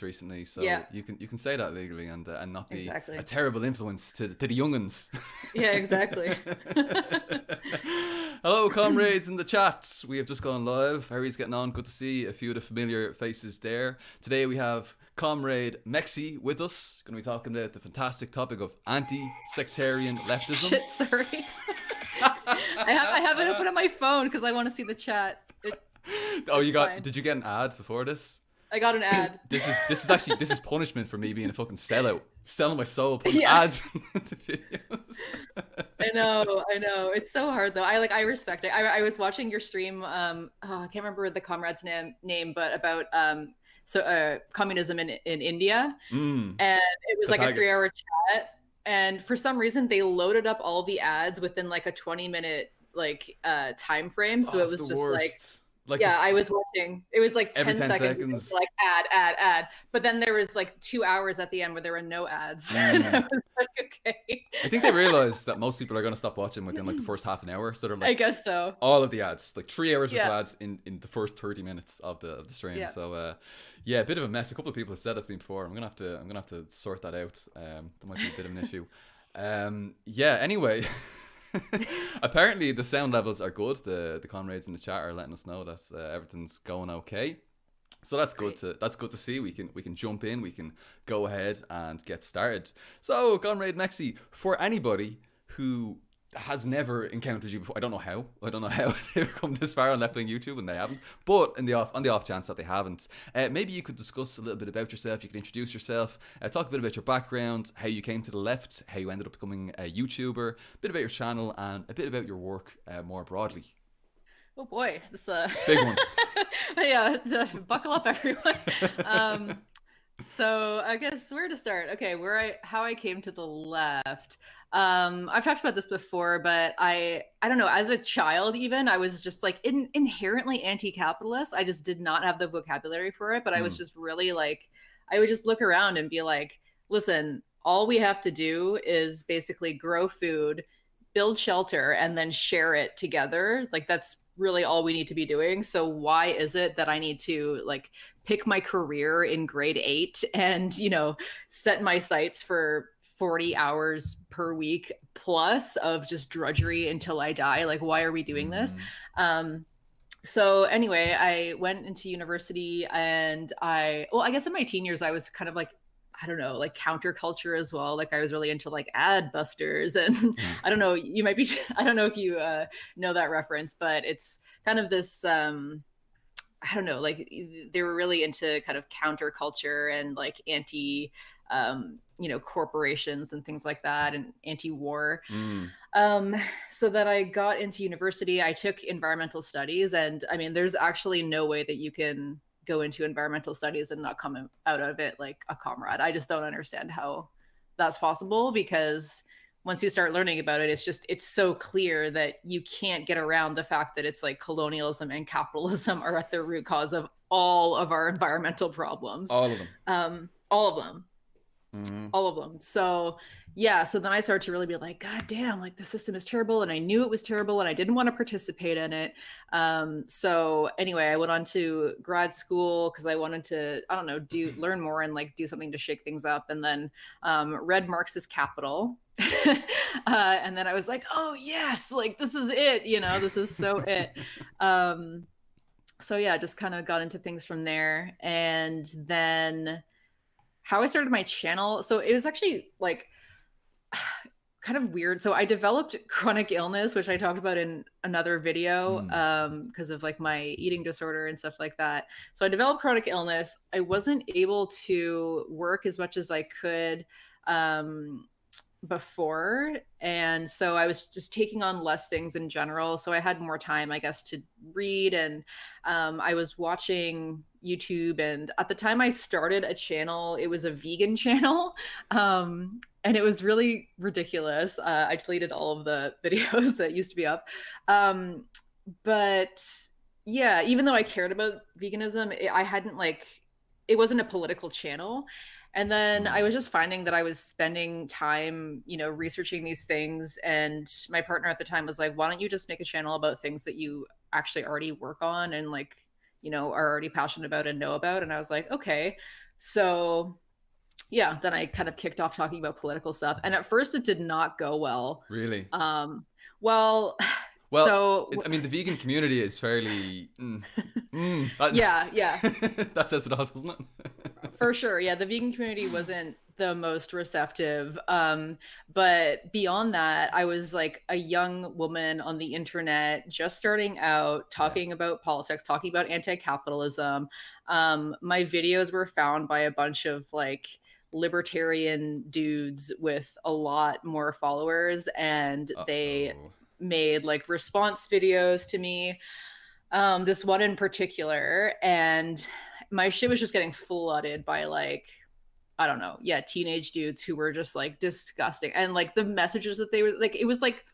recently, so Yeah, you can say that legally and not be a exactly. terrible influence to the younguns. Yeah, exactly. Hello, comrades in the chat. We have just gone live. Harry's getting on. Good to see a few of the familiar faces there. Today we have comrade Mexie with us. Going to be talking about the fantastic topic of anti-sectarian leftism. Shit, sorry. I have it open on my phone because I want to see the chat. Oh, you It's got? fine. Did you get an ad before this? I got an ad. This is punishment for me being a fucking sellout, selling my soul, putting Yeah, ads in the videos. I know, I know. It's so hard though. I respect it. I was watching your stream. Oh, I can't remember the comrade's name, but about communism in India, and it was The like a three faggots. hour chat. And for some reason, they loaded up all the ads within like a 20-minute time frame. So Oh, it it's the was just like, worst. Like yeah, I was watching. It was like every 10 10 seconds, seconds. like ad. But then there was like 2 hours at the end where there were no ads. And I Mm. was like, okay, I think they realize that most people are going to stop watching within like the first half an hour. So they're I like, guess so. all of the ads, like 3 hours worth of Yeah, ads in the first 30 minutes of the stream. yeah. So yeah, a bit of a mess. A couple of people have said that's been before. I'm gonna have to sort that out. That might be a bit of an issue. Yeah. Anyway, apparently the sound levels are good. The comrades in the chat are letting us know that everything's going okay. So Great. that's good to see. We can jump in. We can go ahead and get started. So, comrade Mexie, for anybody who has never encountered you before, I don't know how they've come this far on left wing YouTube and they haven't. But on the off chance that they haven't, maybe you could discuss a little bit about yourself. You could introduce yourself, talk a bit about your background, how you came to the left, how you ended up becoming a YouTuber, a bit about your channel, and a bit about your work more broadly. Oh boy, this Big one. yeah, buckle up, everyone. Um, so I guess where to start? Okay, how I came to the left. I've talked about this before, but I don't know. As a child, even I was just like inherently anti-capitalist. I just did not have the vocabulary for it, but I was Mm. just really like, I would just look around and be like, listen, all we have to do is basically grow food, build shelter, and then share it together. Like that's really all we need to be doing. So why is it that I need to like pick my career in grade 8 and, set my sights for 40 hours per week plus of just drudgery until I die? Like, why are we doing this? Mm. So anyway, I went into university and I guess in my teen years, I was kind of like, I don't know, like counterculture as well. Like I was really into like ad busters and I don't know, you might be, I don't know if you know that reference, but it's kind of this, I don't know, like they were really into kind of counterculture and like corporations and things like that and anti-war. Mm. So that I got into university, I took environmental studies, and I mean, there's actually no way that you can go into environmental studies and not come out of it like a comrade. I just don't understand how that's possible because once you start learning about it, it's so clear that you can't get around the fact that it's like colonialism and capitalism are at the root cause of all of our environmental problems. All of them. All of them. Mm-hmm. All of them. So yeah, so then I started to really be like, God damn, like the system is terrible, and I knew it was terrible, and I didn't want to participate in it. So anyway, I went on to grad school because I wanted to, I don't know, learn more and like do something to shake things up, and then read Marx's Capital. And then I was like, oh yes, like this is it, this is so it. So yeah, just kind of got into things from there, and then how I started my channel. So it was actually like kind of weird. So I developed chronic illness, which I talked about in another video, Mm. because of like my eating disorder and stuff like that. So I developed chronic illness. I wasn't able to work as much as I could before, and so I was just taking on less things in general, so I had more time, I guess, to read. And I was watching YouTube, and at the time I started a channel, it was a vegan channel, and it was really ridiculous. I deleted all of the videos that used to be up, but yeah, even though I cared about veganism, I hadn't like, it wasn't a political channel. And then I Mm. was just finding that I was spending time, researching these things. And my partner at the time was like, why don't you just make a channel about things that you actually already work on and like, are already passionate about and know about? And I was like, okay. So yeah, then I kind of kicked off talking about political stuff. And at first it did not go well. Really? Well, Well, so I mean, the vegan community is fairly. That, yeah, that says it all, doesn't it? for sure. Yeah, the vegan community wasn't the most receptive. But beyond that, I was like a young woman on the internet, just starting out, talking about politics, talking about anti-capitalism. My videos were found by a bunch of like libertarian dudes with a lot more followers, and they Uh-oh. made like response videos to me. This one in particular, and my shit was just getting flooded by like, I don't know, yeah, teenage dudes who were just like disgusting. And like the messages that they were like, it was like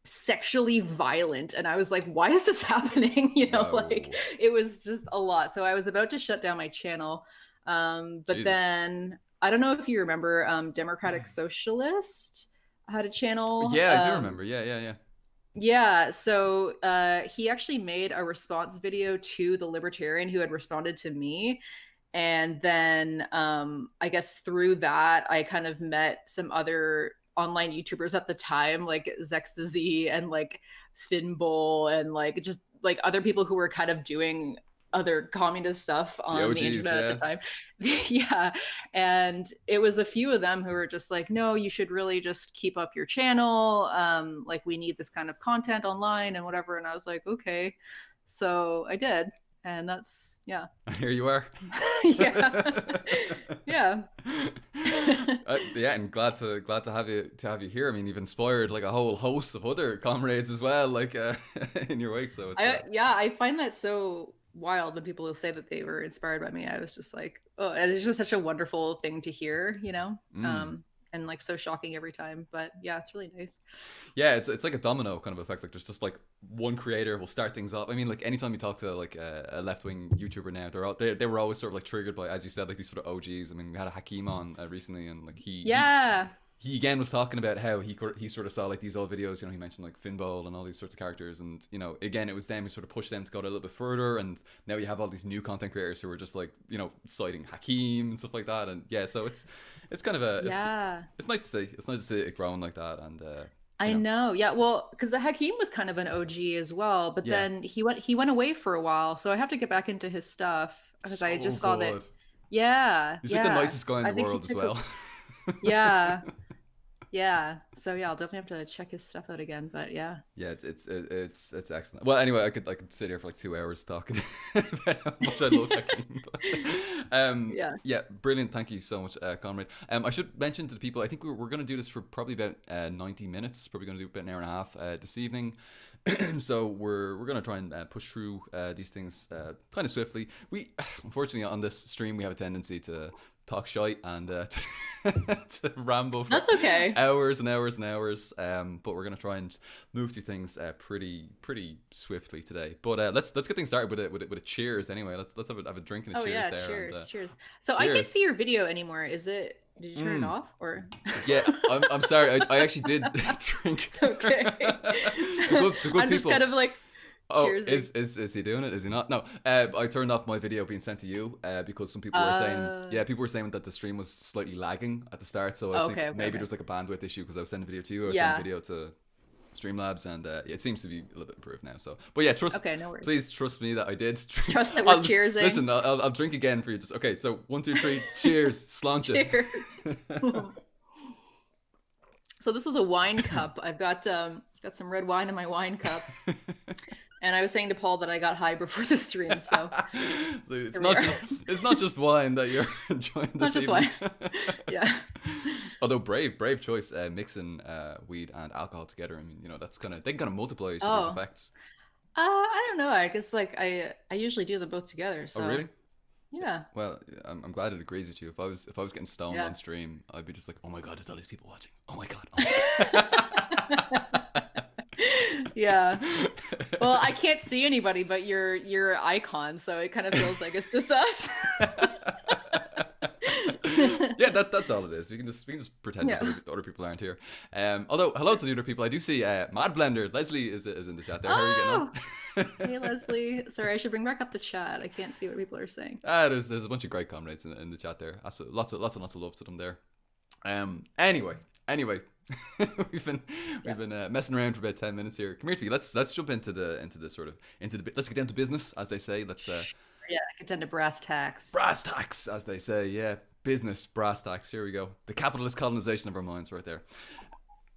sexually violent. And I was like, why is this happening? You know, Whoa. like it was just a lot. So I was about to shut down my channel. But Jesus. then I don't know if you remember Democratic Socialist had a channel. Yeah, I do remember. Yeah. Yeah, so he actually made a response video to the libertarian who had responded to me. And then I guess through that, I kind of met some other online YouTubers at the time, like Zexazy and like Finbull and like just like other people who were kind of doing other communist stuff on the internet at the time. Yeah. And it was a few of them who were just like, no, you should really just keep up your channel. Like we need this kind of content online and whatever. And I was like, okay. So I did. And that's, yeah. Here you are. Yeah. Yeah. Yeah, and glad to have you here. I mean, you've inspired like a whole host of other comrades as well, like in your wake. So it's yeah, I find that so wild when people will say that they were inspired by me. I was just like, oh, and it's just such a wonderful thing to hear, you know. And like so shocking every time, but yeah, it's really nice. Yeah, it's like a domino kind of effect. Like there's just like one creator will start things off. I mean, like anytime you talk to like a left-wing YouTuber now, they were always sort of like triggered by, as you said, like these sort of OGs. I mean, we had a Hakeem on recently, and like he again was talking about how he sort of saw like these old videos. You know, he mentioned like Finball and all these sorts of characters, and you know, again, it was them who sort of pushed them to go a little bit further. And now you have all these new content creators who are just like, you know, citing Hakeem and stuff like that. And yeah, so it's kind of it's nice to see. It's nice to see it growing like that. And I know. Yeah, well, because the Hakeem was kind of an OG as well, but then he went away for a while, so I have to get back into his stuff because I just saw that. Yeah, he's like the nicest guy in the world as well. Yeah. Yeah. So yeah, I'll definitely have to check his stuff out again. But yeah. Yeah, it's excellent. Well, anyway, I could sit here for like 2 hours talking about how much I love Hakeem. Yeah, brilliant. Thank you so much, Conrad. I should mention to the people, I think we're going to do this for probably about 90 minutes. Probably going to do about an hour and a half this evening. So we're going to try and push through these things kind of swiftly. We unfortunately on this stream we have a tendency to talk shite and to ramble for that's okay. hours and hours and hours. But we're gonna try and move through things pretty swiftly today. But let's get things started with a cheers anyway. Let's have a drink and a cheers there. Cheers, and, cheers. So cheers. I can't see your video anymore. Is it? Did you turn it off or? Yeah, I'm sorry. I actually did drink. Okay. the good I'm people. just kind of like. Oh, cheers. is he doing it? Is he not? No. I turned off my video being sent to you because some people were saying, people were saying that the stream was slightly lagging at the start. So I was thinking maybe there's like a bandwidth issue because I was sending video to you. I was sending video to Streamlabs, and it seems to be a little bit improved now. So, but yeah, no worries. Please trust me that I did. Trust that we're cheersing. Listen, I'll drink again for you. Just okay. So 1, 2, 3, cheers, sláinte. Cheers. So this is a wine cup. I've got some red wine in my wine cup. And I was saying to Paul that I got high before the stream, so it's not just wine that you're enjoying this evening. Not just wine. Yeah. Although brave choice, mixing weed and alcohol together. I mean, you know, they can kind of multiply each other's effects. I don't know. I guess like I usually do them both together. So. Oh really? Yeah. Well, I'm glad it agrees with you. If I was getting stoned on stream, I'd be just like, oh my god, there's all these people watching. Oh my god. Oh my god. Yeah. Well, I can't see anybody but your icon, so it kind of feels like it's just us. Yeah, that's all it is. We can just pretend Yeah. other people aren't here. Although hello to the other people. I do see Mad Blender Leslie is in the chat there. How are you getting Oh, on? hey Leslie. Sorry, I should bring back up the chat. I can't see what people are saying. There's a bunch of great comrades in the chat there. Absolutely, lots of love to them there. Anyway, we've been messing around for about 10 minutes here. Come here to me. Let's jump into the sort of let's get down to business, as they say. Let's Yeah, get down to brass tacks. brass tacks, as they say. Yeah, business brass tacks. Here we go. The capitalist colonization of our minds, right there.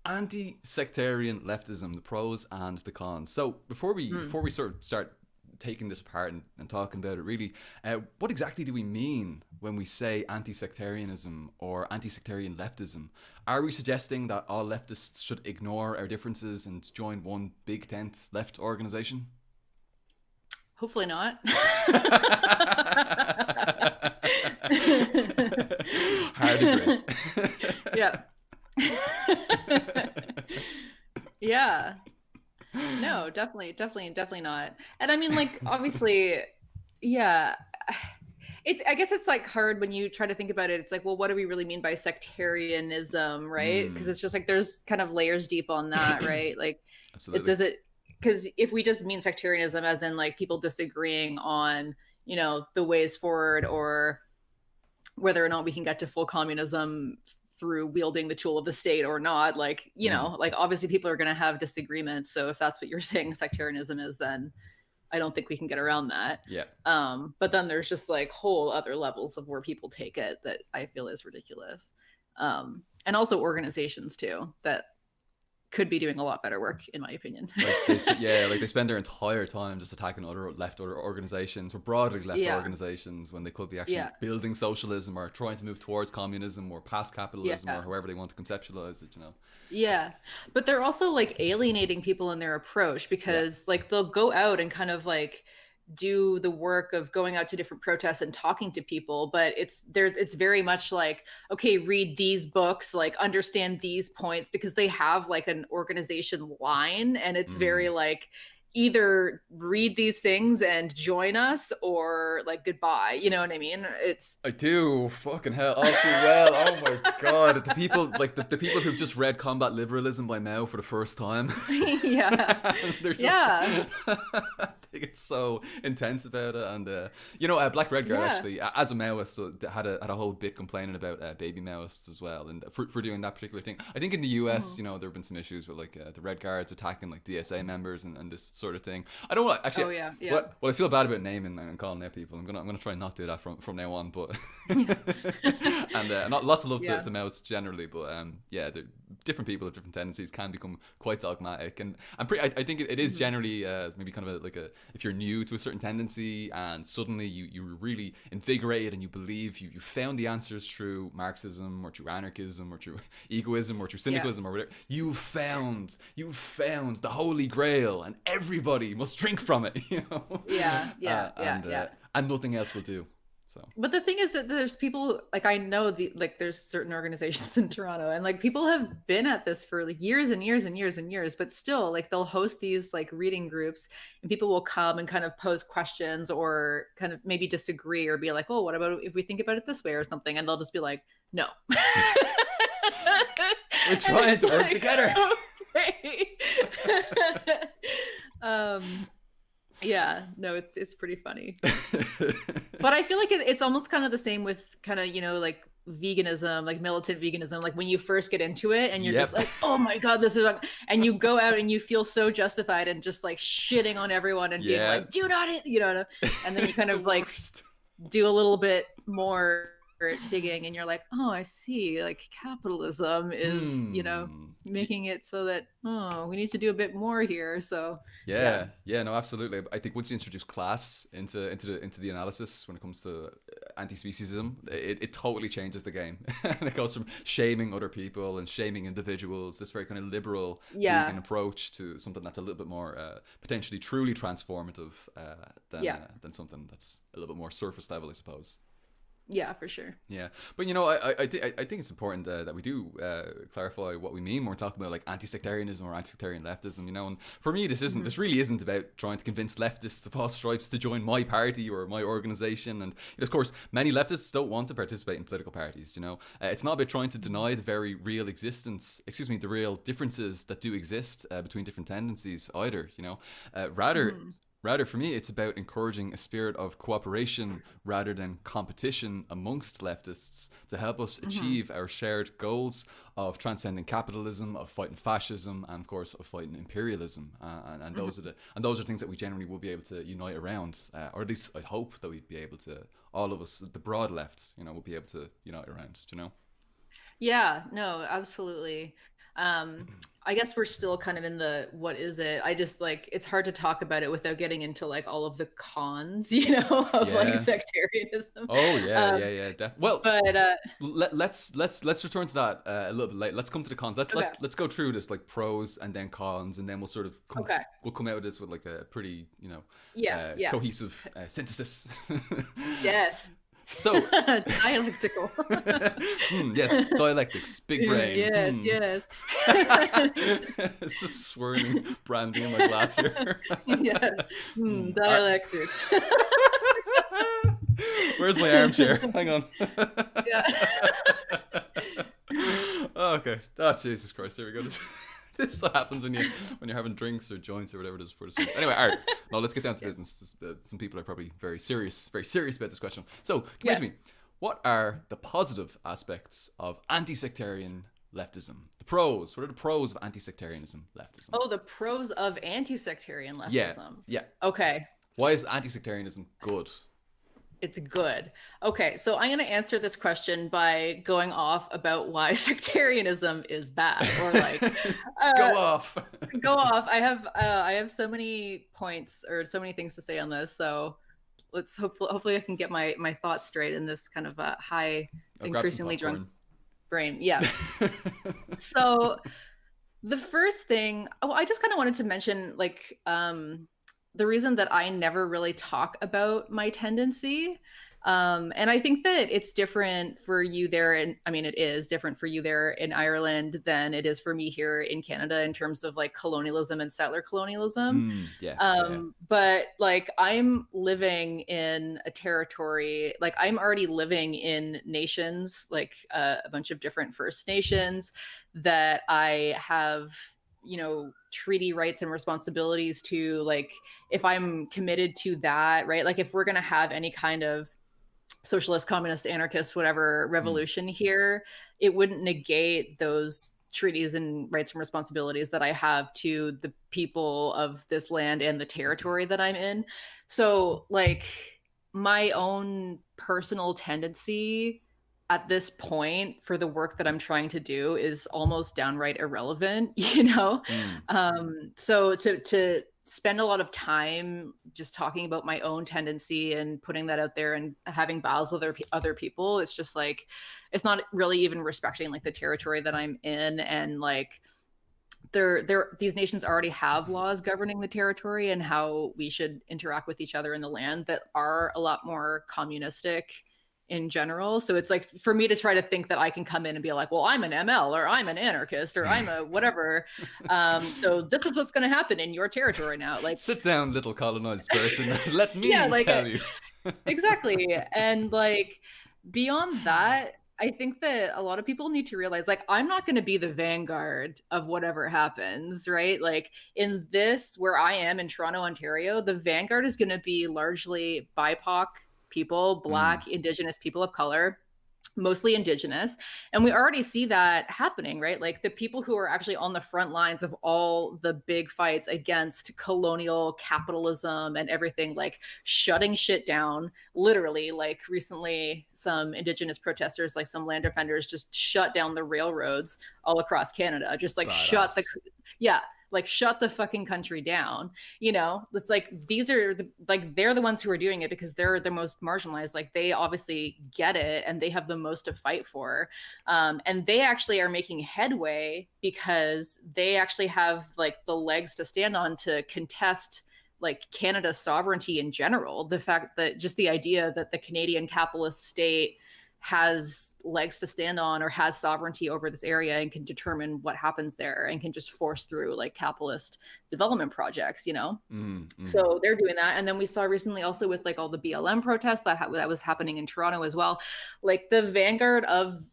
Anti-sectarian leftism, the pros and the cons. So before we sort of start taking this apart and talking about it, really, what exactly do we mean when we say anti-sectarianism or anti-sectarian leftism? Are we suggesting that all leftists should ignore our differences and join one big tent left organization? Hopefully not. Hard agree. Yeah. Yeah. No, definitely not. And I mean, like, obviously, yeah. I guess it's like hard when you try to think about it. It's like, well, what do we really mean by sectarianism, right? Because it's just like there's kind of layers deep on that, right? Like, Absolutely. because if we just mean sectarianism as in like people disagreeing on, the ways forward or whether or not we can get to full communism through wielding the tool of the state or not, like, like obviously people are going to have disagreements. So if that's what you're saying sectarianism is, then I don't think we can get around that. Yeah. But then there's just like whole other levels of where people take it that I feel is ridiculous. And also organizations too that could be doing a lot better work, in my opinion. Like they spend their entire time just attacking other organizations or broadly left organizations when they could be actually building socialism or trying to move towards communism or past capitalism or however they want to conceptualize it, Yeah, but they're also like alienating people in their approach because like they'll go out and kind of like do the work of going out to different protests and talking to people, but it's very much like, okay, read these books, like understand these points, because they have like an organization line and it's very like either read these things and join us or like goodbye, you know what I mean? I do, fucking hell, all too well. Oh my god, the people like the people who've just read Combat Liberalism by Mao for the first time. They're just they get so intense about it. And Black Red Girl actually, as a Maoist, had a whole bit complaining about baby Maoists as well, and for doing that particular thing. I think in the US there have been some issues with like the Red Guards attacking like DSA members and this sort of thing. I don't want actually. Well, I feel bad about naming and calling out people. I'm gonna try and not do that from now on. But and lots of love to Maoists generally. But different people have different tendencies, can become quite dogmatic, and I think it is generally maybe kind of if you're new to a certain tendency and suddenly you're really invigorated and you believe you found the answers through Marxism or through anarchism or through egoism or through cynicalism or whatever. You found the holy grail and everybody must drink from it, and nothing else will do. So. But the thing is that there's people like I know there's certain organizations in Toronto and like people have been at this for like years and years and years and years, but still like they'll host these like reading groups and people will come and kind of pose questions or kind of maybe disagree or be like, oh, what about if we think about it this way or something, and they'll just be like, no. We're trying to work together. Okay. Yeah, no, it's pretty funny. But I feel like it's almost kind of the same with kind of, like veganism, like militant veganism, like when you first get into it and you're just like, oh my God, this is like, and you go out and you feel so justified and just like shitting on everyone and being like, do not hit, and then you kind of like do a little bit more digging and you're like, oh, I see, like capitalism is making it so that we need to do a bit more here. So no, absolutely. I think once you introduce class into the analysis when it comes to anti-speciesism, it totally changes the game. And it goes from shaming other people and shaming individuals, this very kind of liberal vegan approach, to something that's a little bit more potentially truly transformative than something that's a little bit more surface level, I suppose. Yeah, for sure. Yeah, but you know, I think it's important that we do clarify what we mean when we're talking about like anti-sectarianism or anti-sectarian leftism. You know, and for me, this really isn't about trying to convince leftists of all stripes to join my party or my organization. And of course, many leftists don't want to participate in political parties. You know, it's not about trying to deny the very real existence, excuse me, the real differences that do exist between different tendencies either. You know, rather, for me, it's about encouraging a spirit of cooperation rather than competition amongst leftists to help us achieve our shared goals of transcending capitalism, of fighting fascism, and of course of fighting imperialism. And those are things that we generally will be able to unite around, or at least I hope that we'd be able to. All of us, the broad left, you know, will be able to unite around. You know. Yeah, no, absolutely. Um, I guess we're still kind of in the what is it? I just like it's hard to talk about it without getting into like all of the cons, of like Yeah. sectarianism. Oh yeah, Um, yeah, yeah. Well, but let's return to that a little bit later. Let's come to the cons. okay, Let's go through this like pros and then cons, and then we'll sort of okay, we'll come out of this with like a pretty yeah, yeah, cohesive synthesis. Yes, So dialectical. yes, dialectics, big brain. Yes, yes, It's just swirling brandy in my glass here. yes. Dialectics. Where's my armchair? Hang on. Yeah. Oh, okay. Oh, Jesus Christ. Here we go. This is what happens when you're having drinks or joints or whatever it is for the streams. Anyway, all right. Now let's get down to business. Some people are probably very serious about this question. So, come Yes. to me. What are the positive aspects of anti-sectarian leftism? The pros. What are the pros of anti-sectarianism leftism? Oh, the pros of anti-sectarian Yeah. leftism. Yeah. Okay. Why is anti-sectarianism good? It's good. Okay, so I'm going to answer this question by going off about why sectarianism is bad, or like Go off. go off. I have so many points or so many things to say on this. So let's hopefully I can get my thoughts straight in this kind of high, I'll grab some increasingly drunk popcorn. brain. Yeah. So the first thing, I just kind of wanted to mention like the reason that I never really talk about my tendency. And I think that it's different for you there. And I mean, it is different for you there in Ireland than it is for me here in Canada in terms of like colonialism and settler colonialism. Yeah. But like I'm living in a territory, like I'm already living in nations, like a bunch of different First Nations that I have treaty rights and responsibilities to. Like if I'm committed to that, right, like if we're going to have any kind of socialist, communist, anarchist, whatever revolution here, it wouldn't negate those treaties and rights and responsibilities that I have to the people of this land and the territory that I'm in. So like my own personal tendency at this point for the work that I'm trying to do is almost downright irrelevant, So to spend a lot of time just talking about my own tendency and putting that out there and having battles with other people, it's just like, it's not really even respecting like the territory that I'm in. And like, these nations already have laws governing the territory and how we should interact with each other in the land that are a lot more communistic in general. So it's like for me to try to think that I can come in and be like, well, I'm an ML or I'm an anarchist or I'm a whatever. So this is what's going to happen in your territory now. Like, sit down, little colonized person. Let me tell you. Exactly. And like beyond that, I think that a lot of people need to realize, like, I'm not going to be the vanguard of whatever happens, right? Like in this, where I am in Toronto, Ontario, the vanguard is going to be largely BIPOC people, Black, Indigenous people of color, mostly Indigenous. And we already see that happening, right? Like the people who are actually on the front lines of all the big fights against colonial capitalism and everything, like shutting shit down, literally. Like recently, some Indigenous protesters, like some land defenders, just shut down the railroads all across Canada, just like shut the fucking country down. It's like these are they're the ones who are doing it because they're the most marginalized. Like they obviously get it and they have the most to fight for, and they actually are making headway because they actually have like the legs to stand on to contest like Canada's sovereignty in general. The fact that just the idea that the Canadian capitalist state has legs to stand on or has sovereignty over this area and can determine what happens there and can just force through like capitalist development projects, you know? So they're doing that. And then we saw recently also with like all the BLM protests that was happening in Toronto as well. Like the vanguard of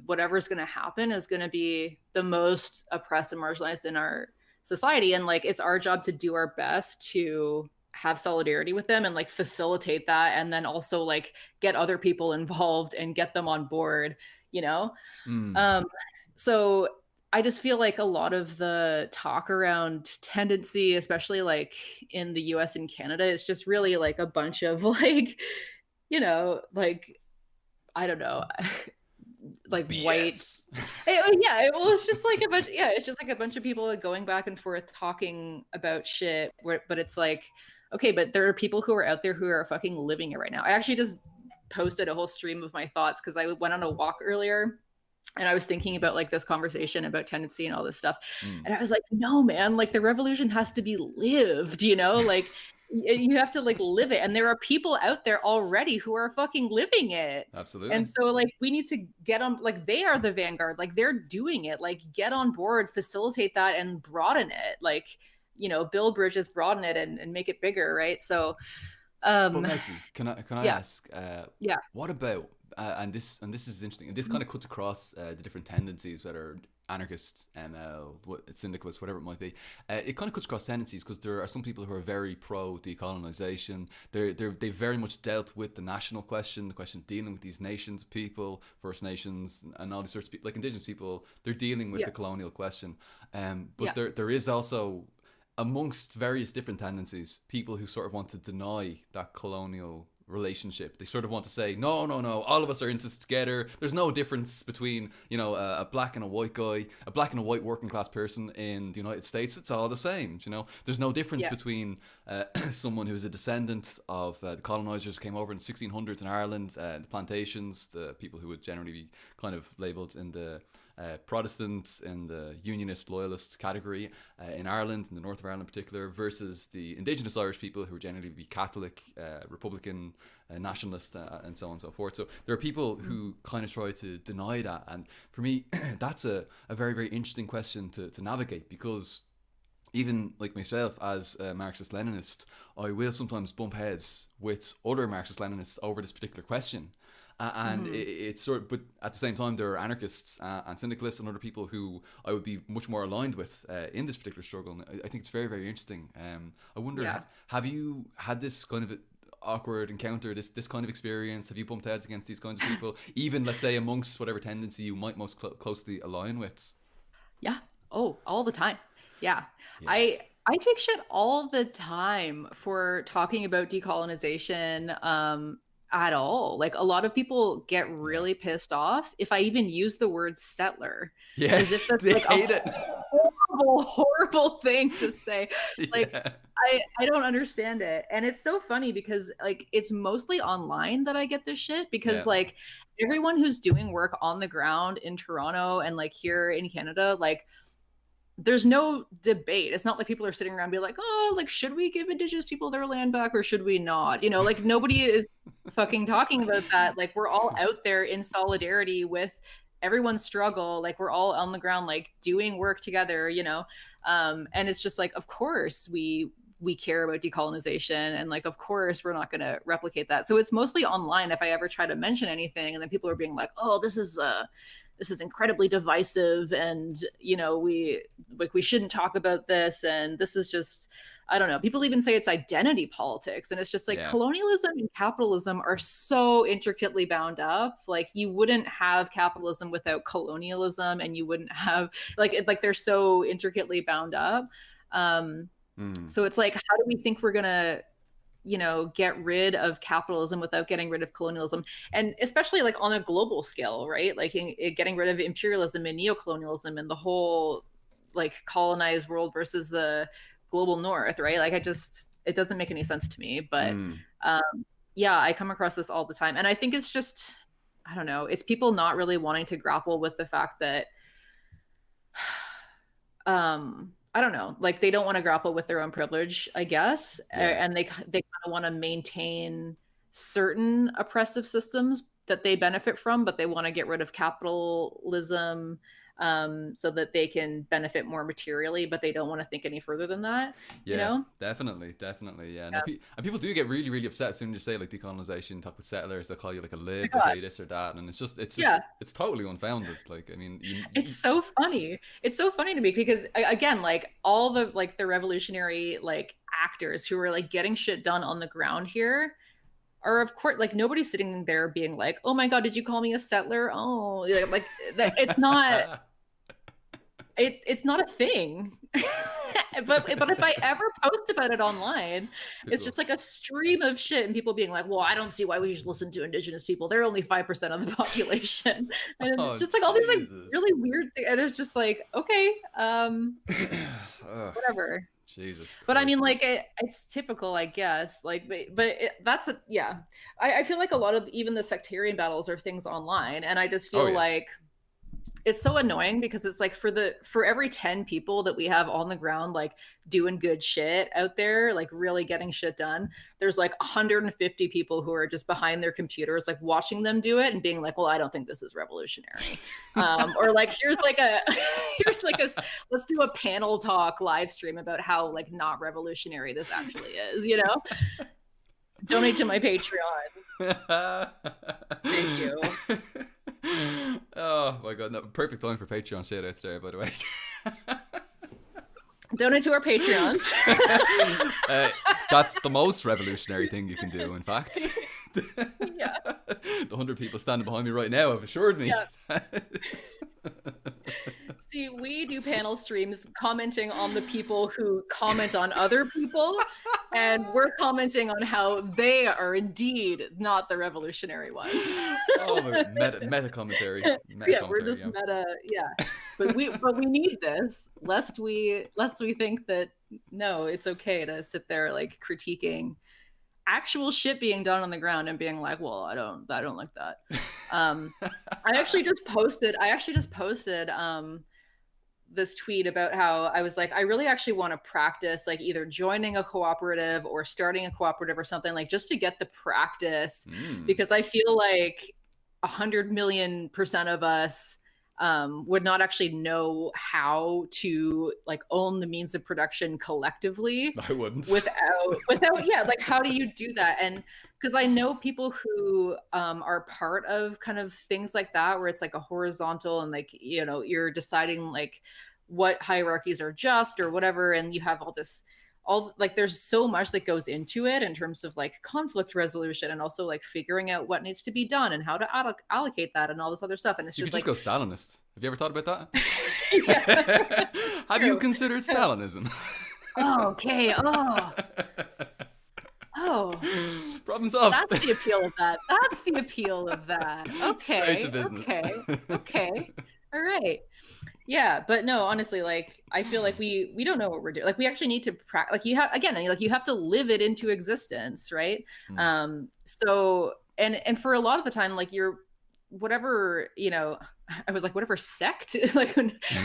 whatever's going to happen is going to be the most oppressed and marginalized in our society. And like, it's our job to do our best to have solidarity with them and like facilitate that. And then also like get other people involved and get them on board, you know? So I just feel like a lot of the talk around tendency, especially like in the US and Canada, is just really like a bunch of like, you know, like, I don't know, like BS. white. Yeah, well, it's just like a bunch. Yeah, it's just like a bunch of people going back and forth talking about shit. But it's like, okay, but there are people who are out there who are fucking living it right now. I actually just posted a whole stream of my thoughts because I went on a walk earlier and I was thinking about like this conversation about tendency and all this stuff. And I was like, no, man, like the revolution has to be lived, you know, like you have to like live it. And there are people out there already who are fucking living it. Absolutely. And so like we need to get on, like they are the vanguard, like they're doing it, like get on board, facilitate that and broaden it, like, you know, build bridges, broaden it and make it bigger, right? So but Mexie, can I ask what about and this is interesting, and this kind of cuts across the different tendencies, whether anarchist, ML, syndicalist, whatever it might be. It kind of cuts across tendencies because there are some people who are very pro decolonization. They very much dealt with the national question, the question of dealing with these nations of people, First Nations, and all these sorts of people, like Indigenous people. They're dealing with the colonial question. But there is also, amongst various different tendencies, people who sort of want to deny that colonial relationship. They sort of want to say, no, all of us are in this together. There's no difference between, you know, a black and a white guy, a black and a white working class person in the United States. It's all the same, you know. There's no difference between someone who's a descendant of the colonizers who came over in the 1600s in Ireland, the plantations, the people who would generally be kind of labelled in the Protestants in the Unionist Loyalist category in Ireland, in the north of Ireland in particular, versus the Indigenous Irish people who would generally be Catholic, Republican, nationalist, and so on and so forth. So there are people who kind of try to deny that, and for me that's a very, very interesting question to navigate, because even like myself as a Marxist-Leninist, I will sometimes bump heads with other Marxist-Leninists over this particular question. And it's sort of, but at the same time, there are anarchists and syndicalists and other people who I would be much more aligned with in this particular struggle. And I think it's very, very interesting. I wonder, have you had this kind of awkward encounter, this kind of experience? Have you bumped heads against these kinds of people, even let's say amongst whatever tendency you might most closely align with? Yeah. Oh, all the time. Yeah. I take shit all the time for talking about decolonization. At all. Like a lot of people get really pissed off if I even use the word settler. Yeah, as if that's like a horrible thing to say. Like I don't understand it. And it's so funny because like it's mostly online that I get this shit, because like everyone who's doing work on the ground in Toronto and like here in Canada, like there's no debate. It's not like people are sitting around being like, oh, like, should we give Indigenous people their land back or should we not? You know, like nobody is fucking talking about that. Like we're all out there in solidarity with everyone's struggle. Like we're all on the ground, like doing work together, you know? And it's just like, of course we care about decolonization, and like, of course we're not going to replicate that. So it's mostly online if I ever try to mention anything, and then people are being like, oh, this is incredibly divisive, and you know, we shouldn't talk about this, and this is just, I don't know. People even say it's identity politics, and it's just like colonialism and capitalism are so intricately bound up. Like you wouldn't have capitalism without colonialism, and you wouldn't have like they're so intricately bound up. So it's like, how do we think we're gonna, you know, get rid of capitalism without getting rid of colonialism? And especially like on a global scale, right? Like getting rid of imperialism and neocolonialism and the whole like colonized world versus the global north, right? Like it doesn't make any sense to me. But yeah, I come across this all the time. And I think it's just, I don't know, it's people not really wanting to grapple with the fact that I don't know, like they don't want to grapple with their own privilege, I guess. And they kind of want to maintain certain oppressive systems, that they benefit from, but they want to get rid of capitalism so that they can benefit more materially, but they don't want to think any further than that, you Yeah, know? definitely, definitely. Yeah, no, Yeah. and people do get really, really upset as soon as you say like decolonization, talk with settlers, they'll call you like a Oh lib, my they God. say this or that, and Yeah. it's totally unfounded. Like, I mean, It's so funny. It's so funny to me because again, like all the like the revolutionary like actors who are like getting shit done on the ground here are of course like nobody's sitting there being like, "Oh my God, did you call me a settler?" Oh, like that it's not it's not a thing. But if I ever post about it online, it's people. just like a stream of shit and people being like, "Well, I don't see why we should listen to indigenous people. They're only 5% of the population." And it's Oh just like all these like Jesus. really weird things. And it's just like, okay, Ugh, whatever. Jesus But I mean, Christ. like it's typical, I guess. Like, that's a yeah. I feel like a lot of even the sectarian battles are things online, and I just Oh feel yeah. like it's so annoying because it's like for every 10 people that we have on the ground like doing good shit out there, like really getting shit done, there's like 150 people who are just behind their computers like watching them do it and being like, well, I don't think this is revolutionary. Or like here's like a here's like a let's do a panel talk live stream about how like not revolutionary this actually is, you know? Donate to my Patreon. Thank you. Oh my god, no, perfect time for Patreon shit outs there, by the way. Donate to our Patreons. uh, that's the most revolutionary thing you can do, in fact. Yeah. The 100 people standing behind me right now have assured me. Yeah. See, we do panel streams commenting on the people who comment on other people, and we're commenting on how they are indeed not the revolutionary ones. Oh, meta commentary. Yeah, we're just meta. Yeah, but we need this lest we think that no, it's okay to sit there like critiquing actual shit being done on the ground and being like, well, I don't like that. I actually just posted this tweet about how I was like, I really actually want to practice like either joining a cooperative or starting a cooperative or something, like just to get the practice, because I feel like 100,000,000% of us would not actually know how to like own the means of production collectively. I wouldn't. Without yeah, like how do you do that? And because I know people who are part of kind of things like that where it's like a horizontal and like, you know, you're deciding like what hierarchies are just or whatever, and you have all like there's so much that goes into it in terms of like conflict resolution and also like figuring out what needs to be done and how to allocate that and all this other stuff. And it's You just could like just go Stalinist. Have you ever thought about that? yeah. Have True. you considered Stalinism? Oh, okay. Oh, problem solved. that's the appeal of that. That's the appeal of that. Okay. Straight to business. Okay. All right. Yeah, but no, honestly, like I feel like we don't know what we're doing. Like we actually need to practice. Like you have again, like you have to live it into existence, right? So and for a lot of the time, like you're whatever, you know, I was like whatever sect, like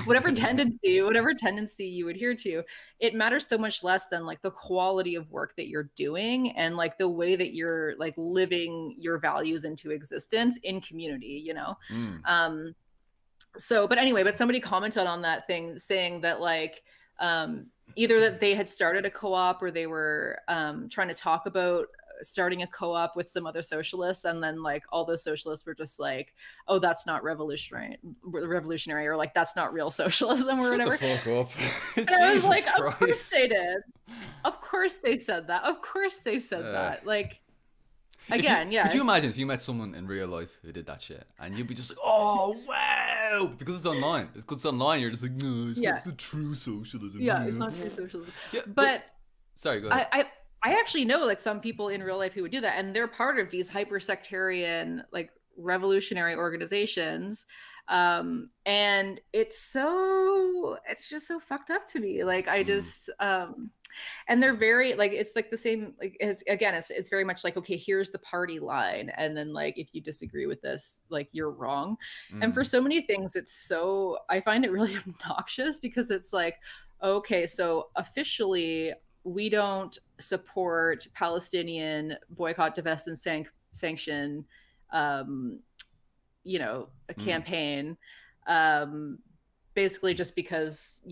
whatever tendency you adhere to, it matters so much less than like the quality of work that you're doing and like the way that you're like living your values into existence in community, you know. So but anyway, but somebody commented on that thing saying that like either that they had started a co-op or they were trying to talk about starting a co-op with some other socialists, and then like all those socialists were just like, oh, that's not revolutionary, or like that's not real socialism or whatever. Shut the fuck up. And I was like, of course they did. Of course they said that. Of course they said that. Like again, yeah. Could you imagine if you met someone in real life who did that shit and you'd be just like, oh wow, because it's online. Because it's online, you're just like, no, it's not the true socialism. Yeah, it's not true socialism. Yeah, but sorry, go ahead. I actually know like some people in real life who would do that, and they're part of these hyper sectarian like revolutionary organizations. And it's just so fucked up to me. Like I just and they're very like, it's like the same like as again, it's very much like, okay, here's the party line, and then like if you disagree with this, like you're wrong. And for so many things, I find it really obnoxious because it's like, okay, so officially we don't support Palestinian boycott, divest, and sanction um, a campaign, um, basically just because,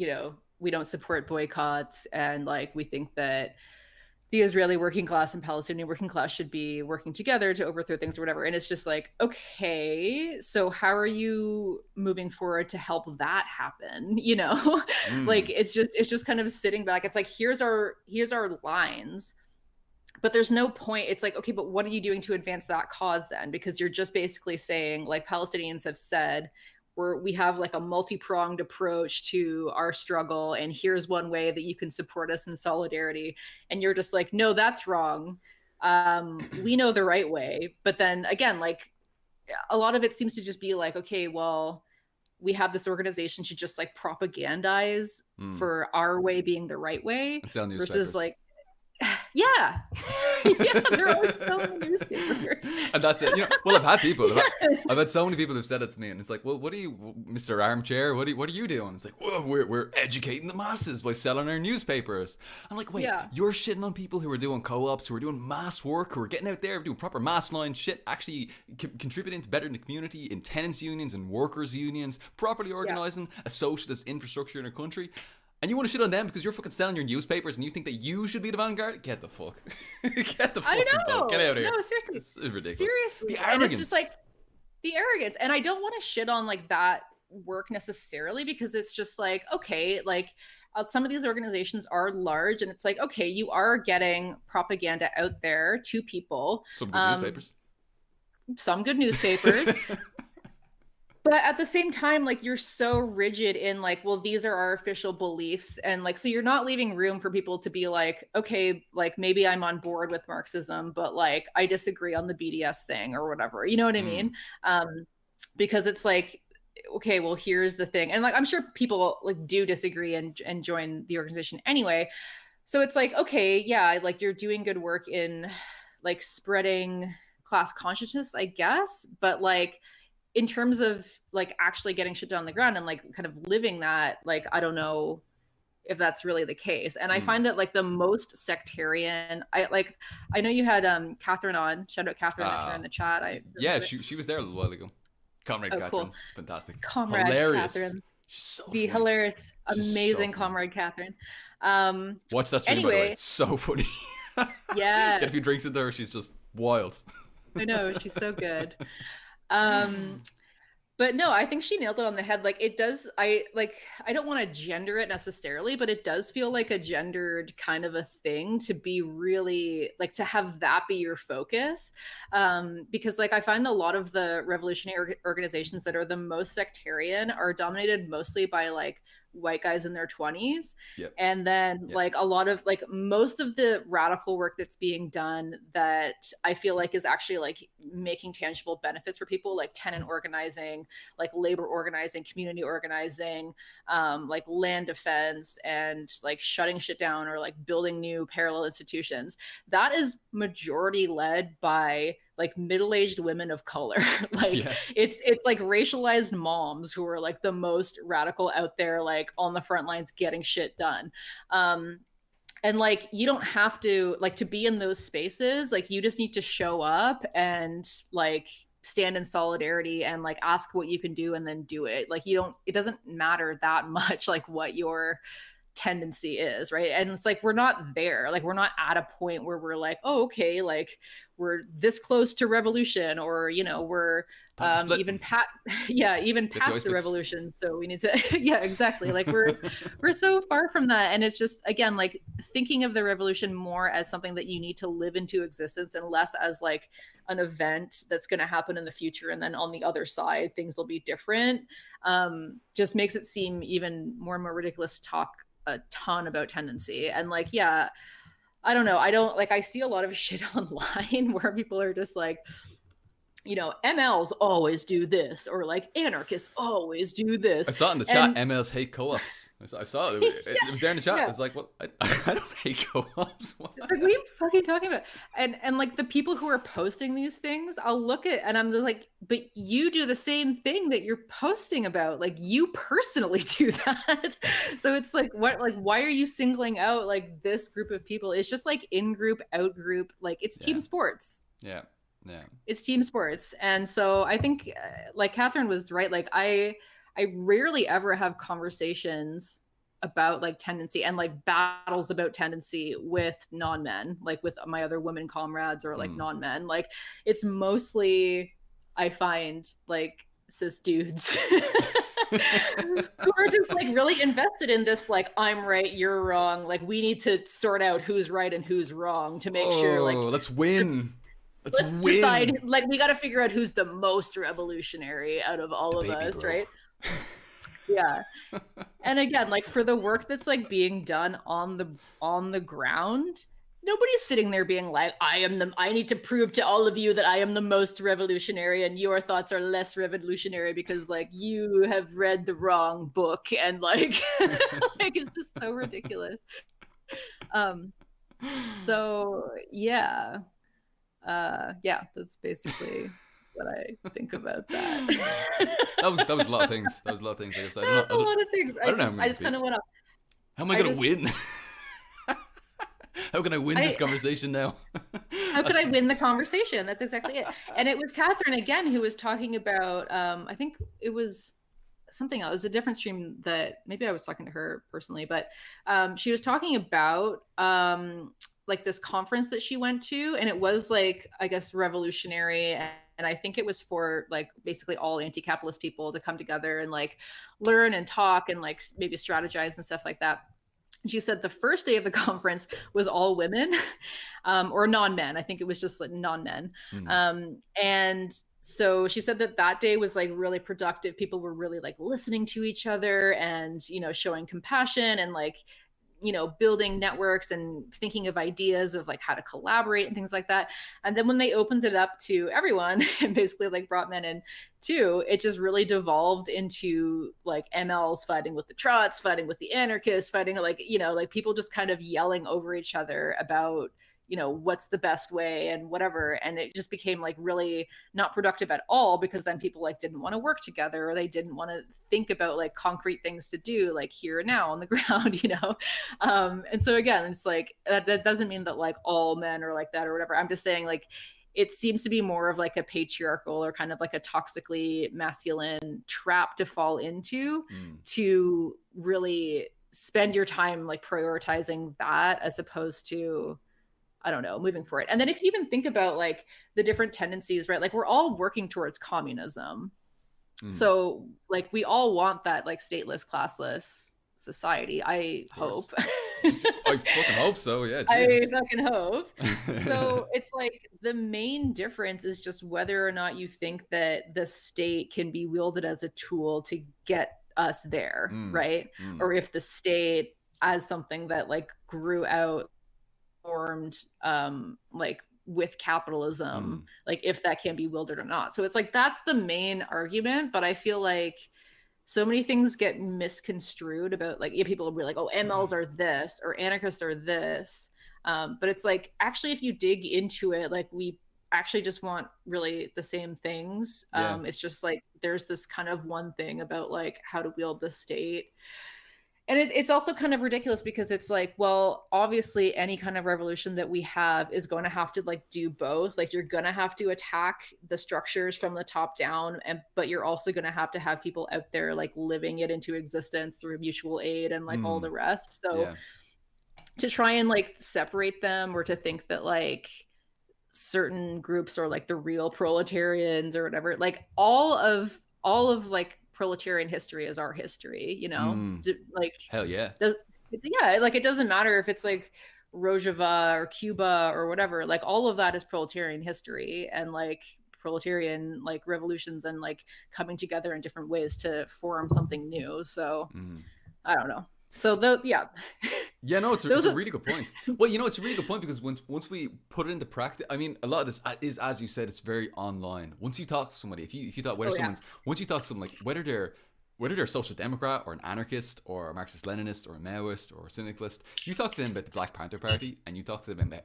we don't support boycotts, and like we think that the Israeli working class and Palestinian working class should be working together to overthrow things or whatever. And it's just like, okay, so how are you moving forward to help that happen? Like it's just kind of sitting back. It's like, here's our lines, but there's no point. It's like, okay, but what are you doing to advance that cause then? Because you're just basically saying, like Palestinians have said, we have like a multi-pronged approach to our struggle, and here's one way that you can support us in solidarity. And you're just like, no, that's wrong. We know the right way. But then again, like a lot of it seems to just be like, okay, well, we have this organization to just like propagandize for our way being the right way, versus like, yeah. Yeah, they're always selling newspapers. And that's it. Well, I've had people. I've had so many people who've said it to me, and it's like, well, what are you, Mr. Armchair? What are you doing? It's like, well, we're educating the masses by selling our newspapers. I'm like, wait, you're shitting on people who are doing co-ops, who are doing mass work, who are getting out there doing proper mass line shit, actually contributing to bettering the community in tenants unions and workers unions, properly organizing a socialist infrastructure in our country. And you want to shit on them because you're fucking selling your newspapers and you think that you should be the vanguard? Get the fuck. Get the fuck. I know. Get out of here. No, seriously. It's ridiculous. Seriously. The arrogance. And it's just like the arrogance. And I don't want to shit on like that work necessarily, because it's just like, okay, like some of these organizations are large, and it's like, okay, you are getting propaganda out there to people. Some good newspapers. Some good newspapers. But at the same time, like you're so rigid in like, well, these are our official beliefs. And like, so you're not leaving room for people to be like, okay, like maybe I'm on board with Marxism, but like I disagree on the BDS thing or whatever. You know what I mean? Because it's like, okay, well, here's the thing. And like, I'm sure people like do disagree and join the organization anyway. So it's like, okay, yeah, like you're doing good work in like spreading class consciousness, I guess. But like, in terms of like actually getting shit done on the ground and like kind of living that, like, I don't know if that's really the case. And I find that like the most sectarian, I know you had Catherine on, shout out Catherine if you're in the chat. She was there a little while ago. Comrade Catherine, cool. Fantastic. Comrade hilarious. Catherine. She's so the funny. Hilarious, amazing so Comrade Catherine. Watch that stream, by the way. So funny. Yeah. Get a few drinks in there. She's just wild. I know, she's so good. But no, I think she nailed it on the head. Like it does, I don't want to gender it necessarily, but it does feel like a gendered kind of a thing to be really like, to have that be your focus. Because like I find a lot of the revolutionary organizations that are the most sectarian are dominated mostly by like white guys in their 20s. Yep. And then like a lot of like most of the radical work that's being done that I feel like is actually like making tangible benefits for people, like tenant organizing, like labor organizing, community organizing, like land defense, and like shutting shit down or like building new parallel institutions, that is majority led by like middle-aged women of color. Like it's like racialized moms who are like the most radical out there, like on the front lines getting shit done. And like you don't have to like to be in those spaces, like you just need to show up and like stand in solidarity and like ask what you can do and then do it. Like it doesn't matter that much like what your tendency is, right? And it's like we're not there, like we're not at a point where we're like, oh, okay, like we're this close to revolution, or we're even past the revolution, so we need to yeah, exactly, like we're so far from that. And it's just, again, like thinking of the revolution more as something that you need to live into existence and less as like an event that's going to happen in the future, and then on the other side things will be different, just makes it seem even more and more ridiculous to talk a ton about tendency. And like, yeah, I don't know, I see a lot of shit online where people are just like, MLs always do this, or like anarchists always do this. I saw it in the chat, MLs hate co-ops. I saw it. It was there in the chat. I was like, well, I don't hate co-ops. What are you fucking talking about? And like the people who are posting these things, I'll look at and I'm just like, but you do the same thing that you're posting about. Like you personally do that. So it's like, what, like, why are you singling out like this group of people? It's just like in group, out group, like it's team sports. Yeah. Yeah. It's team sports. And so I think like Catherine was right. Like I rarely ever have conversations about like tendency and like battles about tendency with non-men, like with my other women comrades or like non-men. Like it's mostly, I find, like cis dudes who are just like really invested in this, like, I'm right, you're wrong, like we need to sort out who's right and who's wrong to make sure, like, Let's win. let's decide, like, we got to figure out who's the most revolutionary out of all of us, right? Yeah. And again, like for the work that's like being done on the ground, nobody's sitting there being like, I need to prove to all of you that I am the most revolutionary and your thoughts are less revolutionary because like you have read the wrong book, and like like it's just so ridiculous. So yeah. Yeah, that's basically what I think about that. that was a lot of things. That was a lot of things. I guess That's a lot of things. I just kind of went up. How am I gonna win? How can I win this conversation now? How could I win the conversation? That's exactly it. And it was Catherine again who was talking about. I think it was something else. It was a different stream that maybe I was talking to her personally, but she was talking about like this conference that she went to, and it was like, I guess, revolutionary, and I think it was for like basically all anti-capitalist people to come together and like learn and talk and like maybe strategize and stuff like that. She said the first day of the conference was all women or non-men. I think it was just like non-men. And so she said that day was like really productive. People were really like listening to each other and, you know, showing compassion and like, you know, building networks and thinking of ideas of like how to collaborate and things like that. And then when they opened it up to everyone and basically like brought men in too, it just really devolved into like MLs fighting with the trots, fighting with the anarchists, fighting like, you know, like people just kind of yelling over each other about, you know, what's the best way and whatever. And it just became like really not productive at all, because then people like didn't want to work together, or they didn't want to think about like concrete things to do like here and now on the ground, you know? And so again, it's like, that doesn't mean that like all men are like that or whatever. I'm just saying like, it seems to be more of like a patriarchal or kind of like a toxically masculine trap to fall into, to really spend your time like prioritizing that as opposed to, I don't know, moving forward. And then if you even think about like the different tendencies, right? Like we're all working towards communism. So like we all want that like stateless, classless society. I hope. I fucking hope so. Yeah. Jesus. I fucking hope. So it's like the main difference is just whether or not you think that the state can be wielded as a tool to get us there, right? Or if the state as something that like grew out, formed like with capitalism, like if that can be wielded or not. So it's like that's the main argument, but I feel like so many things get misconstrued about like, yeah, people will be like, oh, MLs are this or anarchists are this, but it's like actually if you dig into it, like we actually just want really the same things. It's just like there's this kind of one thing about like how to wield the state. And it's also kind of ridiculous because it's like, well, obviously any kind of revolution that we have is going to have to like do both. Like you're going to have to attack the structures from the top down, but you're also going to have people out there like living it into existence through mutual aid and like all the rest. So to try and like separate them, or to think that like certain groups are like the real proletarians or whatever, like all of like proletarian history is our history, you know? Like hell yeah. Like it doesn't matter if it's like Rojava or Cuba or whatever, like all of that is proletarian history, and like proletarian like revolutions and like coming together in different ways to form something new. So I don't know. So no, it's a really good point. Well, you know, it's a really good point because once we put it into practice, I mean, a lot of this is, as you said, it's very online. Once you talk to somebody, if you thought whether once you talk to someone, like whether they're a social democrat or an anarchist or a Marxist-Leninist or a Maoist or a syndicalist, you talk to them about the Black Panther Party and you talk to them about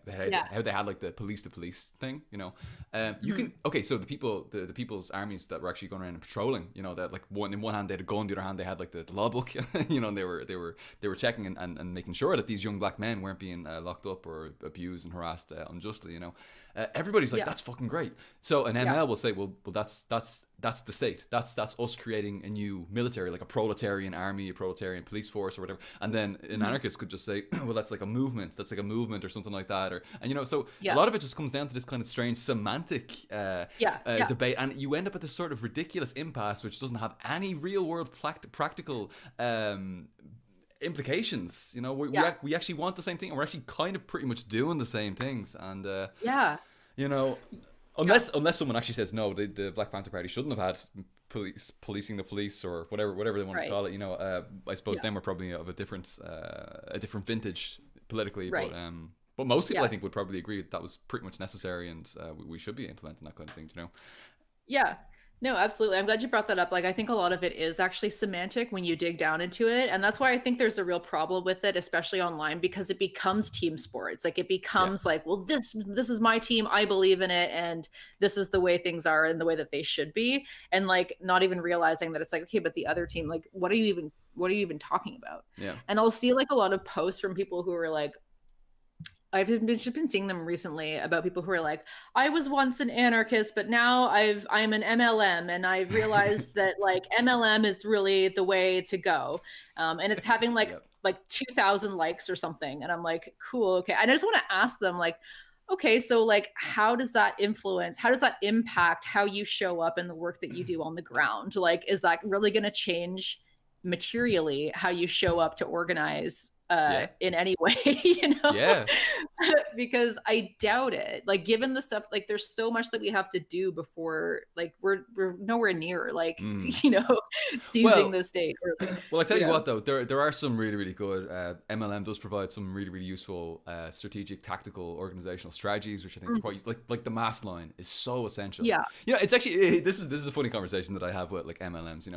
how they had like the police to police thing, you know. You can so the people's armies that were actually going around and patrolling, you know, that like in one hand they had a gun, the other hand they had like the law book, you know, and they were checking and making sure that these young black men weren't being locked up or abused and harassed unjustly, you know. everybody's like, Yeah. that's fucking great. So an Yeah. ML will say, well, that's the state. That's us creating a new military, like a proletarian army, a proletarian police force, or whatever. And then an anarchist could just say, well, that's like a movement. That's like a movement or something like that. So a Yeah. lot of it just comes down to this kind of strange semantic Yeah. Yeah. debate, and you end up at this sort of ridiculous impasse, which doesn't have any real world practical implications. We actually want the same thing, and we're actually kind of pretty much doing the same things. And Yeah. unless someone actually says no, the Black Panther Party shouldn't have had policing the police, or whatever they want to call it. I suppose them are probably of a different vintage politically. Right. But most people, I think, would probably agree that was pretty much necessary, and we should be implementing that kind of thing. Yeah. No, absolutely. I'm glad you brought that up. Like, I think a lot of it is actually semantic when you dig down into it. And that's why I think there's a real problem with it, especially online, because it becomes team sports. Like, it becomes like, well, this is my team. I believe in it. And this is the way things are and the way that they should be. And like, not even realizing that it's like, okay, but the other team, like, what are you even talking about? Yeah. And I'll see like a lot of posts from people who are like, I've just been seeing them recently about people who are like, I was once an anarchist, but now I'm an MLM, and I've realized that like MLM is really the way to go. And it's having like 2,000 likes or something. And I'm like, cool, okay. And I just want to ask them like, okay, so like, how does that impact how you show up in the work that you do on the ground? Like, is that really going to change materially how you show up to organize in any way, Yeah. Because I doubt it. Like, given the stuff, like, there's so much that we have to do before, like, we're nowhere near, like, seizing the state. Well, I tell you what, though, there are some really, really good. MLM does provide some really, really useful strategic, tactical, organizational strategies, which I think are quite like the mass line is so essential. Yeah. It's actually this is a funny conversation that I have with like MLMs.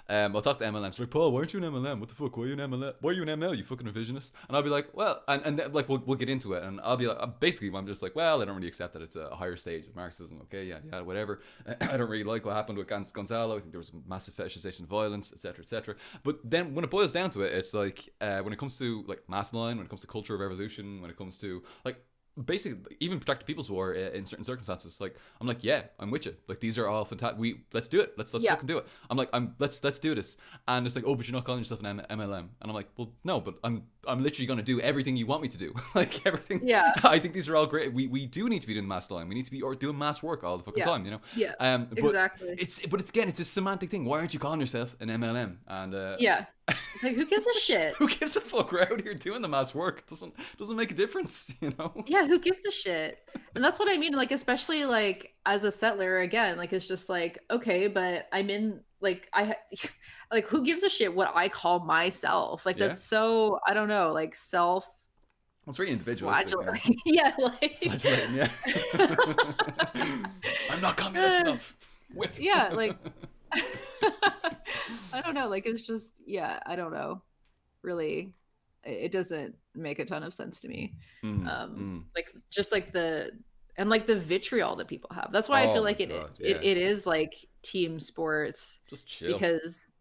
I'll talk to MLMs like, Paul, why aren't you an MLM? What the fuck? Why are you an MLM? Why are you an ML? You fucking revisionist? And I'll be like, well, and then, like we'll get into it, and I'll be like, basically, I'm just like, well, I don't really accept that it's a higher stage of Marxism. Okay, yeah, whatever. I don't really like what happened with Gonzalo. I think there was massive fetishization of violence, etc., etc. But then when it boils down to it, it's like when it comes to like mass line, when it comes to culture of revolution, when it comes to like basically even protected people's war in certain circumstances, like I'm like, yeah, I'm with you. Like these are all fantastic. Let's do it. Let's fucking do it. I'm like, let's do this. And it's like, oh, but you're not calling yourself an MLM. And I'm like, well, no, but I'm literally going to do everything you want me to do. Like everything. Yeah. I think these are all great. We do need to be doing mass line. We need to be doing mass work all the fucking time. Yeah. But exactly. It's a semantic thing. Why aren't you calling yourself an MLM? And yeah. Like, who gives a shit? Who gives a fuck? We're out here doing the mass work. It doesn't make a difference, Yeah, who gives a shit? And that's what I mean. Like, especially like as a settler, again, like it's just like, okay, but I'm in like like who gives a shit what I call myself? Like that's so, I don't know, like self. It's very individualistic. Yeah, like flagellating, yeah. I'm not communist enough. Whip. Yeah, like I don't know, like it's just, yeah, I don't know, really it doesn't make a ton of sense to me. Like just like the vitriol that people have, that's why I feel like it is like team sports. Just chill. Because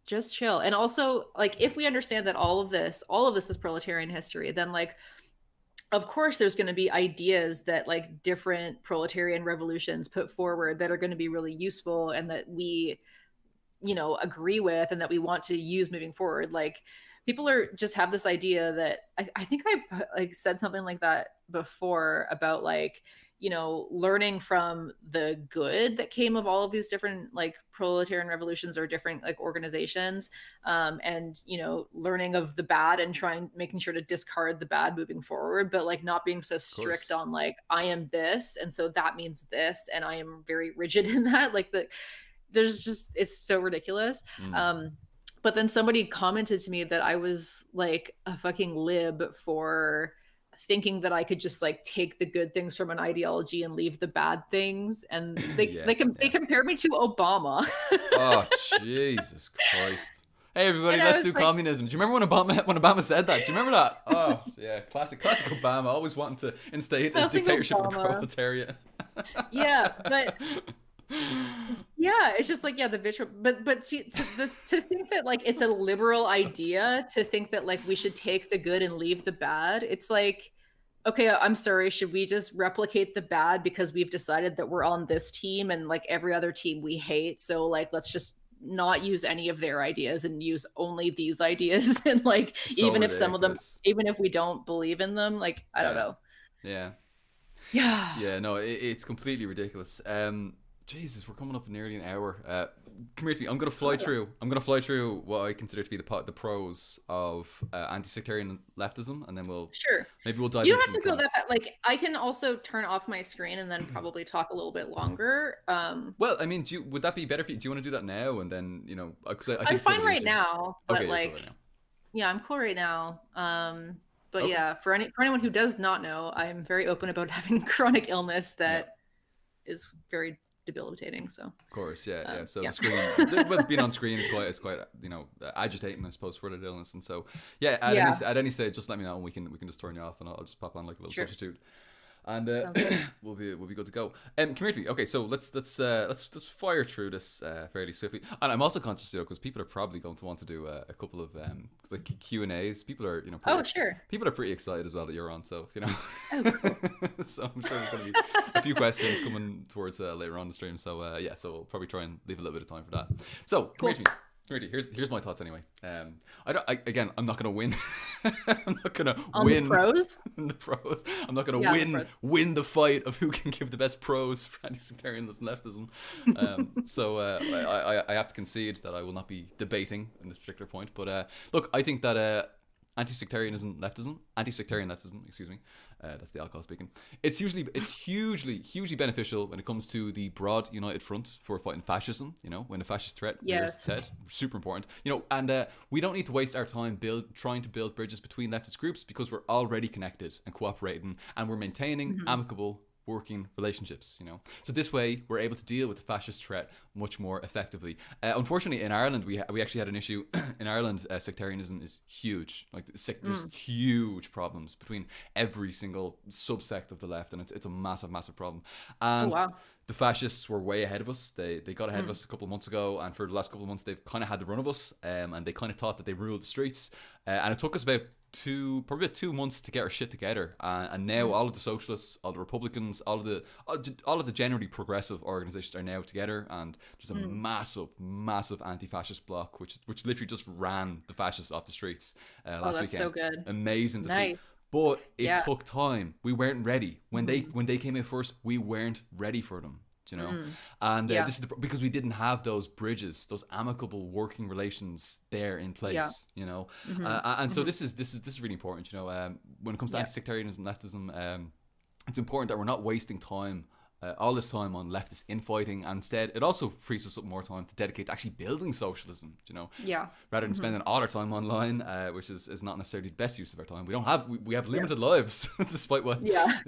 just chill. And also, like, if we understand that all of this is proletarian history, then like of course there's going to be ideas that like different proletarian revolutions put forward that are going to be really useful and that we agree with and that we want to use moving forward. Like people are just have this idea that I think I like said something like that before about like, learning from the good that came of all of these different like proletarian revolutions or different like organizations, and learning of the bad and making sure to discard the bad moving forward, but like not being so strict on like I am this and so that means this and I am very rigid in that. Like it's so ridiculous. But then somebody commented to me that I was like a fucking lib for thinking that I could just like take the good things from an ideology and leave the bad things. And they compared me to Obama. Oh, Jesus Christ. Hey everybody, let's do communism. Do you remember when Obama said that? Do you remember that? Oh yeah, classic Obama, always wanting to instate a dictatorship of the proletariat. Yeah, but yeah, it's just like, yeah, the vitriol, but to think that like it's a liberal idea to think that like we should take the good and leave the bad, it's like, okay, I'm sorry, should we just replicate the bad because we've decided that we're on this team and like every other team we hate? So like let's just not use any of their ideas and use only these ideas and like So even if some of them ridiculous. even if we don't believe in them, like I don't Yeah. know. Yeah. Yeah. Yeah, no, it's completely ridiculous. Jesus, we're coming up nearly an hour. Come here to me. I'm gonna fly through. I'm gonna fly through what I consider to be the pros of anti-sectarian leftism, and then Sure. we'll dive You into don't have some to go cons. that fast. Like I can also turn off my screen and then probably talk a little bit longer. Well, I mean, would that be better for you? Do you want to do that now, and then because I I'm think it's a fine little bit right easier. now, but Okay, you're cool like right now. yeah, I'm cool right now. But Okay, yeah, for anyone who does not know, I'm very open about having chronic illness yeah. that is very debilitating. So Of course, yeah, yeah. So yeah, the screen, well, being on screen is quite agitating, I suppose, for the illness. And so, yeah, yeah, at any stage, just let me know, and we can just turn you off, and I'll just pop on like a little sure, substitute, and sounds good. we'll be good to go. Come here to me. Okay, so let's fire through this fairly swiftly. And I'm also conscious, because people are probably going to want to do a couple of like Q&As. People are Oh sure. people are pretty excited as well that you're on. So Oh cool. so I'm sure there's going to be a few questions coming towards later on the stream. So yeah, so we'll probably try and leave a little bit of time for that. So come here Cool. to me. Here's my thoughts anyway. I'm not gonna win. I'm not gonna On win the pros. the pros. I'm not gonna Yeah, the pros. win the fight of who can give the best pros for anti-sectarianism leftism. So I have to concede that I will not be debating in this particular point. But look, I think that anti-sectarian leftism, excuse me, that's the alcohol speaking. It's hugely beneficial when it comes to the broad united front for fighting fascism. When a fascist threat rears its Yes. head, super important. And we don't need to waste our time trying to build bridges between leftist groups, because we're already connected and cooperating, and we're maintaining amicable working relationships. So this way we're able to deal with the fascist threat much more effectively. Unfortunately, in Ireland, we actually had an issue. In Ireland, sectarianism is huge. Like there's huge problems between every single subsect of the left, and it's a massive problem. Oh And wow. the fascists were way ahead of us. They got ahead of us a couple of months ago, and for the last couple of months they've kind of had the run of us, and they kind of thought that they ruled the streets. And it took us probably about 2 months to get our shit together, and now all of the socialists, all the Republicans, all of the generally progressive organizations are now together, and there's a massive anti-fascist bloc which literally just ran the fascists off the streets last That's weekend. so good. Amazing to see. Nice. But it Yeah. took time. We weren't ready when they came in first. We weren't ready for them. And Yeah. this is because we didn't have those bridges, those amicable working relations there in place. And so this is really important. When it comes to Yeah. anti-sectarianism and leftism, it's important that we're not wasting time. All this time on leftist infighting, and instead it also frees us up more time to dedicate to actually building socialism. Yeah. Rather than spending all our time online, which is not necessarily the best use of our time. We have limited lives, despite what Yeah.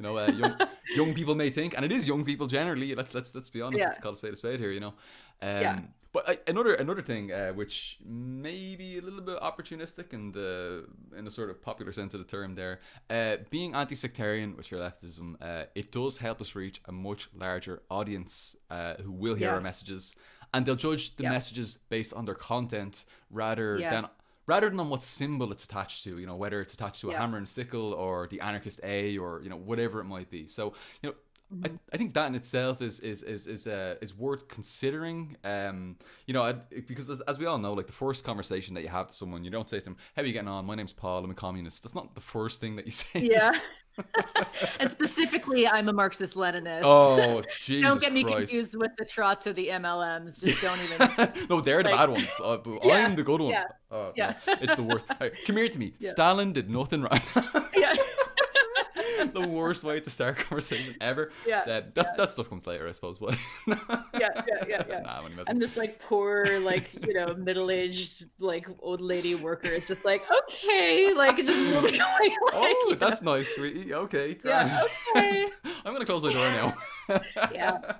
young people may think, and it is young people generally. Let's be honest. Yeah. Let's call a spade here. Yeah. But another thing, which may be a little bit opportunistic in the sort of popular sense of the term, there, being anti-sectarian with your leftism, it does help us reach a much larger audience who will hear our Yes. messages, and they'll judge the Yeah. messages based on their content rather Yes. than on what symbol it's attached to. Whether it's attached to a Yeah. hammer and sickle or the anarchist A, or whatever it might be. So I think that in itself is worth considering. Because as we all know, like the first conversation that you have to someone, you don't say to them, "How are you getting on? My name's Paul. I'm a communist." That's not the first thing that you say. Yeah. And specifically, I'm a Marxist Leninist. Oh, Jesus Don't get me Christ. confused with the Trots or the MLMs. Just don't even. No, they're the Like- bad ones. But Yeah, I'm the good one. yeah, Oh, yeah. no, it's the worst. Hey, come here to me. Yeah. Stalin did nothing wrong. Yeah. The worst way to start a conversation ever. Yeah, That stuff comes later, I suppose. But Yeah. Nah, I'm only messing. I'm just like poor, like, middle-aged, like old lady worker is just like, okay, like just moving away. Like, Oh, that's nice, sweetie. Okay, yeah, grand. okay. I'm gonna close my door now. Yeah.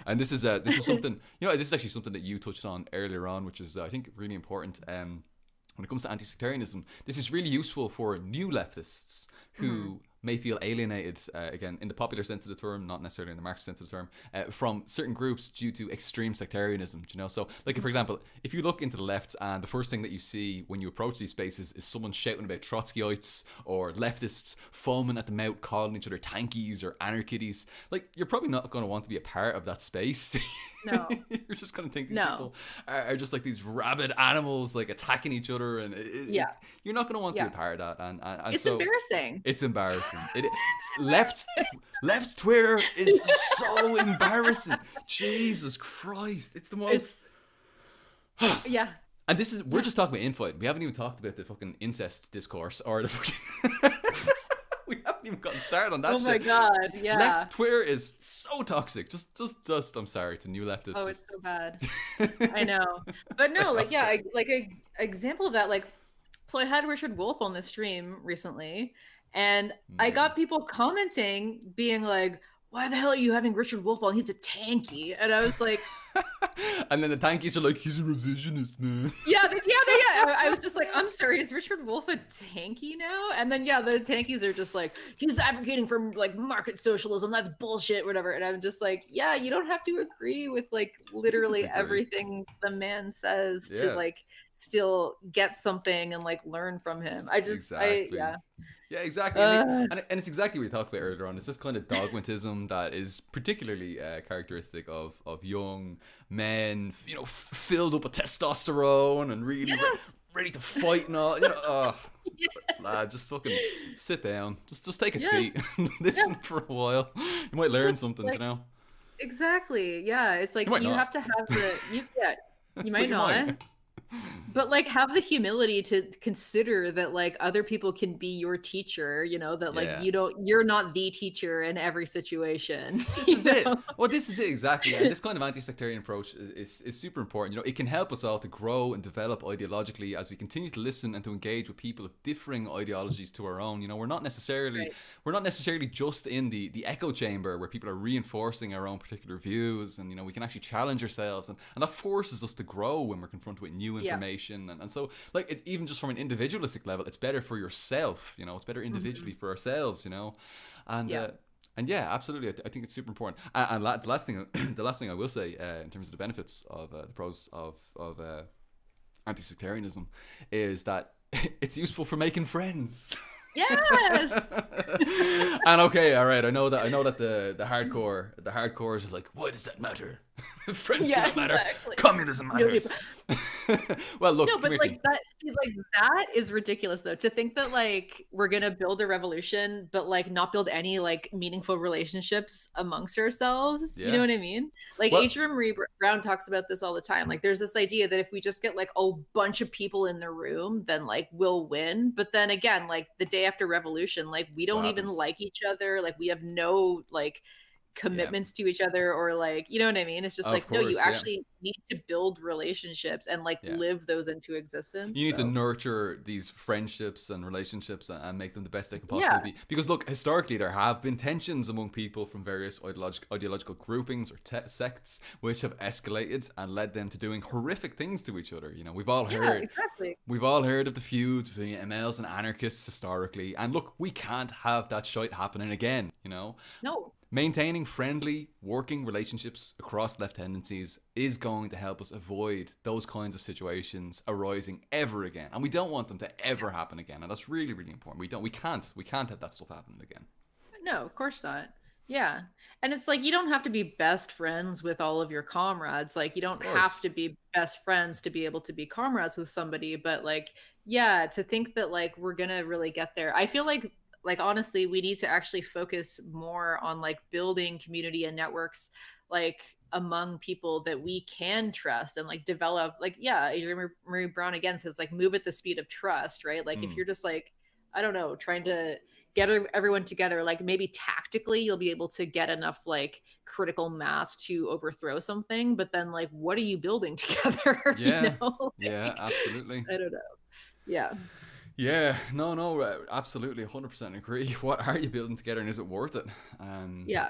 And this is something. This is actually something that you touched on earlier on, which is I think really important. When it comes to anti-sectarianism, this is really useful for new leftists who may feel alienated, again, in the popular sense of the term, not necessarily in the Marxist sense of the term, from certain groups due to extreme sectarianism, you know? So, like, for example, if you look into the left and the first thing that you see when you approach these spaces is someone shouting about Trotskyites or leftists foaming at the mouth, calling each other tankies or anarchists, like, you're probably not going to want to be a part of that space. No. You're just going to think these people are just like these rabid animals, like, attacking each other, and you're not going to want to be a part of that. And it's so embarrassing. It's embarrassing. Left Twitter is so embarrassing. Jesus Christ, it's the most. Yeah. And this is, we're just talking about infight. We haven't even talked about the fucking incest discourse or the fucking. We haven't even gotten started on that shit. Oh my god, yeah. Left Twitter is so toxic. Just, I'm sorry, it's a new leftist. Oh, it's so bad. I know. But no, like, yeah, like a example of that, like, so I had Richard Wolff on the stream recently, and I got people commenting, being like, why the hell are you having Richard Wolff on? He's a tanky. And I was like... And then the tankies are like, he's a revisionist, man. Yeah. I was just like, I'm sorry, is Richard Wolff a tanky now? And then, yeah, the tankies are just like, he's advocating for, like, market socialism. That's bullshit, whatever. And I'm just like, yeah, you don't have to agree with, like, literally everything the man says to, like, still get something and, like, learn from him. Yeah, exactly. And it's exactly what we talked about earlier on. It's this kind of dogmatism that is particularly characteristic of young men, you know, filled up with testosterone and really ready to fight and all. You know, lad, just fucking sit down. Just take a seat and listen for a while. You might learn something, like, you know. Exactly. Yeah, it's like you have to have the you might not. But, like, have the humility to consider that, like, other people can be your teacher, you know, that, like, you're not the teacher in every situation. This is it. Well, this is it, exactly. And this kind of anti-sectarian approach is super important. You know, it can help us all to grow and develop ideologically as we continue to listen and to engage with people of differing ideologies to our own. You know, we're not necessarily just in the echo chamber where people are reinforcing our own particular views, and, you know, we can actually challenge ourselves, and that forces us to grow when we're confronted with new information. And so, like, even just from an individualistic level, it's better for yourself, you know, it's better individually for ourselves, you know. And yeah, absolutely, I think it's super important. And the last thing I will say, in terms of the benefits of the pros of anti-sectarianism, is that it's useful for making friends. Yes. And okay, all right, I know that the hardcores are like, why does that matter? Friends do not matter. Exactly. Communism matters. Well, look, no, but like that is ridiculous, though. To think that, like, we're gonna build a revolution, but, like, not build any, like, meaningful relationships amongst ourselves. You know what I mean? Like, Adrienne Marie Brown talks about this all the time. Like, there's this idea that if we just get, like, a bunch of people in the room, then, like, we'll win. But then again, like, the day after revolution, like, we don't even like each other. Like, we have no, like, commitments to each other, or, like, you know what I mean? It's just like, no, you actually need to build relationships and, like, live those into existence. You need to nurture these friendships and relationships and make them the best they can possibly be. Because, look, historically there have been tensions among people from various ideological groupings or sects which have escalated and led them to doing horrific things to each other. You know, we've all heard of the feuds between MLs and anarchists historically, and look, we can't have that shite happening again, you know. No. Maintaining friendly, working relationships across left tendencies is going to help us avoid those kinds of situations arising ever again. And we don't want them to ever happen again. And that's really, really important. We can't have that stuff happening again. No, of course not. Yeah. And it's like, you don't have to be best friends with all of your comrades. Like, you don't have to be best friends to be able to be comrades with somebody. But, like, yeah, to think that, like, we're going to really get there. I feel like honestly, we need to actually focus more on, like, building community and networks, like, among people that we can trust and, like, develop. Like, Adrienne Marie Brown again says, like, move at the speed of trust, right? Like, if you're just, like, I don't know, trying to get everyone together, like, maybe tactically you'll be able to get enough, like, critical mass to overthrow something, but then, like, what are you building together? Yeah. You know? Yeah, absolutely. I don't know. Yeah. Yeah, no, absolutely, 100% agree. What are you building together, and is it worth it? Yeah.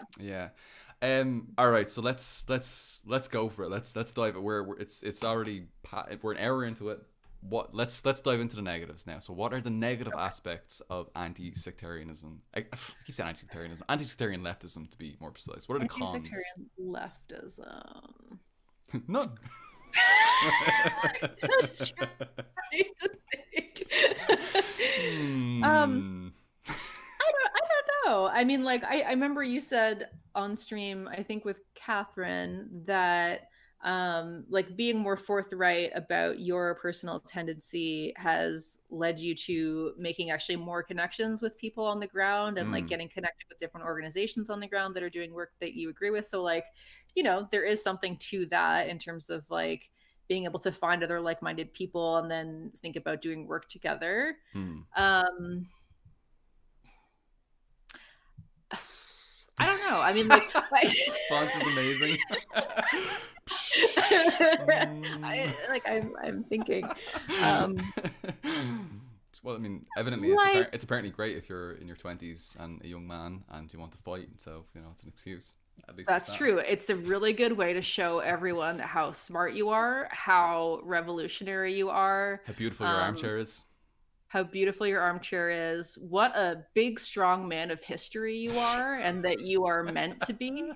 All right, so let's go for it. Let's dive it. It's already we're an hour into it. let's dive into the negatives now. So what are the negative aspects of anti-sectarianism? I keep saying anti-sectarianism, anti-sectarian leftism to be more precise. What are the cons? Anti-sectarian leftism. None. I'm trying to think. Hmm. I don't know. I mean, like, I remember you said on stream, I think with Catherine, that like being more forthright about your personal tendency has led you to making actually more connections with people on the ground and like getting connected with different organizations on the ground that are doing work that you agree with. So like, you know, there is something to that in terms of like being able to find other like-minded people and then think about doing work together. I don't know. I mean, like, Response is amazing. I'm thinking. Well, I mean, evidently, it's apparently great if you're in your 20s and a young man and you want to fight. So, you know, it's an excuse. At least that's true. It's a really good way to show everyone how smart you are, how revolutionary you are, how beautiful your armchair is. How beautiful your armchair is, what a big, strong man of history you are, and that you are meant to be.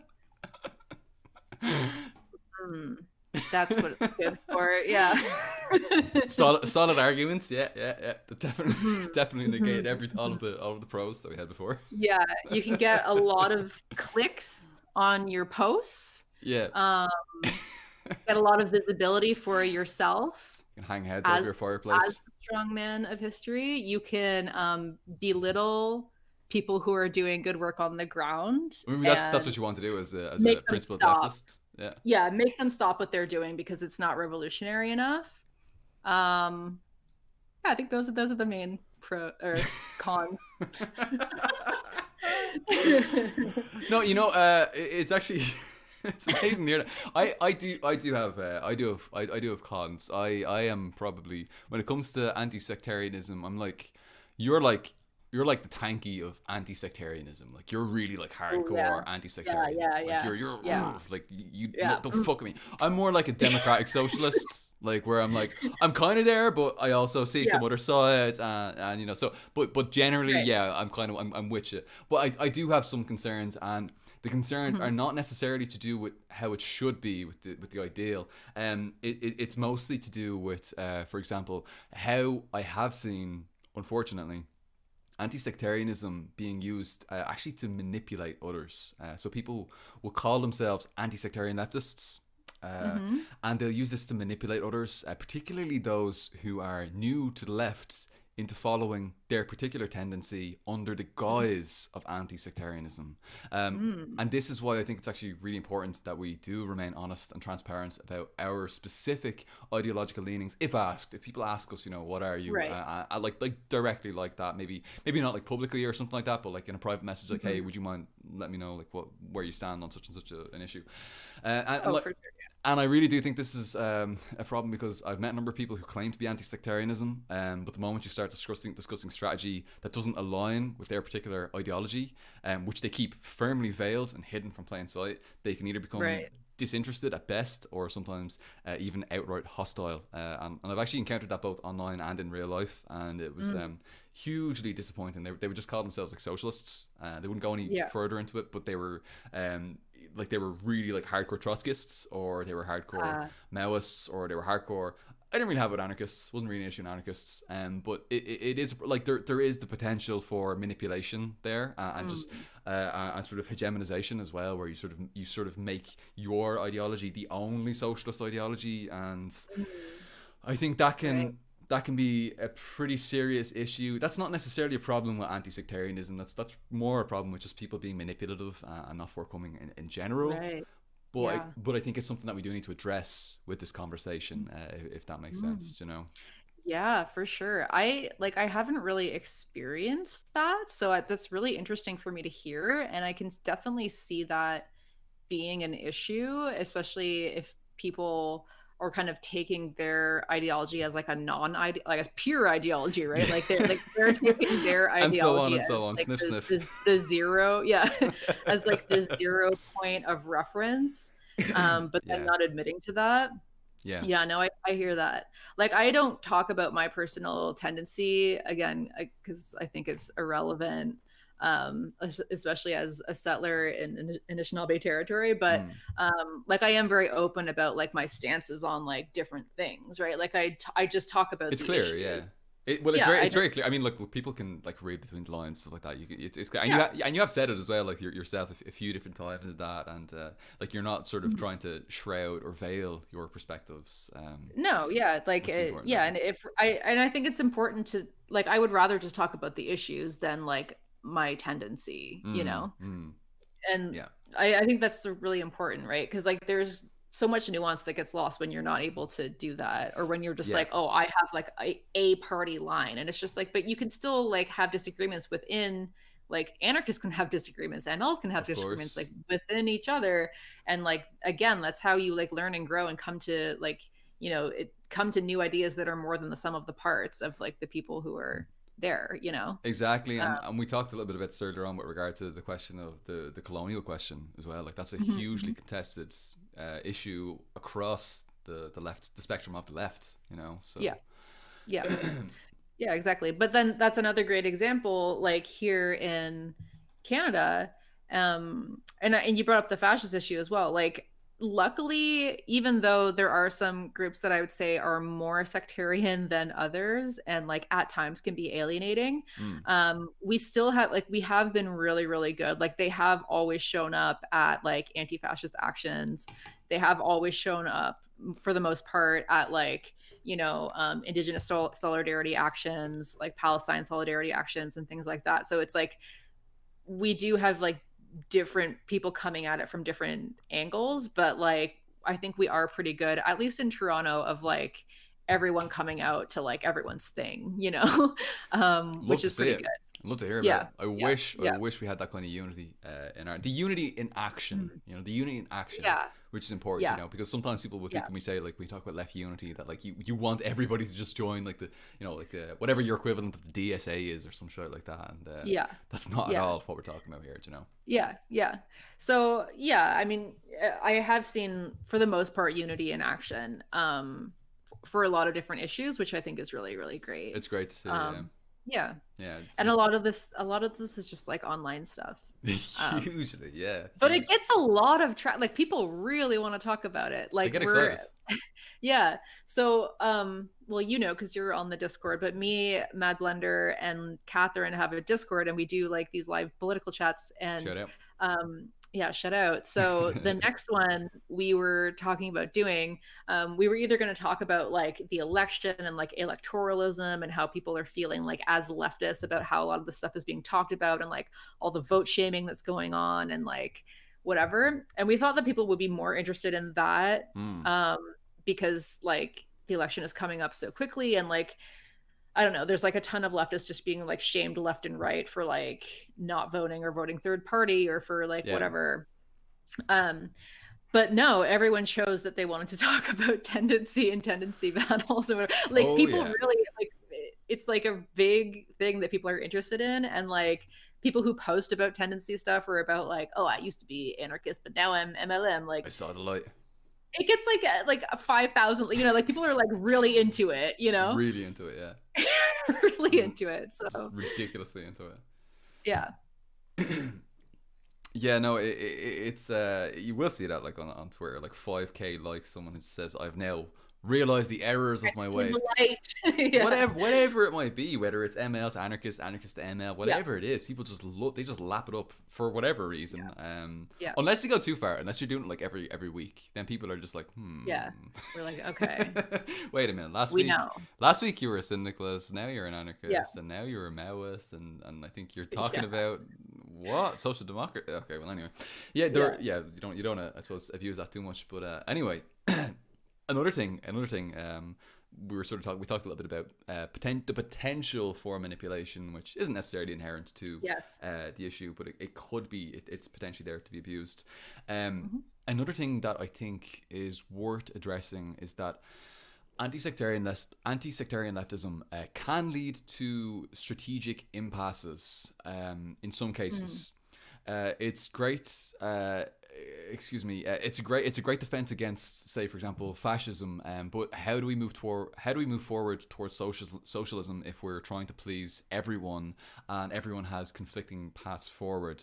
That's what it's good for. Yeah. solid arguments. Yeah. Definitely negate all of the pros that we had before. Yeah, you can get a lot of clicks on your posts. Yeah. Get a lot of visibility for yourself. You can hang heads over your fireplace. As the strong man of history, you can belittle people who are doing good work on the ground. I mean, that's what you want to do as a principled leftist. Yeah, make them stop what they're doing because it's not revolutionary enough. Yeah, I think those are the main cons. No, you know, it's actually it's amazing to hear that. I do have cons. I am probably, when it comes to anti-sectarianism, I'm like, you're like the tanky of anti-sectarianism. Like, you're really like hardcore anti-sectarian. Yeah. You're like, you don't fuck with me. I'm more like a democratic socialist. Like, where I'm like, I'm kind of there, but I also see some other sides, and you know, so but generally, I'm with you. But I do have some concerns, and the concerns are not necessarily to do with how it should be with the ideal. It's mostly to do with, for example, how I have seen, unfortunately, anti-sectarianism being used actually to manipulate others. So people will call themselves anti-sectarian leftists. And they'll use this to manipulate others, particularly those who are new to the left, into following their particular tendency under the guise of anti-sectarianism. And this is why I think it's actually really important that we do remain honest and transparent about our specific ideological leanings. If people ask us, you know, what are you? Like directly like that, maybe not like publicly or something like that, but like in a private message, like, hey, would you mind let me know like where you stand on such and such an issue? For sure. And I really do think this is a problem, because I've met a number of people who claim to be anti-sectarianism, but the moment you start discussing strategy that doesn't align with their particular ideology, which they keep firmly veiled and hidden from plain sight, they can either become disinterested at best, or sometimes even outright hostile. And I've actually encountered that both online and in real life, and it was hugely disappointing. They would just call themselves like socialists. They wouldn't go any further into it, but they were they were really like hardcore Trotskyists, or they were hardcore Maoists, or they were hardcore. I didn't really have it with anarchists. Wasn't really an issue in anarchists. But it is like there is the potential for manipulation there, and just and sort of hegemonization as well, where you sort of make your ideology the only socialist ideology, and I think that can be a pretty serious issue. That's not necessarily a problem with anti-sectarianism. That's more a problem with just people being manipulative and not forthcoming in general. But I think it's something that we do need to address with this conversation, if that makes sense, you know? Yeah, for sure. I haven't really experienced that, so that's really interesting for me to hear, and I can definitely see that being an issue, especially if people are kind of taking their ideology as like a like a pure ideology, right? Like they're taking their ideology and so on, like sniff. The zero, as like the 0 point of reference, but then not admitting to that. Yeah. Yeah, no, I hear that. Like, I don't talk about my personal tendency again because I think it's irrelevant, especially as a settler in Anishinaabe territory. But Mm. like, I am very open about like my stances on like different things, right? Like, I just talk about It's the clear, yeah. issues. Well, Yeah, I it's don't. very clear. I mean, look, people can like read between the lines, stuff like that. It's clear. Yeah. And you have said it as well, like yourself a few different times and that, and like you're not sort of Mhm. trying to shroud or veil your perspectives, No, yeah, like which is important, I yeah, think. and I think it's important to like I would rather just talk about the issues than like my tendency, you Mm, know. mm, And yeah, I think that's really important, right? Because like there's so much nuance that gets lost when you're not able to do that, or when you're just yeah, like, oh, I have like a party line, and it's just like, but you can still like have disagreements within. Like anarchists can have disagreements, MLs can have of disagreements like course. within each other, and like again, that's how you like learn and grow and come to like come to new ideas that are more than the sum of the parts of like the people who are there, you know. Exactly, and we talked a little bit about this earlier on with regard to the question of the colonial question as well. Like that's a Mhm, hugely mhm. contested issue across the left, the spectrum of the left. You know, so Yeah, yeah. Yeah, exactly. But then that's another great example, like here in Canada, and you brought up the fascist issue as well. Like, luckily, even though there are some groups that I would say are more sectarian than others, and like at times can be alienating, mm, we still have like we have been really, really good. Like they have always shown up at like anti-fascist actions. They have always shown up for the most part at like indigenous solidarity actions, like Palestine solidarity actions and things like that. So it's like we do have like different people coming at it from different angles, but like I think we are pretty good, at least in Toronto, of like everyone coming out to like everyone's thing, love which to is see pretty it. good. Love to hear about Yeah, it. I yeah, wish yeah. we had that kind of unity in our the unity in action. Mhm. You know, the unity in action, Yeah, which is important. You yeah, know, because sometimes people will think yeah, when we say like we talk about left unity that like you want everybody to just join like the like whatever your equivalent of the DSA is or some shit like that, and yeah, that's not at yeah. all what we're talking about here. You know. Yeah, yeah. So yeah, I mean, I have seen for the most part unity in action, for a lot of different issues, which I think is really, really great. It's great to see. Yeah, Um, yeah, yeah. and a lot of this is just like online stuff. Um, Hugely, yeah, but it huge. gets a lot of like people really want to talk about it. They Like get we're excited. yeah. So, well, because you're on the Discord, but me, Mad Blender, and Catherine have a Discord, and we do like these live political chats. Shout And out. yeah, shout out. So the next one we were talking about doing, we were either going to talk about like the election and like electoralism and how people are feeling like as leftists about how a lot of the stuff is being talked about and like all the vote shaming that's going on and like whatever. And we thought that people would be more interested in that, Mm. um, because like the election is coming up so quickly and like I don't know, there's like a ton of leftists just being like shamed left and right for like not voting or voting third party or for like Yeah. whatever. Um, but no, everyone chose that they wanted to talk about tendency and tendency battles and whatever. Like Oh people yeah. really like it's like a big thing that people are interested in, and like people who post about tendency stuff are about like, oh, I used to be anarchist, but now I'm MLM. I Like saw the light. it gets like a 5,000. Like people are like really into it. Really into it, yeah. Really into it. Just So ridiculously into yeah. it. Yeah, no, it's you will see that like on Twitter, like 5K likes someone who says I've now realized the errors of I've my seen ways. the light. Yeah. Whatever it might be, whether it's ML to anarchist, anarchist to ML, Yeah. whatever it is, people just they just lap it up for whatever reason. Yeah. Unless you go too far, unless you're doing it like every week, then people are just like, Yeah. We're like, okay, Wait a minute. we know. Last week you were a syndicalist, now you're an Yeah. anarchist, and now you're a Maoist, and I think you're talking Yeah. about what social democracy. Okay, well anyway, yeah, you don't I suppose abuse that too much, but anyway. Another thing, we talked a little bit about the potential for manipulation, which isn't necessarily inherent to Yes. the issue, but it could be. It's potentially there to be abused. Hmm. Another thing that I think is worth addressing is that anti-sectarian leftism can lead to strategic impasses in some cases. It's great. excuse me, it's a great defense against, say, for example, fascism. But how do we move forward towards socialism if we're trying to please everyone and everyone has conflicting paths forward?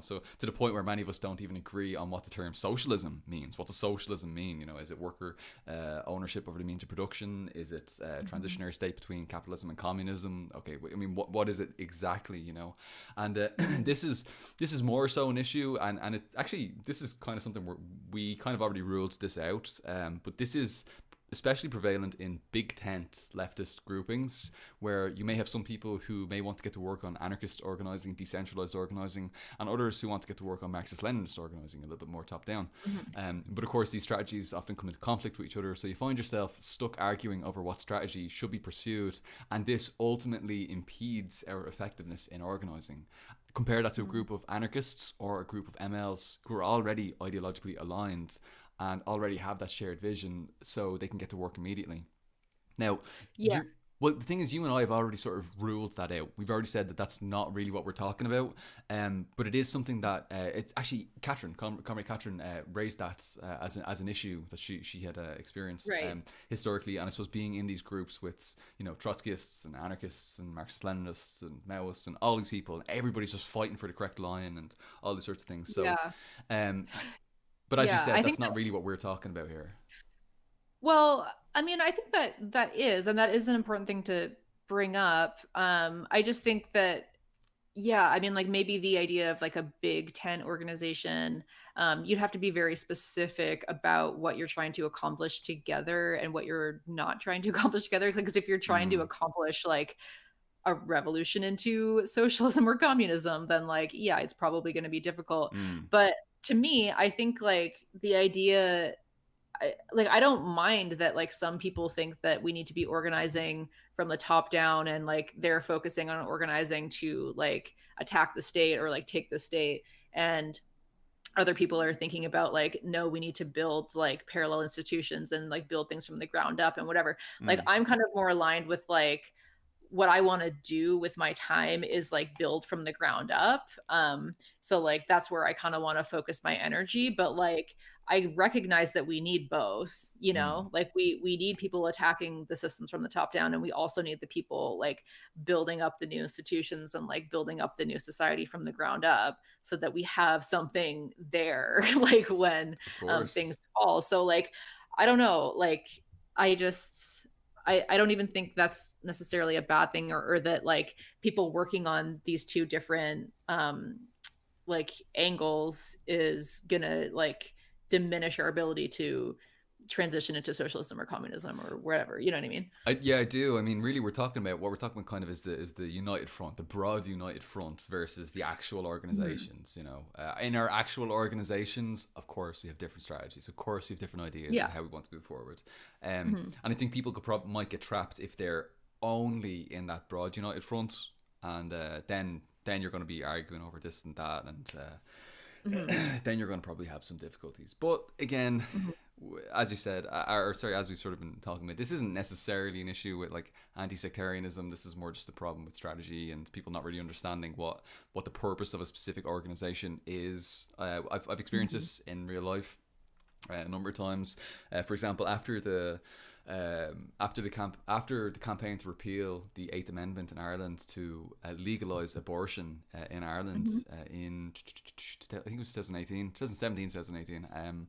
So to the point where many of us don't even agree on what the term socialism means. What does socialism mean? Is it worker ownership over the means of production? Is it transitionary state between capitalism and communism? Okay, I mean, what is it exactly? And this is more so an issue, and it's actually, this is kind of something where we kind of already ruled this out, but this is especially prevalent in big tent leftist groupings, where you may have some people who may want to get to work on anarchist organizing, decentralized organizing, and others who want to get to work on Marxist-Leninist organizing, a little bit more top-down. But of course, these strategies often come into conflict with each other, so you find yourself stuck arguing over what strategy should be pursued, and this ultimately impedes our effectiveness in organizing. Compare that to a group of anarchists or a group of MLs who are already ideologically aligned and already have that shared vision, so they can get to work immediately. Now, well, the thing is, you and I have already sort of ruled that out. We've already said that that's not really what we're talking about, but it is something that it's actually Comrade Catherine raised that as an issue that she had experienced historically, and I suppose being in these groups with Trotskyists and anarchists and Marxist-Leninists and Maoists and all these people, and everybody's just fighting for the correct line and all these sorts of things. So, but as you said, that's not really what we're talking about here. Well, I mean, I think that is an important thing to bring up. I just think that, I mean, like maybe the idea of like a big tent organization, you'd have to be very specific about what you're trying to accomplish together and what you're not trying to accomplish together. Because if you're trying to accomplish like a revolution into socialism or communism, then like, it's probably going to be difficult. But to me, I think like the idea, I don't mind that like some people think that we need to be organizing from the top down, and like they're focusing on organizing to like attack the state or like take the state, and other people are thinking about like, no, we need to build like parallel institutions and like build things from the ground up and whatever. Like I'm kind of more aligned with like what I want to do with my time is like build from the ground up. So like that's where I kind of want to focus my energy, but like I recognize that we need both, like we need people attacking the systems from the top down, and we also need the people like building up the new institutions and like building up the new society from the ground up, so that we have something there like when things fall. So like I don't know, like I don't even think that's necessarily a bad thing, or that like people working on these two different like angles is gonna like diminish our ability to transition into socialism or communism or whatever. You know what I mean? I do. I mean, really, what we're talking about kind of is the united front, the broad united front versus the actual organizations. In our actual organizations, of course, we have different strategies. Of course, we have different ideas of how we want to move forward. And I think people might get trapped if they're only in that broad united front, and then you're going to be arguing over this and that, and then you're going to probably have some difficulties. But again, as you said, as we've sort of been talking about, this isn't necessarily an issue with like anti-sectarianism. This is more just a problem with strategy and people not really understanding what the purpose of a specific organization is. I've experienced this in real life a number of times. For example, after the campaign to repeal the Eighth Amendment in Ireland to legalise abortion in Ireland in I think it was 2017.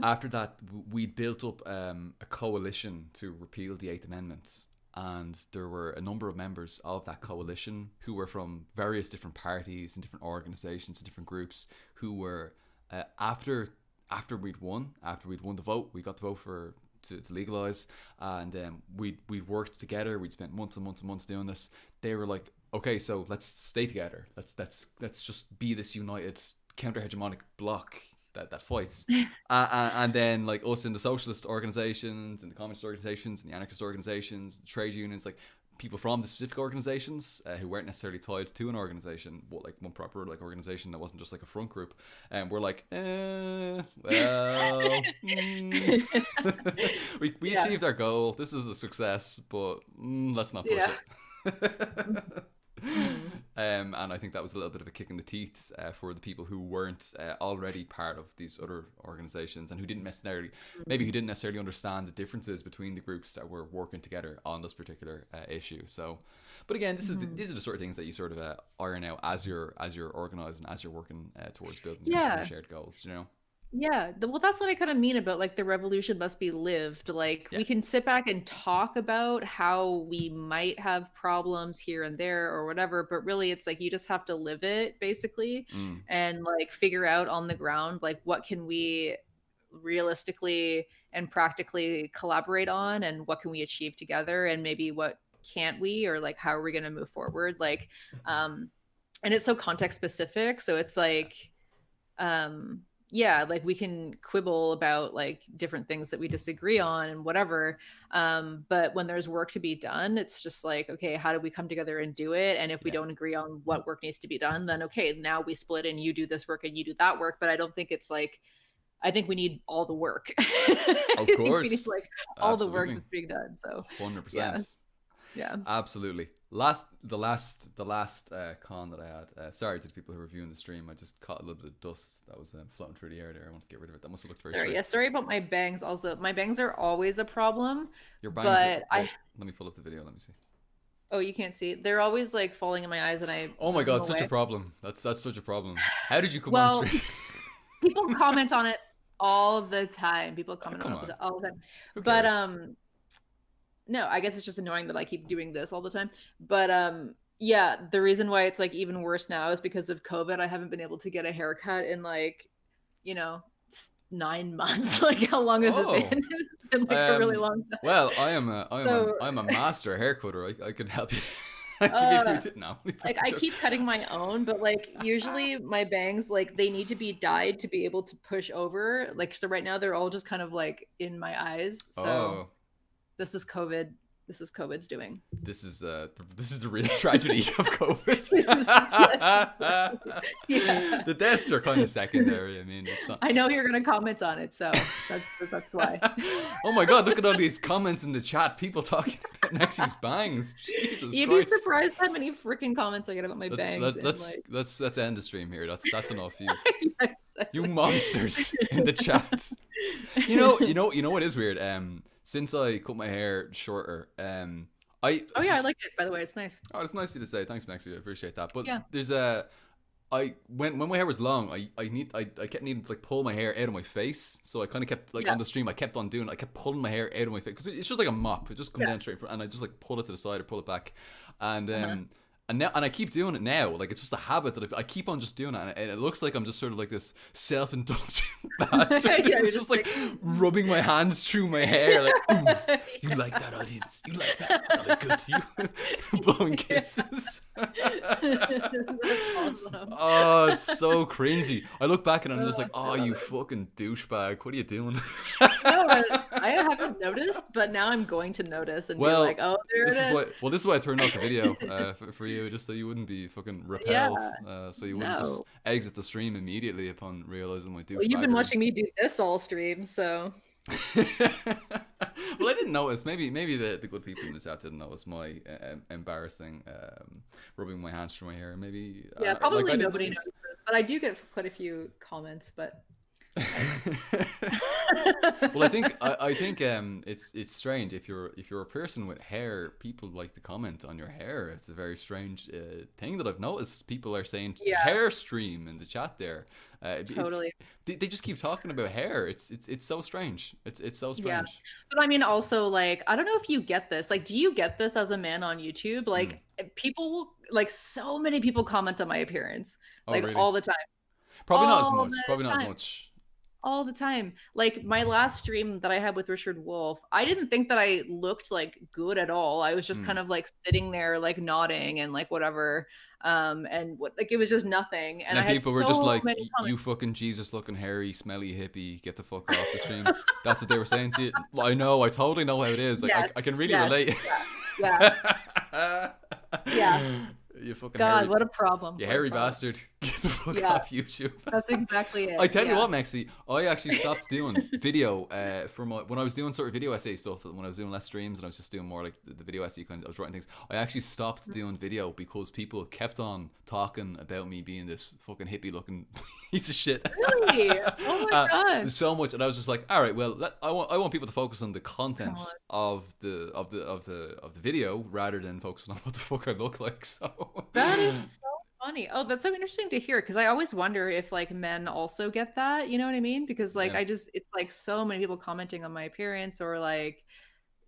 After that, we built up a coalition to repeal the Eighth Amendment, and there were a number of members of that coalition who were from various different parties and different organisations and different groups who were after we'd won the vote, we got the vote to legalise, and we'd worked together. We'd spent months and months and months doing this. They were like, okay, so let's stay together. Let's just be this united counter-hegemonic bloc that fights. And then like us in the socialist organizations and the communist organizations and the anarchist organizations, the trade unions, like people from the specific organizations who weren't necessarily tied to an organization, but like one proper like organization that wasn't just like a front group, and we're like, we achieved our goal. This is a success, but let's not push it. And I think that was a little bit of a kick in the teeth for the people who weren't already part of these other organizations and who didn't necessarily understand the differences between the groups that were working together on this particular issue. So, but again, these are the sort of things that you sort of iron out as you're organizing, as you're working towards building your shared goals, you know? Yeah, well, that's what I kind of mean about like the revolution must be lived. Like we can sit back and talk about how we might have problems here and there or whatever, but really it's like you just have to live it basically and like figure out on the ground like what can we realistically and practically collaborate on and what can we achieve together and maybe what can't we, or like how are we going to move forward, like and it's so context specific, so it's like yeah, like we can quibble about like different things that we disagree on and whatever. But when there's work to be done, it's just like, okay, how do we come together and do it? And if we don't agree on what work needs to be done, then okay, now we split and you do this work and you do that work. But I don't think it's like, I think we need all the work. Of course. We need like all the work that's being done. So 100%. Yeah. Absolutely. The last con that I had. Sorry to the people who were viewing the stream. I just caught a little bit of dust that was floating through the air there. I want to get rid of it. That must have looked very sorry. strange. Yeah, sorry about my bangs. Also, my bangs are always a problem. Your bangs. Let me pull up the video. Let me see. Oh, you can't see. They're always like falling in my eyes, and I. Oh my god, such a problem. That's such a problem. How did you come on stream? People comment on it all the time. People comment on it all the time. But no, I guess it's just annoying that I keep doing this all the time. But yeah, the reason why it's like even worse now is because of COVID. I haven't been able to get a haircut in like, 9 months. Like how long has it been? It's been like a really long time. Well, I'm a master hair cutter. I could help you. I keep cutting my own, but like usually my bangs, like they need to be dyed to be able to push over. Like so right now they're all just kind of like in my eyes. So this is COVID. This is COVID's doing. This is the real tragedy of COVID. Yeah. The deaths are kind of secondary. I mean, it's not... I know you're gonna comment on it, so that's why. Oh my god! Look at all these comments in the chat. People talking about Mexie's bangs. Jesus You'd Christ. be surprised how many freaking comments I get about my bangs. Let's end the stream here. That's enough. You yeah, exactly. You monsters in the chat. You know what is weird? Since I cut my hair shorter, oh yeah, I like it. By the way, it's nice. Oh, it's nice of you to say. Thanks, Mexie. I appreciate that. But yeah. There's when my hair was long, I kept needing to like pull my hair out of my face. So I kind of kept on the stream. I kept on doing it. I kept pulling my hair out of my face because it's just like a mop. It just comes down straight in front, and I just like pull it to the side or pull it back, and And I keep doing it now. Like it's just a habit that I keep on just doing it, and it looks like I'm just sort of like this self-indulgent bastard. It's just like rubbing my hands through my hair, like, you like that, audience? You like that? Is that good to you? Blowing kisses. Awesome. Oh, it's so cringy. I look back and I'm just like, oh, you fucking douchebag. What are you doing? No, I haven't noticed, but now I'm going to notice and be like, oh, there it is. This is why I turned off the video for you, just so you wouldn't be fucking repelled. So you wouldn't just exit the stream immediately upon realizing my douchebag. Well, you've been watching me do this all stream, so. Well, I didn't notice. Maybe the good people in the chat didn't notice my embarrassing rubbing my hands through my hair. Maybe probably nobody noticed, but I do get quite a few comments. But well, I think it's strange if you're a person with hair. People like to comment on your hair. It's a very strange thing that I've noticed. People are saying hair stream in the chat there. Totally. They just keep talking about hair. It's so strange. It's so strange. Yeah. But I mean, also, like, I don't know if you get this. Like, do you get this as a man on YouTube? Like, people, like, so many people comment on my appearance, like, really? All the time. Probably not as much. All the time. Like, my last stream that I had with Richard Wolff, I didn't think that I looked, like, good at all. I was just kind of, like, sitting there, like, nodding and, like, whatever. And what, like, it was just nothing. And people were just like, you fucking Jesus looking hairy smelly hippie, get the fuck off the stream. That's what they were saying to you. I know, I totally know how it is. Like, I can really relate. Yeah. You fucking God, hairy, what a problem. you What a hairy problem. bastard. Get the fuck Yeah. off YouTube. That's exactly it. I tell you Yeah. what, Mexie, I actually stopped doing video for my when I was doing sort of video essay stuff. When I was doing less streams and I was just doing more like the video essay kind of, I was writing things. I actually stopped doing video because people kept on talking about me being this fucking hippie looking piece of shit. Really? Oh my God. So much, and I was just like, all right, well, I want people to focus on the content of the video rather than focusing on what the fuck I look like. So That is so funny. Oh, that's so interesting to hear because I always wonder if like men also get that, you know what I mean? Because like Yeah. it's like so many people commenting on my appearance or like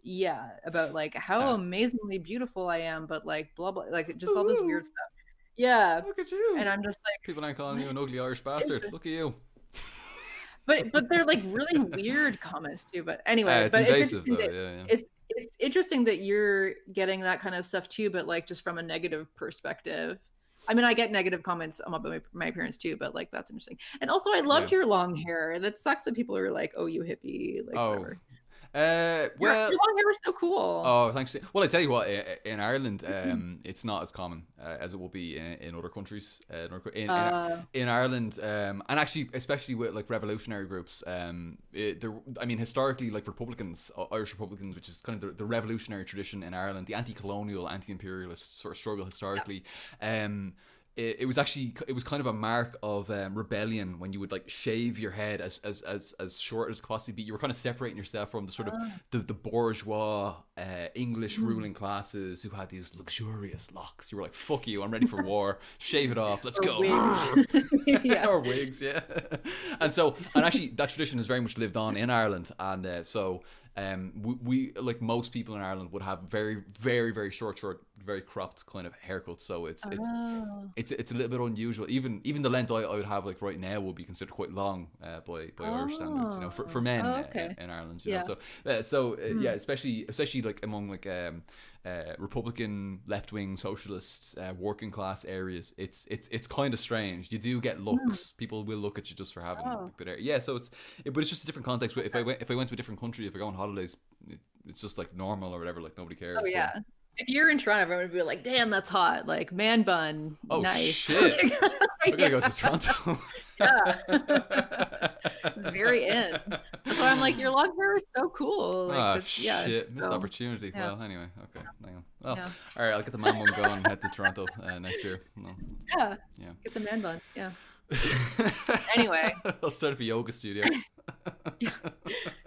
yeah, about like how amazingly beautiful I am, but like blah blah like just all this weird stuff. Yeah. Look at you. And I'm just like People aren't calling you an ugly Irish bastard. Look at you. but they're like really weird comments too. But anyway, it's invasive though. Yeah. It's interesting that you're getting that kind of stuff too, but like just from a negative perspective. I mean, I get negative comments about my appearance too, but like that's interesting. And also, I loved your long hair. That sucks that people are like, "Oh, you hippie," like whatever. Well, your long hair was so cool. Oh, thanks. Well, I tell you what, in Ireland, it's not as common as it will be in other countries. In Ireland, and actually, especially with like revolutionary groups, I mean, historically, like Republicans, Irish Republicans, which is kind of the revolutionary tradition in Ireland, the anti-colonial, anti-imperialist sort of struggle historically. It was kind of a mark of rebellion when you would like shave your head as short as possibly be. You were kind of separating yourself from the sort of the bourgeois English ruling classes who had these luxurious locks. You were like, fuck you, I'm ready for war. Shave it off, let's go. Wigs. Or wigs, yeah. And actually that tradition has very much lived on in Ireland, and so we like most people in Ireland would have very, very, very short, very cropped kind of haircuts. So it's a little bit unusual. Even the length I would have like right now would be considered quite long by Irish standards. You know, for men in Ireland. You know, so especially like among like Republican left-wing socialists, working class areas, it's kind of strange. You do get looks. People will look at you just for having a bit of hair. Yeah, so but it's just a different context. If I went to a different country, if I go on holidays, it's just like normal or whatever. Like nobody cares. Oh yeah. If you're in Toronto, everyone would be like, "Damn, that's hot!" Like man bun, oh nice. Shit! I gotta go to Toronto. Yeah, it's very in. That's why I'm like, your long hair is so cool. Like, shit! Missed opportunity. Yeah. Well, anyway, okay, hang on. Well, all right, I'll get the man bun going and head to Toronto next year. No. Yeah. Get the man bun. Yeah. Anyway, I'll start up a yoga studio.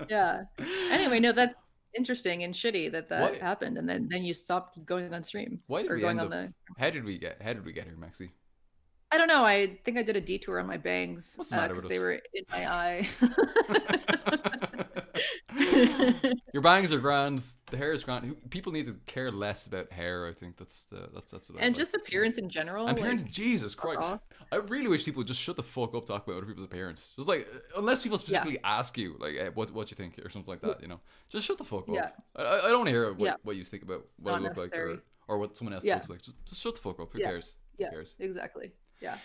Yeah. Anyway, no, that's interesting and shitty that happened, and then you stopped going on stream. Why did we end up? How did we get here, Mexie? I don't know. I think I did a detour on my bangs What's the matter with us? They were in my eye. Your bangs are grand. The hair is grand. People need to care less about hair. I think that's what. And just appearance in general. Appearance, like, Jesus Christ! I really wish people would just shut the fuck up talking about other people's appearance. Just like, unless people specifically ask you, like, hey, what you think or something like that, you know, just shut the fuck up. I don't want to hear what you think about what I look like or what someone else looks like. Just shut the fuck up. Who cares? Who cares? Exactly. Yeah.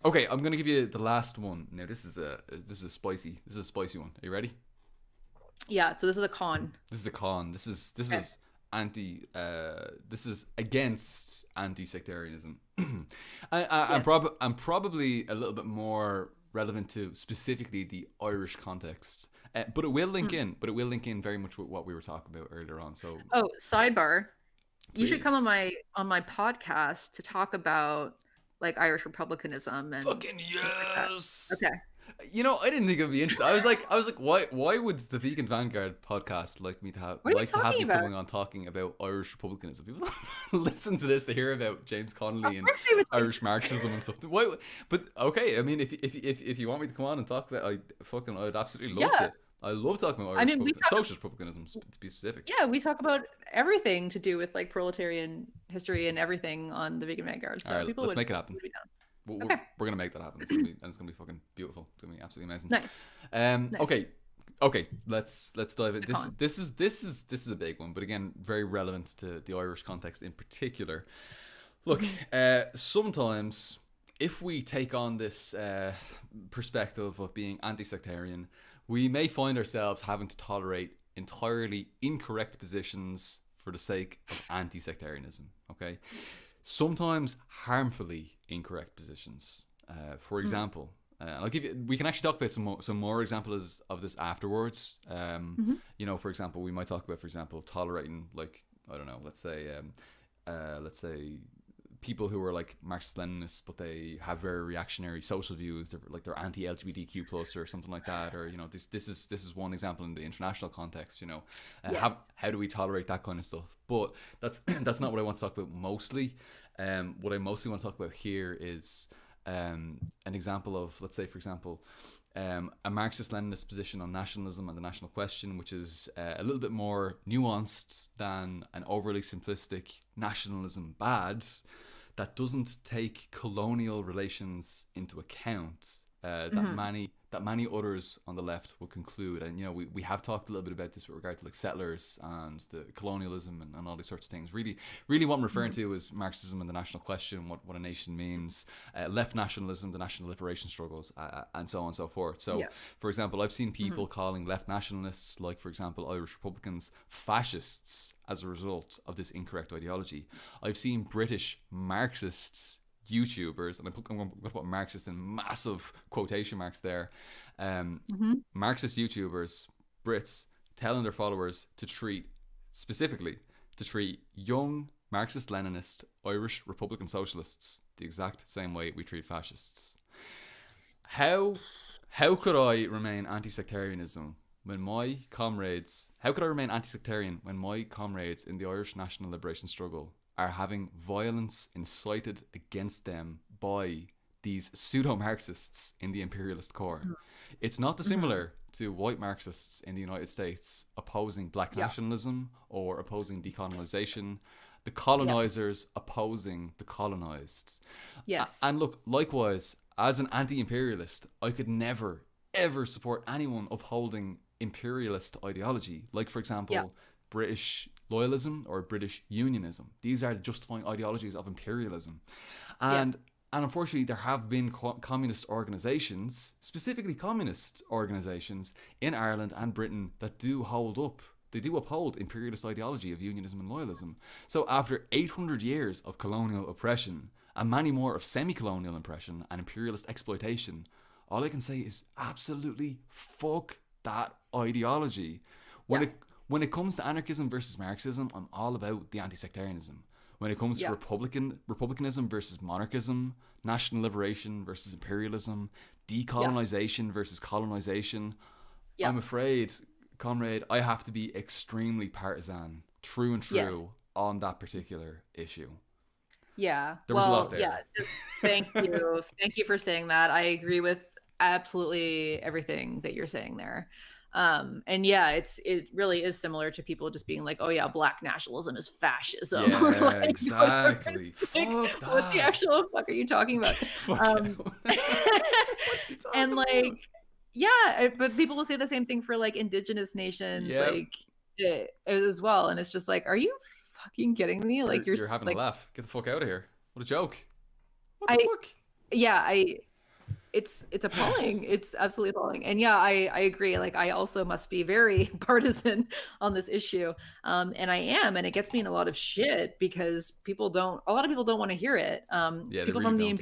Okay, I'm gonna give you the last one. Now this is a spicy one. Are you ready? Yeah. So this is a con. This is a con. This is this is against anti-sectarianism. I'm probably a little bit more relevant to specifically the Irish context, but it will link in. But it will link in very much with what we were talking about earlier on. So sidebar. Please. You should come on my podcast to talk about like Irish republicanism and fucking yes. Okay. You know, I didn't think it would be interesting. I was like, why would the Vegan Vanguard podcast like me to have me coming on talking about Irish republicanism? People don't listen to this to hear about James Connolly and Irish Marxism and stuff. Why? But okay, I mean, if you want me to come on and talk about, I'd absolutely love to. I love talking about Irish socialist republicanism, to be specific. Yeah, we talk about everything to do with like proletarian history and everything on the Vegan Vanguard. So all right, let's make it happen. We're gonna make that happen. It's gonna be fucking beautiful. It's gonna be absolutely amazing. Nice. Okay. Let's dive in. This is a big one, but again, very relevant to the Irish context in particular. Look, sometimes if we take on this perspective of being anti-sectarian, we may find ourselves having to tolerate entirely incorrect positions for the sake of anti-sectarianism. Okay. sometimes harmfully incorrect positions. For example, and I'll give you. We can actually talk about some more examples of this afterwards. Mm-hmm. You know, for example, we might talk about, for example, tolerating, like, I don't know, let's say people who are like Marxist-Leninists, but they have very reactionary social views. They're anti-LGBTQ plus or something like that. Or, you know, this is one example in the international context. You know, Yes. how do we tolerate that kind of stuff? But that's that's not what I want to talk about mostly. What I mostly want to talk about here is an example of, let's say, for example, a Marxist-Leninist position on nationalism and the national question, which is a little bit more nuanced than an overly simplistic nationalism bad, that doesn't take colonial relations into account, Mm-hmm. that many others on the left will conclude. And, you know, we have talked a little bit about this with regard to like settlers and the colonialism and all these sorts of things. Really what I'm referring to is Marxism and the national question, what a nation means, left nationalism, the national liberation struggles, and so on and so forth. So, Yeah. for example, I've seen Mm-hmm. people calling left nationalists, like, for example, Irish Republicans, fascists as a result of this incorrect ideology. I've seen British Marxists, YouTubers, and I'm going to put Marxist in massive quotation marks there, Mm-hmm. Marxist YouTubers, Brits, telling their followers specifically, to treat young Marxist-Leninist Irish Republican socialists the exact same way we treat fascists. How how could I remain anti-sectarianism when my comrades? How could I remain anti-sectarian when my comrades in the Irish national liberation struggle are having violence incited against them by these pseudo-Marxists in the imperialist core? It's not Mm-hmm. dissimilar to white Marxists in the United States opposing black Yeah. nationalism or opposing decolonization, the Yeah. colonizers opposing the colonized. Yes. And look, likewise, as an anti-imperialist, I could never ever support anyone upholding imperialist ideology, like, for Yeah. example, British loyalism or British unionism. These are the justifying ideologies of imperialism. Yes. And and unfortunately, there have been communist organizations, specifically communist organizations in Ireland and Britain, that do hold up. They do uphold imperialist ideology of unionism and loyalism. So after 800 years of colonial oppression and many more of semi-colonial oppression and imperialist exploitation, all I can say is absolutely fuck that ideology. When Yeah. it when it comes to anarchism versus Marxism, I'm all about the anti-sectarianism. When it comes to Yeah. republicanism versus monarchism, national liberation versus imperialism, Yeah. decolonization versus colonization, Yeah. I'm afraid, comrade, I have to be extremely partisan, true and Yes. true, on that particular issue. Yeah. There was a lot Well, yeah, there. just thank you. Thank you for saying that. I agree with absolutely everything that you're saying there. And yeah, it really is similar to people just being like, "Oh yeah, black nationalism is fascism." Or Yeah, like, exactly. like, Fuck what the that. actual fuck are you talking about? Get the fuck Um out. What are you and talking like about? yeah, but people will say the same thing for like indigenous nations Yep. like as well, and it's just like, are you fucking kidding me? Like You're having a like laugh. Get the fuck out of here. What a joke. What the I fuck? yeah, it's appalling. It's absolutely appalling. And yeah, I agree. Like I also must be very partisan on this issue. And I am, and it gets me in a lot of shit because a lot of people don't want to hear it. Yeah, they People really don't.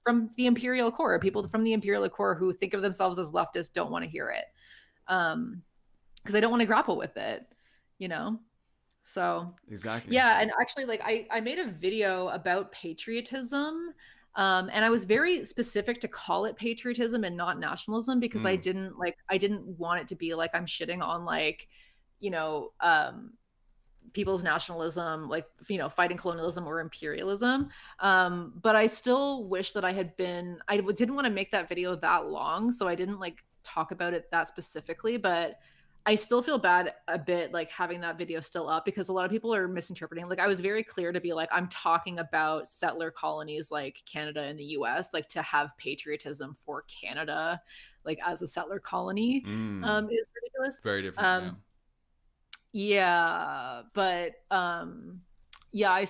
from the imperial core, people from the imperial core who think of themselves as leftists don't want to hear it. Because they don't want to grapple with it, you know? So Exactly. yeah, and actually, like I made a video about patriotism, and I was very specific to call it patriotism and not nationalism because Mm. I didn't want it to be like I'm shitting on like, you know, people's nationalism, like fighting colonialism or imperialism. But I still wish that I didn't want to make that video that long, so I didn't like talk about it that specifically, but I still feel bad a bit like having that video still up because a lot of people are misinterpreting. Like I was very clear to be like, I'm talking about settler colonies like Canada and the US, like to have patriotism for Canada, like as a settler colony, Mm. is ridiculous. Very different. Yeah. Um, yeah, but yeah, I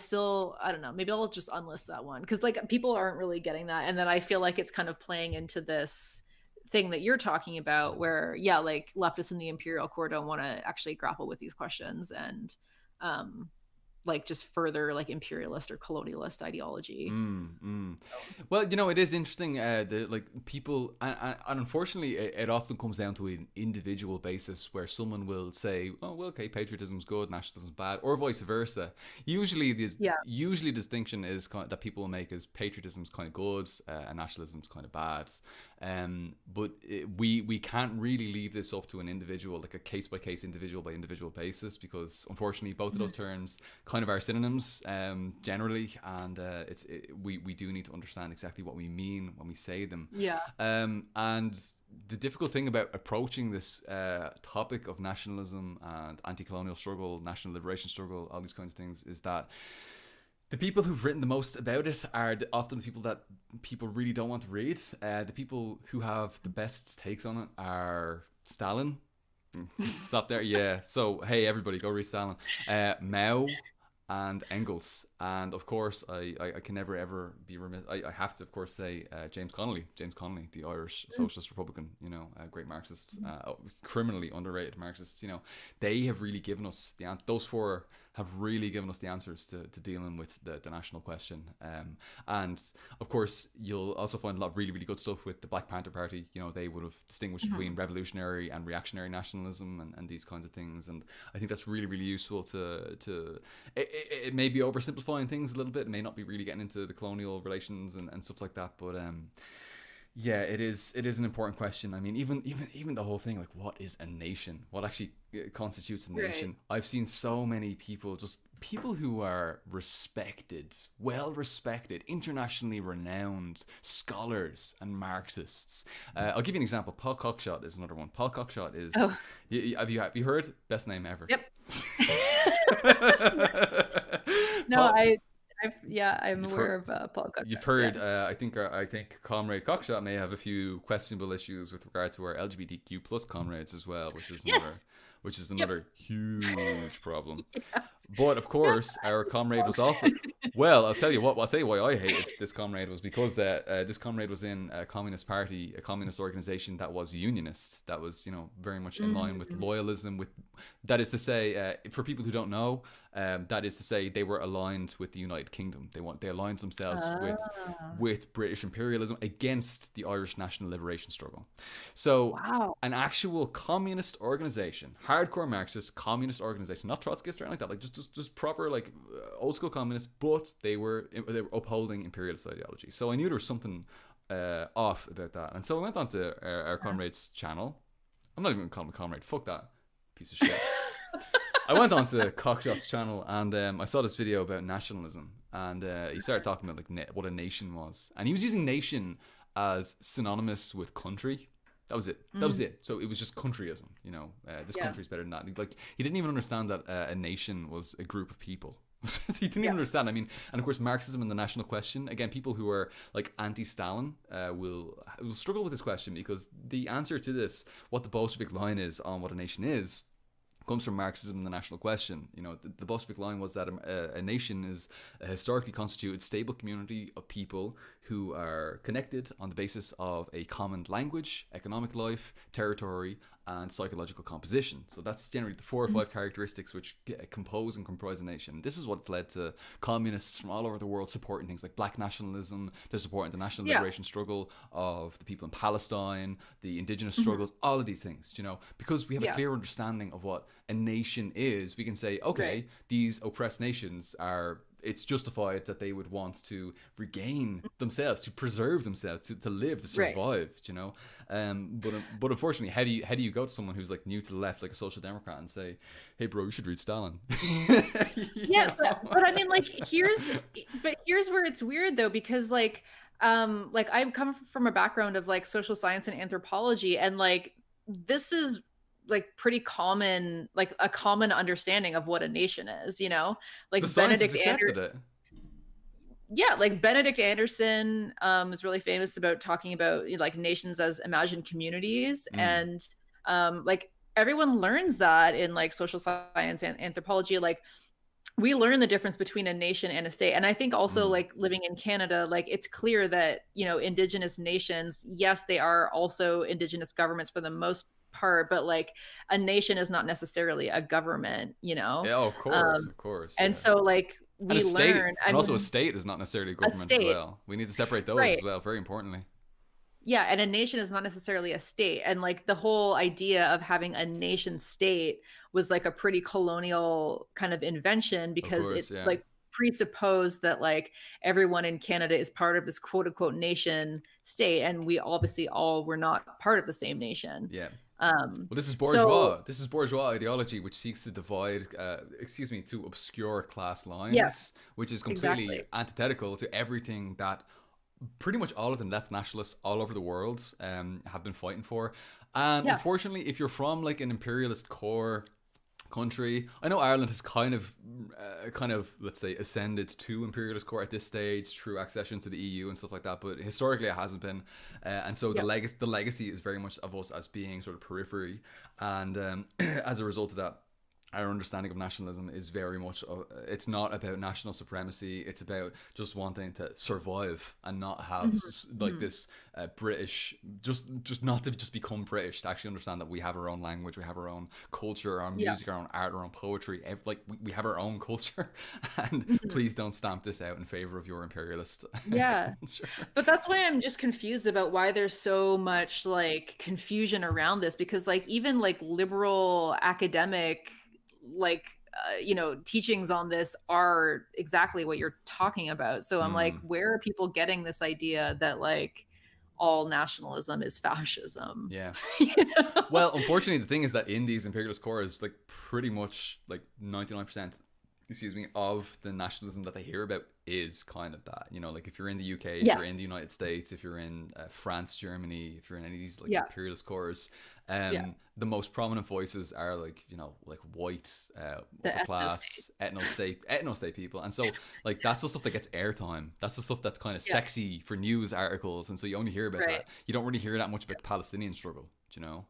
don't know. Maybe I'll just unlist that one because like people aren't really getting that, and then I feel like it's kind of playing into this thing that you're talking about, where yeah, like leftists in the imperial core don't want to actually grapple with these questions, and um, like just further like imperialist or colonialist ideology. Well, you know, it is interesting. The like people, and unfortunately, it often comes down to an individual basis where someone will say, "Oh, well, okay, patriotism's good, nationalism's bad," or vice versa. Usually, Yeah. usually distinction is that people will make is patriotism's kind of good, and nationalism's kind of bad. But we can't really leave this up to an individual, like a case by case, individual by individual basis, because unfortunately both of those terms kind of are synonyms generally, and we do need to understand exactly what we mean when we say them. Yeah. And the difficult thing about approaching this topic of nationalism and anti-colonial struggle, national liberation struggle, all these kinds of things, is that the people who've written the most about it are often the people that people really don't want to read. The people who have the best takes on it are Stalin. Stop there. Yeah. So, hey, everybody, go read Stalin. Mao and Engels. And, of course, I can never, ever be remiss. I have to, of course, say James Connolly. James Connolly, the Irish Socialist Republican, you know, a great Marxist, criminally underrated Marxist. You know, they have really given us those four have really given us the answers to dealing with the national question. And of course, you'll also find a lot of really, really good stuff with the Black Panther Party. You know, they would have distinguished between revolutionary and reactionary nationalism and these kinds of things. And I think that's really, really useful it may be oversimplifying things a little bit. It may not be really getting into the colonial relations and stuff like that. But yeah, it is an important question. I mean, even the whole thing, like, what is a nation? What actually constitutes a nation? Right. I've seen so many people who are respected, well respected, internationally renowned scholars and Marxists. I'll give you an example. Paul Cockshott is another one. Paul Cockshott is. Oh. Have you heard? Best name ever. Yep. No, Paul, I'm aware of Paul Cockshott. You've heard. Yeah. I think Comrade Cockshott may have a few questionable issues with regard to our LGBTQ plus comrades as well, which is another huge problem. Yeah. But of course, our comrade was also. Well, I'll tell you why I hated this comrade was because this comrade was in a communist party, a communist organization that was unionist, that was, you know, very much in line with loyalism. That is to say, for people who don't know, that is to say, they were aligned with the United Kingdom. They aligned themselves with British imperialism against the Irish national liberation struggle. So, an actual communist organization, hardcore Marxist communist organization, not Trotskyist or anything like that, like just proper like old school communists, but they were upholding imperialist ideology. So I knew there was something off about that, and so I went on to our comrade's channel. I'm not even gonna call him a comrade. Fuck that piece of shit. I went on to Cockshott's channel and I saw this video about nationalism, and he started talking about like what a nation was, and he was using nation as synonymous with country. That was it. That was it. So it was just countryism. You know, this country's better than that. Like, he didn't even understand that a nation was a group of people. He didn't even understand. I mean, and of course, Marxism and the national question. Again, people who are like anti-Stalin will struggle with this question, because the answer to this, what the Bolshevik line is on what a nation is, comes from Marxism and the national question. You know, the Bolshevik line was that a nation is a historically constituted, stable community of people who are connected on the basis of a common language, economic life, territory, and psychological composition. So that's generally the 4 or 5 characteristics which compose and comprise a nation. This is what's led to communists from all over the world supporting things like black nationalism. They're supporting the national liberation struggle of the people in Palestine, the indigenous struggles, all of these things, you know, because we have a clear understanding of what a nation is. We can say, okay, these oppressed nations are, it's justified that they would want to regain themselves, to preserve themselves, to live, to survive, you know. But unfortunately, how do you go to someone who's like new to the left, like a social democrat, and say, hey bro, you should read Stalin? But I mean, like, here's where it's weird though, because like I come from a background of like social science and anthropology, and like this is like pretty common, like a common understanding of what a nation is, you know, like Benedict Anderson. Yeah, like Benedict Anderson is really famous about talking about, you know, like nations as imagined communities, and like everyone learns that in like social science and anthropology. Like, we learn the difference between a nation and a state. And I think also like living in Canada, like it's clear that, you know, Indigenous nations, yes, they are also Indigenous governments for the most part, but like a nation is not necessarily a government, you know? Yeah, of course, And yeah. so like And a we state, learn, I and also a mean, state is not necessarily a a government as state, well. We need to separate those right. as well, very importantly. Yeah, and a nation is not necessarily a state. And like the whole idea of having a nation state was like a pretty colonial kind of invention, Of because it course, yeah. like presupposed that like everyone in Canada is part of this quote unquote nation state, and we obviously all were not part of the same nation. Yeah. Um Well, this is so bourgeois. This is bourgeois ideology, which seeks to divide, to obscure class yeah, lines, which is completely exactly. antithetical to everything that pretty much all of the left nationalists all over the world have been fighting for. And Yeah. unfortunately, if you're from like an imperialist core country, I know Ireland has kind of, let's say, ascended to imperialist core at this stage through accession to the EU and stuff like that, but historically it hasn't been, and so Yeah. the legacy is very much of us as being sort of periphery, and as a result of that, our understanding of nationalism is very much it's not about national supremacy, it's about just wanting to survive and not have like Mhm. this British, just not to just become British, to actually understand that we have our own language, we have our own culture, our own Yeah. music, our own art, our own poetry, like we have our own culture. And Mhm. please don't stamp this out in favor of your imperialist Yeah. culture. But that's why I'm just confused about why there's so much like confusion around this, because like even like liberal academic like teachings on this are exactly what you're talking about. So I'm like, Hmm. where are people getting this idea that like all nationalism is fascism? Yeah. You know? Well, unfortunately, the thing is that in these imperialist cores, like pretty much like 99%, of the nationalism that they hear about is kind of that. You know, like if you're in the UK, if Yeah. you're in the United States, if you're in France, Germany, if you're in any of these like Yeah. imperialist cores, Yeah. the most prominent voices are like, like white, The upper ethno state. class, ethno state people. And so like that's the stuff that gets airtime. That's the stuff that's kind of Yeah. sexy for news articles. And so you only hear about Right. that. You don't really hear that much about the Palestinian struggle, you know?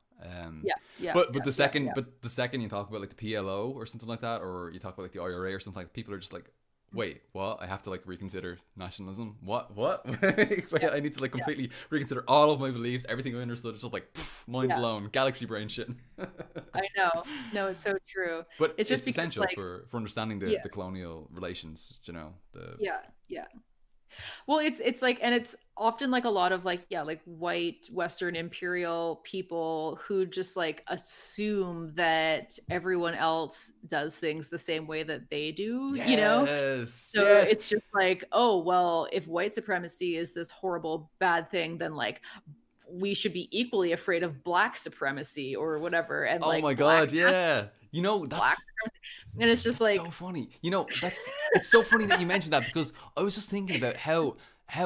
Yeah. Yeah. But Yeah. the Yeah. second Yeah. but the second you talk about like the PLO or something like that, or you talk about like the IRA or something, like people are just like, wait, what? I have to like reconsider nationalism? What? Wait, Yeah. I need to like Yeah. completely reconsider all of my beliefs, everything I understood. It's just like mind Yeah. blown, galaxy brain shit. I know. No, it's so true. But It's just it's because essential like for understanding yeah. the colonial relations. The Yeah. Yeah. Well, it's like, and it's often like a lot of like, yeah, like white Western imperial people who just like assume that everyone else does things the same way that they do, you know? yes, So yes. it's just like, oh, well, if white supremacy is this horrible bad thing, then like we should be equally afraid of black supremacy or whatever. And Oh like my god, yeah. black supremacy. And it's just That's so like, funny. It's so funny that you mentioned that, because I was just thinking about how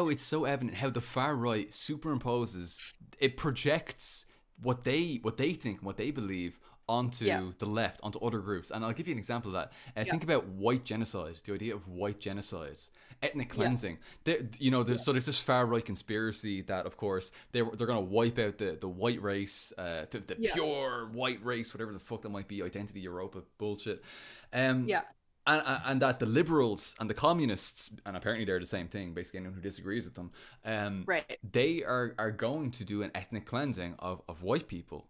it's so evident how the far right superimposes, it projects what they think, what they believe onto yeah, the left, onto other groups. And I'll give you an example of that. yeah, Think about white genocide, the idea of white genocide, ethnic yeah, cleansing. There's this far right conspiracy that, of course, they're going to wipe out the white race, the yeah, pure white race, whatever the fuck that might be, identity Europa bullshit. Um, yeah, and that the liberals and the communists, and apparently they're the same thing, basically anyone who disagrees with them, right. they are going to do an ethnic cleansing of white people.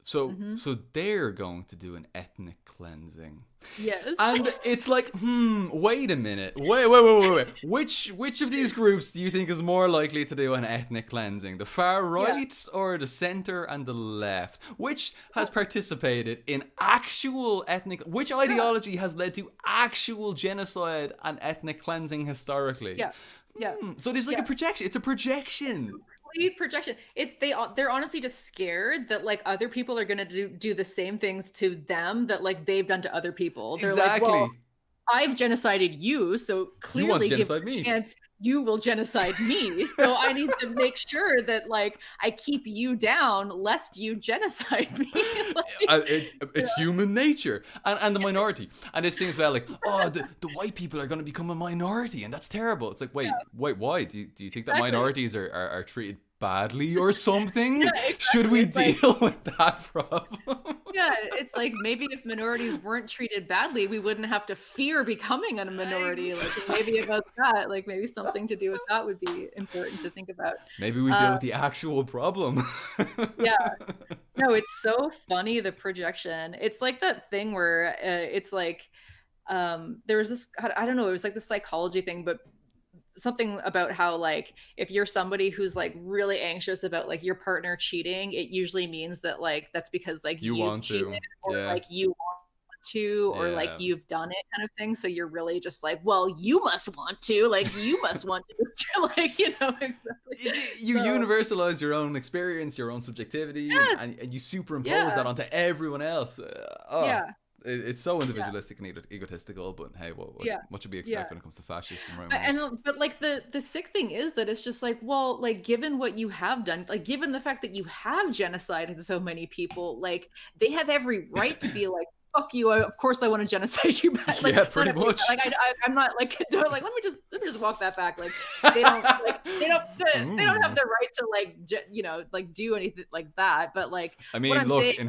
So Hmm. they're going to do an ethnic cleansing. Yes. And it's like, wait a minute. Wait. Which of these groups do you think is more likely to do an ethnic cleansing? The far Yeah. right or the center and the left? Which has participated in actual which ideology has led to actual genocide and ethnic cleansing historically? Yeah. Yeah. So there's like a Yeah. projection. It's a projection. Complete projection. They're honestly just scared that like other people are gonna do the same things to them that like they've done to other people. They're like, Exactly. well, I've genocided you, so You want to clearly give genocide a me. chance you will genocide me. So I need to make sure that like I keep you down lest you genocide me. Like, It's human nature, and the it's minority, and it's things about like, oh, the white people are going to become a minority, and that's terrible. It's like, wait, yeah, why? Do you think that exactly. minorities are treated badly or something? Yeah, Should exactly. we It's like, deal with that problem? yeah, it's like maybe if minorities weren't treated badly, we wouldn't have to fear becoming a minority. Like maybe about that, like maybe something to do with that would be important to think about. Maybe we deal Uh, with the actual problem. yeah, no, it's so funny, the projection. It's like that thing where it's like there was this, I don't know, it was like the psychology thing, but something about how like if you're somebody who's like really anxious about like your partner cheating, it usually means that like that's because like You you've want cheated, to. or Yeah. like you want to, or like Yeah. you've done it kind of thing. So you're really just like, well, you must want to, like you must want to just like, exactly. You So universalize your own experience, your own subjectivity, yes, and you superimpose that yeah, onto everyone else. yeah, It's so yeah, individualistic and egotistical, but hey, yeah, what should we yeah. expect when it comes to fascists and right And wingers? but like the sick thing is that it's just like, well, like given what you have done, like given the fact that you have genocided so many people, like they have every right to be like, fuck you, of course I want to genocide you back. Like Yeah, not pretty every, much. like I'm not like condoning, like let me just walk that back. Like they don't like they don't have Ooh. the right to like like do anything like that. But like I what mean, I'm saying look, is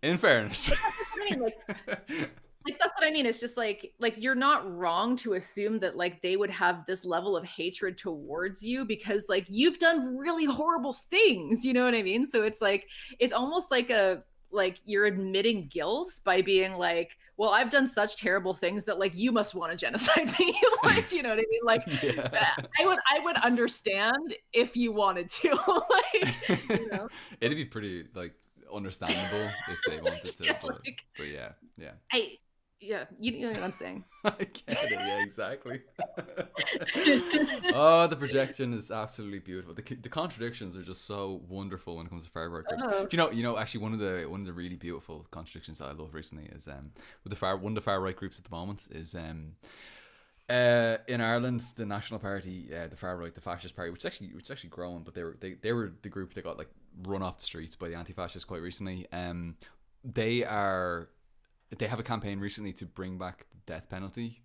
in fairness. like that's what I mean. Like that's what I mean. It's just like you're not wrong to assume that like they would have this level of hatred towards you because like you've done really horrible things, you know what I mean? So it's like it's almost like a like you're admitting guilt by being like, well, I've done such terrible things that like you must want to genocide me. Like, you know what I mean? Like Yeah. I would understand if you wanted to. Like, you know. It'd be pretty like understandable if they wanted to, Yeah, like but yeah, yeah. I yeah, you know what I'm saying. I get it. Yeah, exactly. Oh, the projection is absolutely beautiful. The contradictions are just so wonderful when it comes to far right groups. Oh. Actually, one of the really beautiful contradictions that I love recently is with one of the far right groups at the moment is in Ireland, the National Party, the far right, the Fascist Party, which is actually growing, but they were the group that got like run off the streets by the anti-fascists quite recently. They are they have a campaign recently to bring back the death penalty.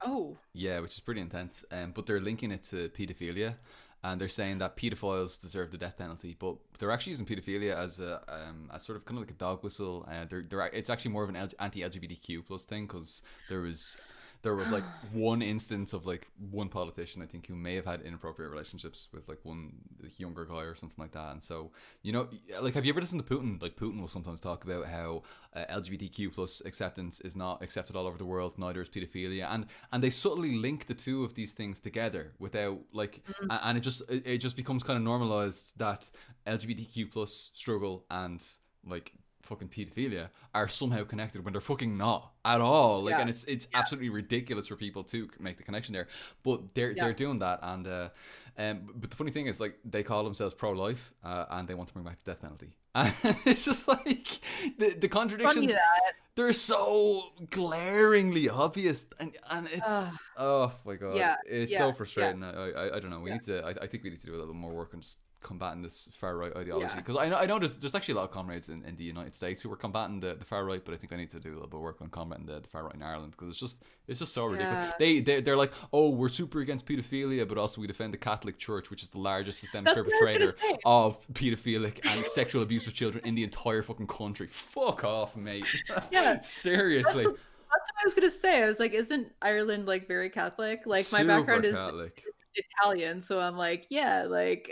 Oh. Yeah, which is pretty intense. But they're linking it to paedophilia, and they're saying that pedophiles deserve the death penalty. But they're actually using paedophilia as sort of kind of like a dog whistle. It's actually more of an anti-LGBTQ plus thing because there was like one instance of like one politician I think who may have had inappropriate relationships with like one younger guy or something like that. And so like have you ever listened to Putin? Like Putin will sometimes talk about how LGBTQ plus acceptance is not accepted all over the world, neither is pedophilia, and they subtly link the two of these things together without like and it just becomes kind of normalized that LGBTQ plus struggle and like fucking pedophilia are somehow connected when they're fucking not at all. Like, Yeah. and it's Yeah. absolutely ridiculous for people to make the connection there. But they're Yeah. doing that, and but the funny thing is, like, they call themselves pro-life, and they want to bring back the death penalty. And it's just like the Funny contradictions. that. They're so glaringly obvious, and Uh, it's oh my god, yeah. it's Yeah. so Yeah. frustrating. I don't know. We Yeah. need to. I think we need to do a little more work on just combating this far right ideology Yeah. because I know there's actually a lot of comrades in the United States who are combating the far right, but I think I need to do a little bit of work on combating the far right in Ireland because it's just so ridiculous. Yeah. They're like, oh, we're super against pedophilia, but also we defend the Catholic Church, which is the largest systemic That's what I was gonna perpetrator say. of pedophilic and sexual abuse of children in the entire fucking country. Fuck off, mate. Yeah. Seriously. That's what I was gonna say. I was like, isn't Ireland like very Catholic? Like my Super background is Catholic. Italian, so I'm like, yeah, like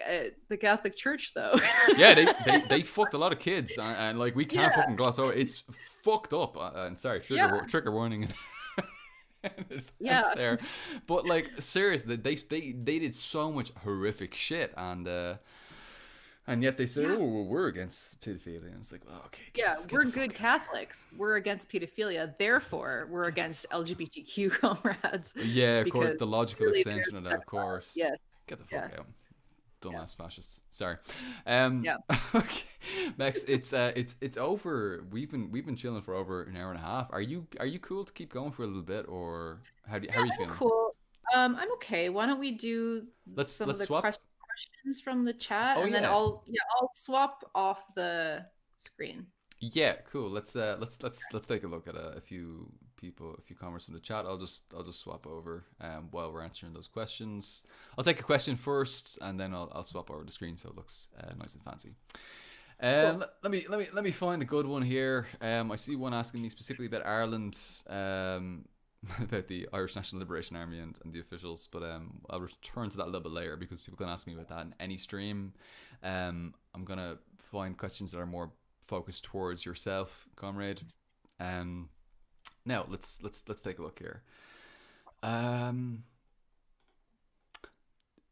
the Catholic Church though. Yeah, they fucked a lot of kids, and like we can't Yeah. fucking gloss over. It's fucked up. And sorry, Yeah. trigger warning. In Yeah. advance there, but like seriously, they did so much horrific shit, and yet they say, Yeah. oh, well, we're against pedophilia, and it's like, well, okay, Yeah, get we're the good fuck out. Catholics. We're against pedophilia. Therefore, we're against LGBTQ comrades. Yeah, of course, Because the logical clearly extension of that, of course. yes. Get the Yeah. fuck out. Yeah. Dumbass fascists. Sorry. Yeah. Okay. Max, it's over. We've been chilling for over an hour and a half. Are you cool to keep going for a little bit, or how are you I'm feeling? cool. I'm okay. Why don't we do Let's some of the swap. questions from the chat, Oh and then yeah. I'll swap off the screen. Yeah, cool. Let's take a look at a few a few comments from the chat. I'll just swap over while we're answering those questions. I'll take a question first, and then I'll swap over the screen so it looks nice and fancy. Cool. Let me find a good one here. I see one asking me specifically about Ireland, about the Irish National Liberation Army and the officials, but I'll return to that a little bit later because people can ask me about that in any stream. I'm gonna find questions that are more focused towards yourself, comrade. Now let's take a look here.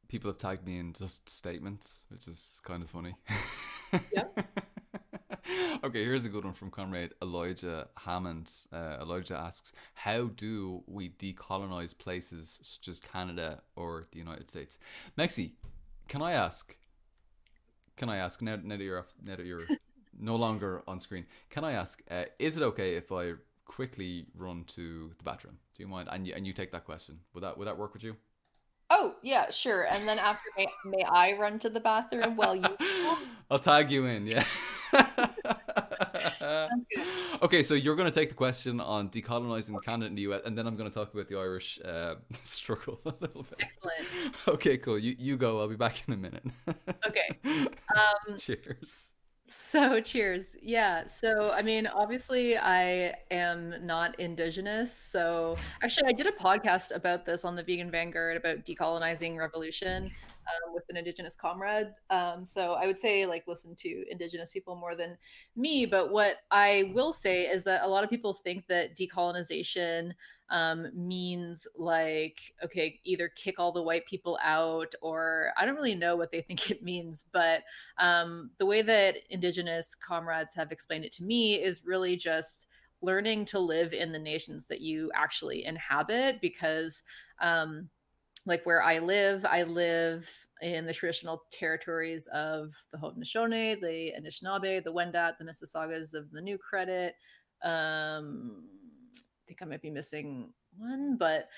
People have tagged me in just statements, which is kind of funny. Yep. Okay, here's a good one from comrade Elijah Hammond. Elijah asks, how do we decolonize places such as Canada or the United States? Mexie, can I ask now that you're no longer on screen, can I ask, is it okay if I quickly run to the bathroom? Do you mind? And you take that question. Would that work with you? Oh, yeah, sure. And then after, may I run to the bathroom while you... I'll tag you in, yeah. Sounds good. Okay, so you're going to take the question on decolonizing Canada and the US, and then I'm going to talk about the Irish struggle a little bit. Excellent. Okay, cool. You go. I'll be back in a minute. Okay. Cheers. So cheers. Yeah. So, I mean, obviously I am not indigenous. So actually I did a podcast about this on the Vegan Vanguard about decolonizing revolution with an indigenous comrade. So I would say like listen to indigenous people more than me. But what I will say is that a lot of people think that decolonization means like, okay, either kick all the white people out, or I don't really know what they think it means. But the way that indigenous comrades have explained it to me is really just learning to live in the nations that you actually inhabit, because like where I live in the traditional territories of the Haudenosaunee, the Anishinaabe, the Wendat, the Mississaugas of the New Credit. I think I might be missing one, but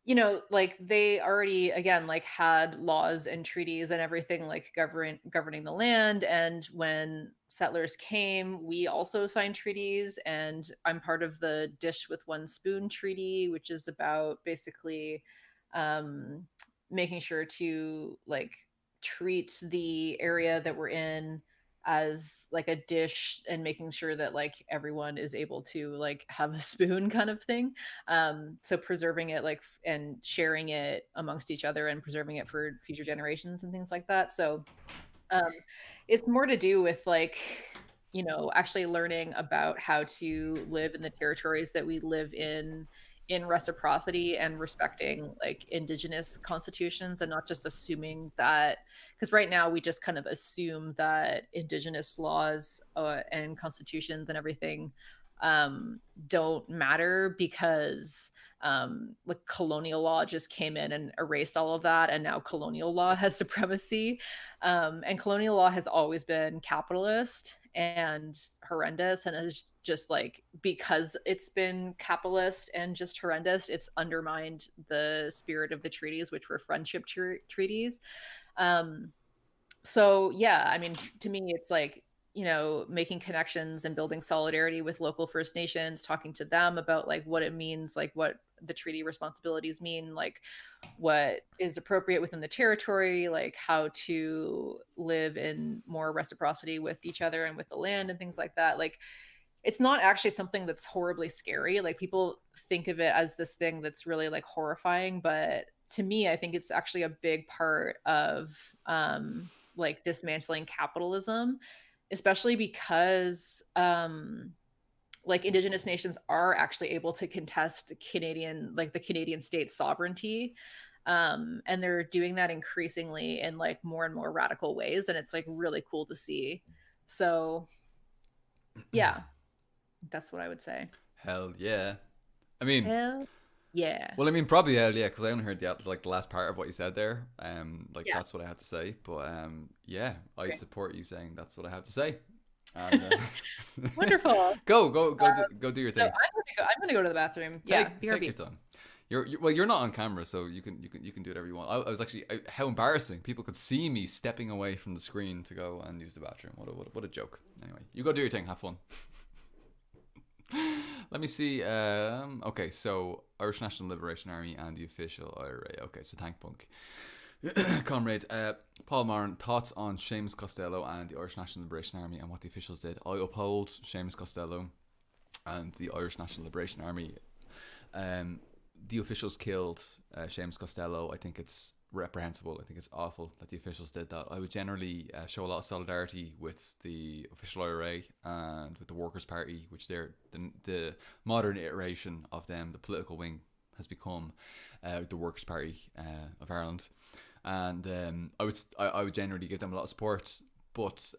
you know, like they already again like had laws and treaties and everything like governing the land. And when settlers came, we also signed treaties, and I'm part of the Dish with One Spoon Treaty, which is about basically making sure to like treat the area that we're in as like a dish, and making sure that like everyone is able to like have a spoon kind of thing. So preserving it like and sharing it amongst each other and preserving it for future generations and things like that. So it's more to do with like, you know, actually learning about how to live in the territories that we live in reciprocity and respecting like indigenous constitutions, and not just assuming that, because right now we just kind of assume that indigenous laws and constitutions and everything don't matter because like colonial law just came in and erased all of that, and now colonial law has supremacy. And colonial law has always been capitalist and horrendous, and has just like, because it's been capitalist and just horrendous, it's undermined the spirit of the treaties, which were friendship treaties. So yeah, I mean, to me it's like, you know, making connections and building solidarity with local First Nations, talking to them about like what it means, like what the treaty responsibilities mean, like what is appropriate within the territory, like how to live in more reciprocity with each other and with the land and things like that. Like it's not actually something that's horribly scary. Like people think of it as this thing that's really like horrifying, but to me, I think it's actually a big part of like dismantling capitalism, especially because like indigenous nations are actually able to contest Canadian, like the Canadian state sovereignty. And they're doing that increasingly in like more and more radical ways. And it's like really cool to see. So yeah, that's what I would say. Hell yeah. I mean, Hell yeah. well, I mean, probably hell yeah, because I only heard the last part of what you said there. Like Yeah. that's what I had to say. But yeah, I Great. support you saying that's what I have to say. And, Wonderful. go do your So thing. I'm gonna go to the bathroom. Yeah, Take your BRB. time. You're not on camera, so you can do whatever you want. I was actually how embarrassing. People could see me stepping away from the screen to go and use the bathroom. What a joke. Anyway, you go do your thing. Have fun. Let me see. Okay, so Irish National Liberation Army and the official IRA. Okay, so Tank Punk. Comrade Paul Moran, thoughts on Seamus Costello and the Irish National Liberation Army and what the officials did. I uphold Seamus Costello and the Irish National Liberation Army. The officials killed Seamus Costello. I think it's reprehensible. I think it's awful that the officials did that. I would generally show a lot of solidarity with the official IRA and with the Workers' Party, which they're the modern iteration of them. The political wing has become the Workers' Party of Ireland, and I would generally give them a lot of support. But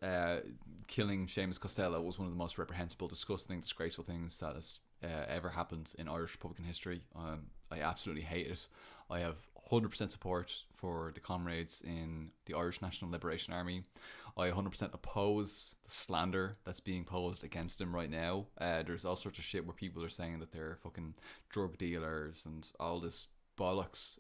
killing Seamus Costello was one of the most reprehensible, disgusting, disgraceful things that has ever happened in Irish Republican history. I absolutely hate it. I have 100% support for the comrades in the Irish National Liberation Army. I 100% oppose the slander that's being posed against them right now. There's all sorts of shit where people are saying that they're fucking drug dealers and all this bollocks.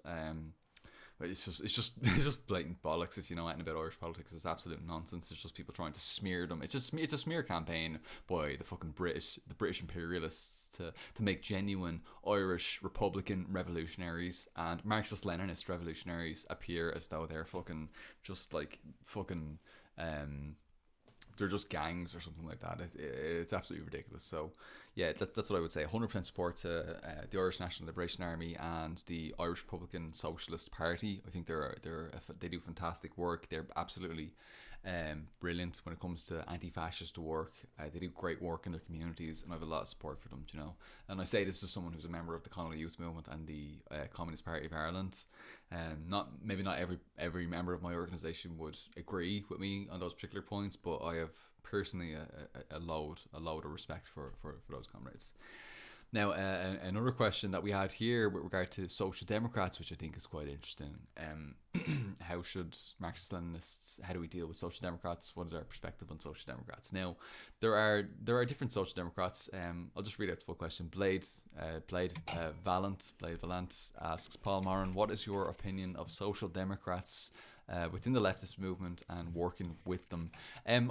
It's just blatant bollocks. If you know anything about Irish politics, it's absolute nonsense. It's just people trying to smear them. It's a smear campaign by the fucking British imperialists to make genuine Irish Republican revolutionaries and Marxist-Leninist revolutionaries appear as though they're fucking just like fucking they're just gangs or something like that. It's absolutely ridiculous. So yeah, that's what I would say. 100% support to the Irish National Liberation Army and the Irish Republican Socialist Party. I think they do fantastic work. They're absolutely brilliant when it comes to anti-fascist work. They do great work in their communities, and I have a lot of support for them. You know, and I say this as someone who's a member of the Connolly Youth Movement and the Communist Party of Ireland. Not every member of my organisation would agree with me on those particular points, but I have personally a load of respect for those comrades. Now, another question that we had here with regard to social democrats, which I think is quite interesting. How should Marxist-Leninists, how do we deal with social democrats? What is our perspective on social democrats? Now, there are different social democrats. I'll just read out the full question. Blade Valant asks Paul Moran, what is your opinion of social democrats within the leftist movement and working with them? I'm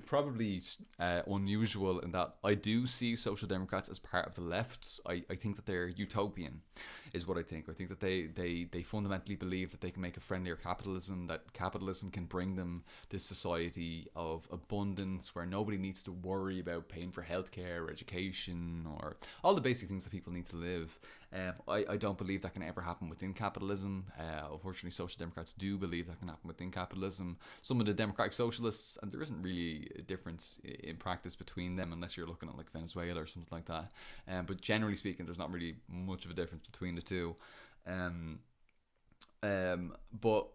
probably unusual in that I do see social democrats as part of the left. I think that they're utopian, is what I think. I think that they fundamentally believe that they can make a friendlier capitalism, that capitalism can bring them this society of abundance where nobody needs to worry about paying for healthcare or education or all the basic things that people need to live. I don't believe that can ever happen within capitalism. Unfortunately, social democrats do believe that can happen within capitalism. Some of the democratic socialists, and there isn't really a difference in practice between them unless you're looking at like Venezuela or something like that. But generally speaking, there's not really much of a difference between the two. But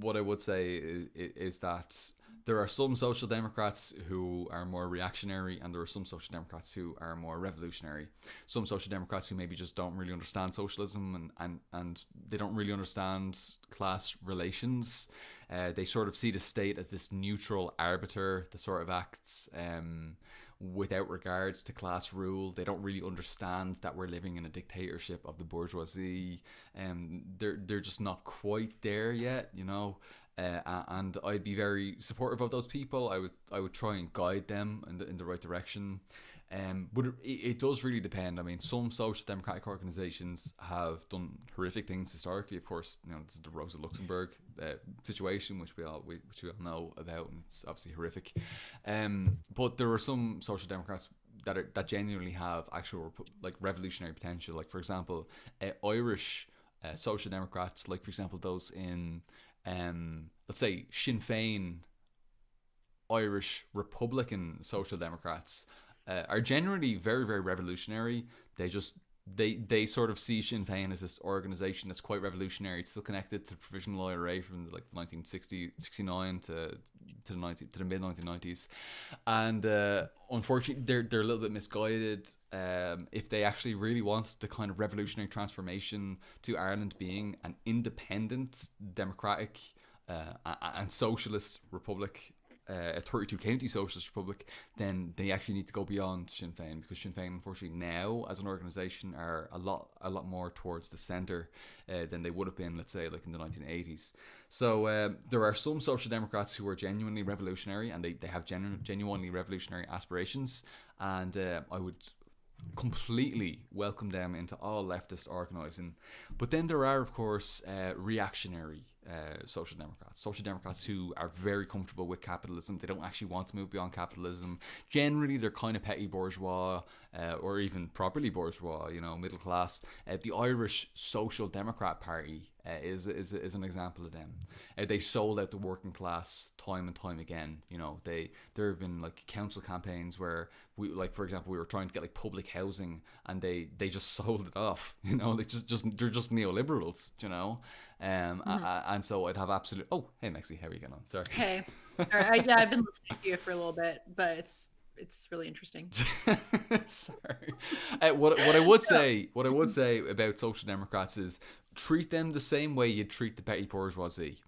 what I would say is that there are some social democrats who are more reactionary, and there are some social democrats who are more revolutionary. Some social democrats who maybe just don't really understand socialism and they don't really understand class relations. They sort of see the state as this neutral arbiter that sort of acts without regards to class rule. They don't really understand that we're living in a dictatorship of the bourgeoisie. They're just not quite there yet, you know. And I'd be very supportive of those people. I would try and guide them in the right direction. But it does really depend. I mean, some social democratic organizations have done horrific things historically. Of course, you know, this is the Rosa Luxemburg situation, which we all know about, and it's obviously horrific. But there are some social democrats that genuinely have actual like revolutionary potential. Like for example, Irish social democrats, like for example those in let's say Sinn Féin, Irish Republican social democrats are generally very, very revolutionary. They sort of see Sinn Féin as this organisation that's quite revolutionary. It's still connected to the provisional IRA from like 1969 to the mid 1990s, and unfortunately they're a little bit misguided. If they actually really want the kind of revolutionary transformation to Ireland being an independent, democratic, and socialist republic, a 32 county socialist republic, then they actually need to go beyond Sinn Féin, because Sinn Féin unfortunately now as an organisation are a lot more towards the centre than they would have been, let's say, like in the 1980s. So there are some social democrats who are genuinely revolutionary, and they have genuinely revolutionary aspirations, and I would completely welcome them into all leftist organising. But then there are, of course, reactionary social democrats who are very comfortable with capitalism. They don't actually want to move beyond capitalism. Generally, they're kind of petty bourgeois, or even properly bourgeois, middle class. The Irish Social Democrat Party is an example of them. They sold out the working class time and time again. There have been like council campaigns where we, like, for example, we were trying to get like public housing, and they just sold it off. They they're just neoliberals. And so I'd have absolute. Oh, hey Mexie, how are you getting on? Sorry. Hey, all right, yeah, I've been listening to you for a little bit, but it's really interesting. Sorry. What I would say about social democrats is treat them the same way you treat the petty bourgeoisie.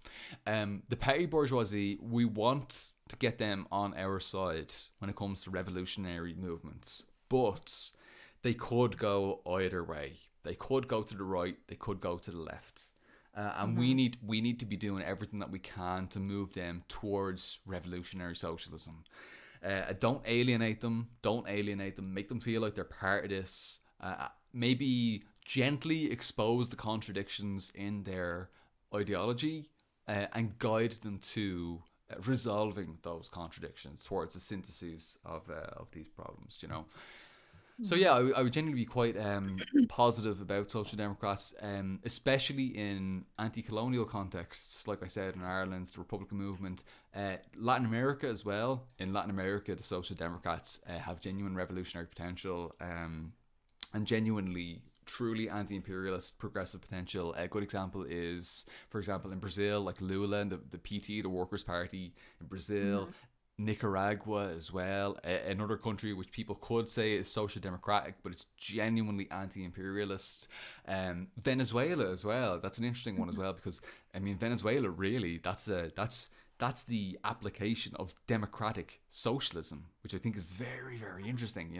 The petty bourgeoisie, we want to get them on our side when it comes to revolutionary movements, but they could go either way. They could go to the right, they could go to the left. And we need to be doing everything that we can to move them towards revolutionary socialism. Don't alienate them. Make them feel like they're part of this. Maybe gently expose the contradictions in their ideology, and guide them to resolving those contradictions towards the synthesis of these problems. So yeah, I would generally be quite positive about social democrats, especially in anti-colonial contexts. Like I said, in Ireland, the Republican movement, Latin America as well. In Latin America, the social democrats have genuine revolutionary potential, and genuinely, truly anti-imperialist progressive potential. A good example is, for example, in Brazil, like Lula and the PT, the Workers' Party in Brazil. Nicaragua as well, another country which people could say is social democratic, but it's genuinely anti-imperialist. Venezuela as well. That's an interesting one as well, because Venezuela really, that's the application of democratic socialism, which I think is very, very interesting.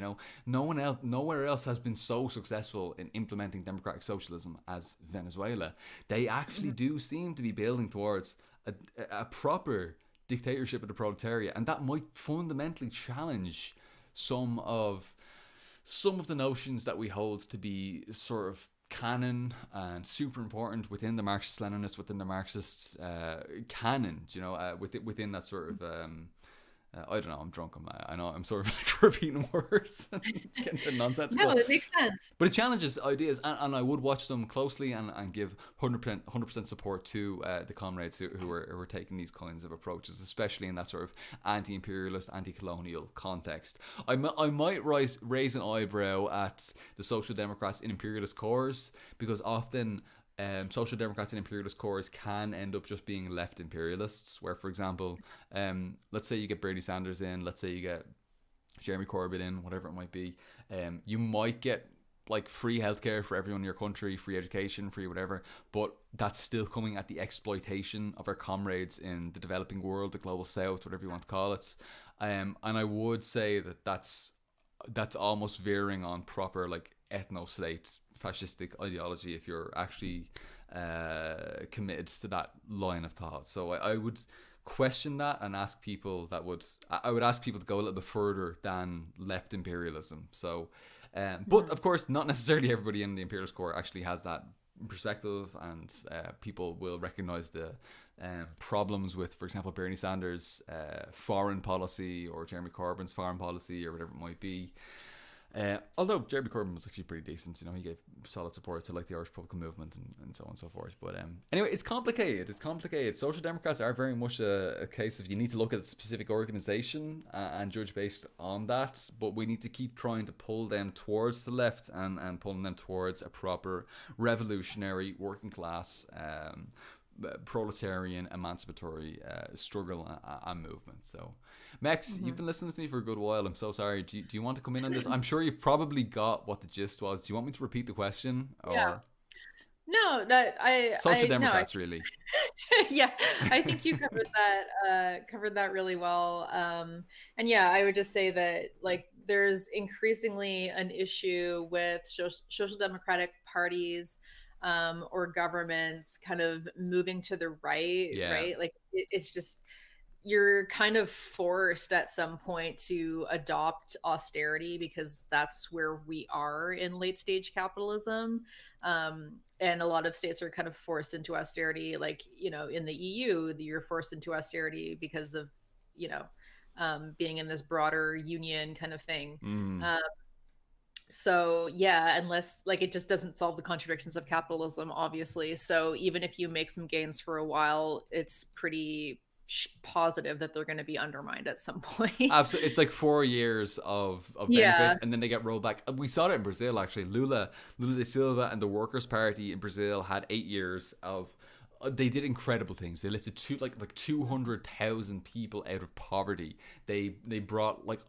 Nowhere else has been so successful in implementing democratic socialism as Venezuela. They actually do seem to be building towards a proper dictatorship of the proletariat, and that might fundamentally challenge some of the notions that we hold to be sort of canon and super important within the Marxist-Leninists, within the Marxist canon, within that sort of I don't know, I'm drunk. I know I'm sort of like repeating words and getting the nonsense. No, it makes sense. But it challenges ideas, and I would watch them closely and give 100% support to the comrades who are taking these kinds of approaches, especially in that sort of anti-imperialist, anti-colonial context. I might raise an eyebrow at the Social Democrats in imperialist cores, because often social democrats and imperialist cores can end up just being left imperialists, where, for example, let's say you get Bernie Sanders in, let's say you get Jeremy Corbyn in, whatever it might be, you might get like free healthcare for everyone in your country, free education, free whatever, but that's still coming at the exploitation of our comrades in the developing world, the global south, whatever you want to call it. And I would say that's almost veering on proper like ethno-state fascistic ideology if you're actually committed to that line of thought. So I would question that and ask people I would ask people to go a little bit further than left imperialism. So but of course not necessarily everybody in the imperialist core actually has that perspective, and people will recognize the problems with, for example, Bernie Sanders' foreign policy, or Jeremy Corbyn's foreign policy, or whatever it might be. Although Jeremy Corbyn was actually pretty decent, he gave solid support to like the Irish Republican movement and so on and so forth. But anyway, it's complicated. Social Democrats are very much a case of you need to look at a specific organisation and judge based on that. But we need to keep trying to pull them towards the left and pulling them towards a proper revolutionary working class proletarian emancipatory struggle and movement. So Mex, you've been listening to me for a good while. I'm so sorry. Do you want to come in on this? I'm sure you've probably got what the gist was. Do you want me to repeat the question? Or yeah. No, that Social Democrats, really. Yeah, I think you covered that really well. And yeah, I would just say that like there's increasingly an issue with social democratic parties or governments kind of moving to the right, right? Like it's just you're kind of forced at some point to adopt austerity because that's where we are in late stage capitalism. And a lot of states are kind of forced into austerity, like, you know, in the EU, you're forced into austerity because of, you know, being in this broader union kind of thing. Mm. So yeah, unless like it just doesn't solve the contradictions of capitalism, obviously. So even if you make some gains for a while, it's pretty positive that they're going to be undermined at some point. Absolutely, it's like 4 years of Yeah. benefits, and then they get rolled back. We saw it in Brazil actually. Lula da Silva and the Workers' Party in Brazil had 8 years of. They did incredible things. They lifted 200,000 people out of poverty. They brought like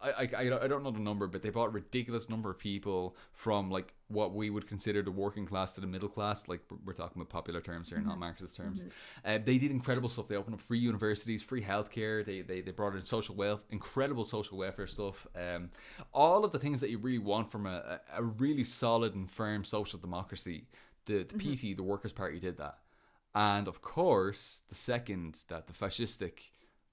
I don't know the number, but they brought a ridiculous number of people from like what we would consider the working class to the middle class. Like we're talking about popular terms here, not Marxist terms. They did incredible stuff. They opened up free universities, free healthcare. They brought in social wealth, incredible social welfare stuff. All of the things that you really want from a really solid and firm social democracy. The PT, the Workers' Party, did that. And of course, the second that the fascistic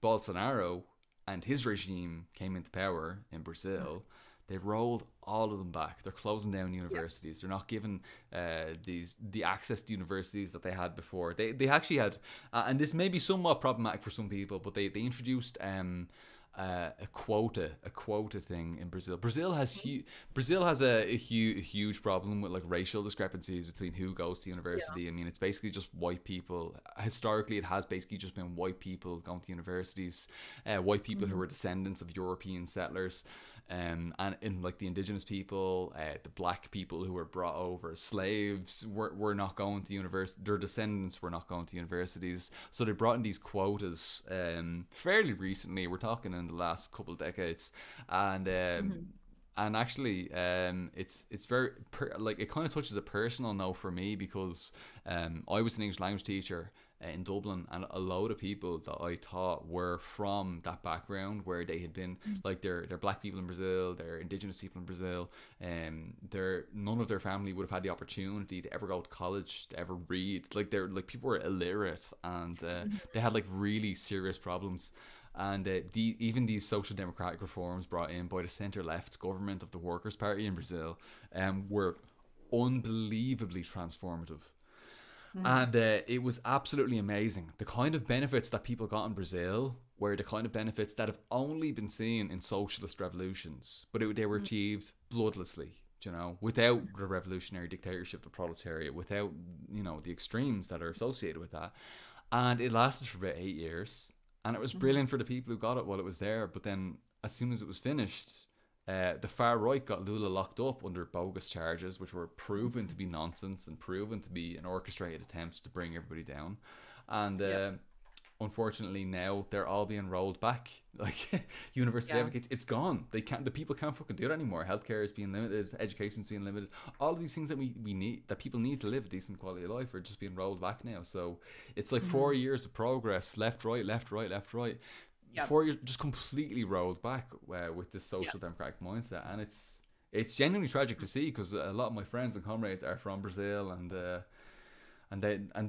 Bolsonaro and his regime came into power in Brazil, they rolled all of them back. They're closing down universities. They're not giving the access to universities that they had before. They actually had, and this may be somewhat problematic for some people, but they introduced a quota thing in Brazil. Brazil has a huge problem with like racial discrepancies between who goes to university. I mean, it's basically just white people. Historically, it has basically just been white people going to universities, white people who were descendants of European settlers. And in like the indigenous people, the black people who were brought over as slaves were not going to university. Their descendants were not going to universities. So they brought in these quotas fairly recently. We're talking in the last couple of decades, and actually it's very like it kind of touches a personal note for me because I was an English language teacher in Dublin, and a load of people that I taught were from that background where they had been like they're black people in Brazil, they're indigenous people in Brazil, and none of their family would have had the opportunity to ever go to college, to ever read. Like they're like people were illiterate, and they had like really serious problems. And even these social democratic reforms brought in by the centre-left government of the Workers' Party in Brazil were unbelievably transformative. And it was absolutely amazing. The kind of benefits that people got in Brazil were the kind of benefits that have only been seen in socialist revolutions, but they were achieved bloodlessly, you know, without the revolutionary dictatorship of the proletariat, without, you know, the extremes that are associated with that. And it lasted for about 8 years. And it was brilliant for the people who got it while it was there. But then as soon as it was finished, the far right got Lula locked up under bogus charges, which were proven to be nonsense and proven to be an orchestrated attempt to bring everybody down. And unfortunately now they're all being rolled back. Like university advocates, it's gone. The people can't fucking do it anymore. Healthcare is being limited, education's being limited. All of these things that we need, that people need to live a decent quality of life, are just being rolled back now. So it's like 4 years of progress, left, right, left, right, left, right. 4 years just completely rolled back with this social democratic mindset, and it's genuinely tragic to see, because a lot of my friends and comrades are from Brazil, and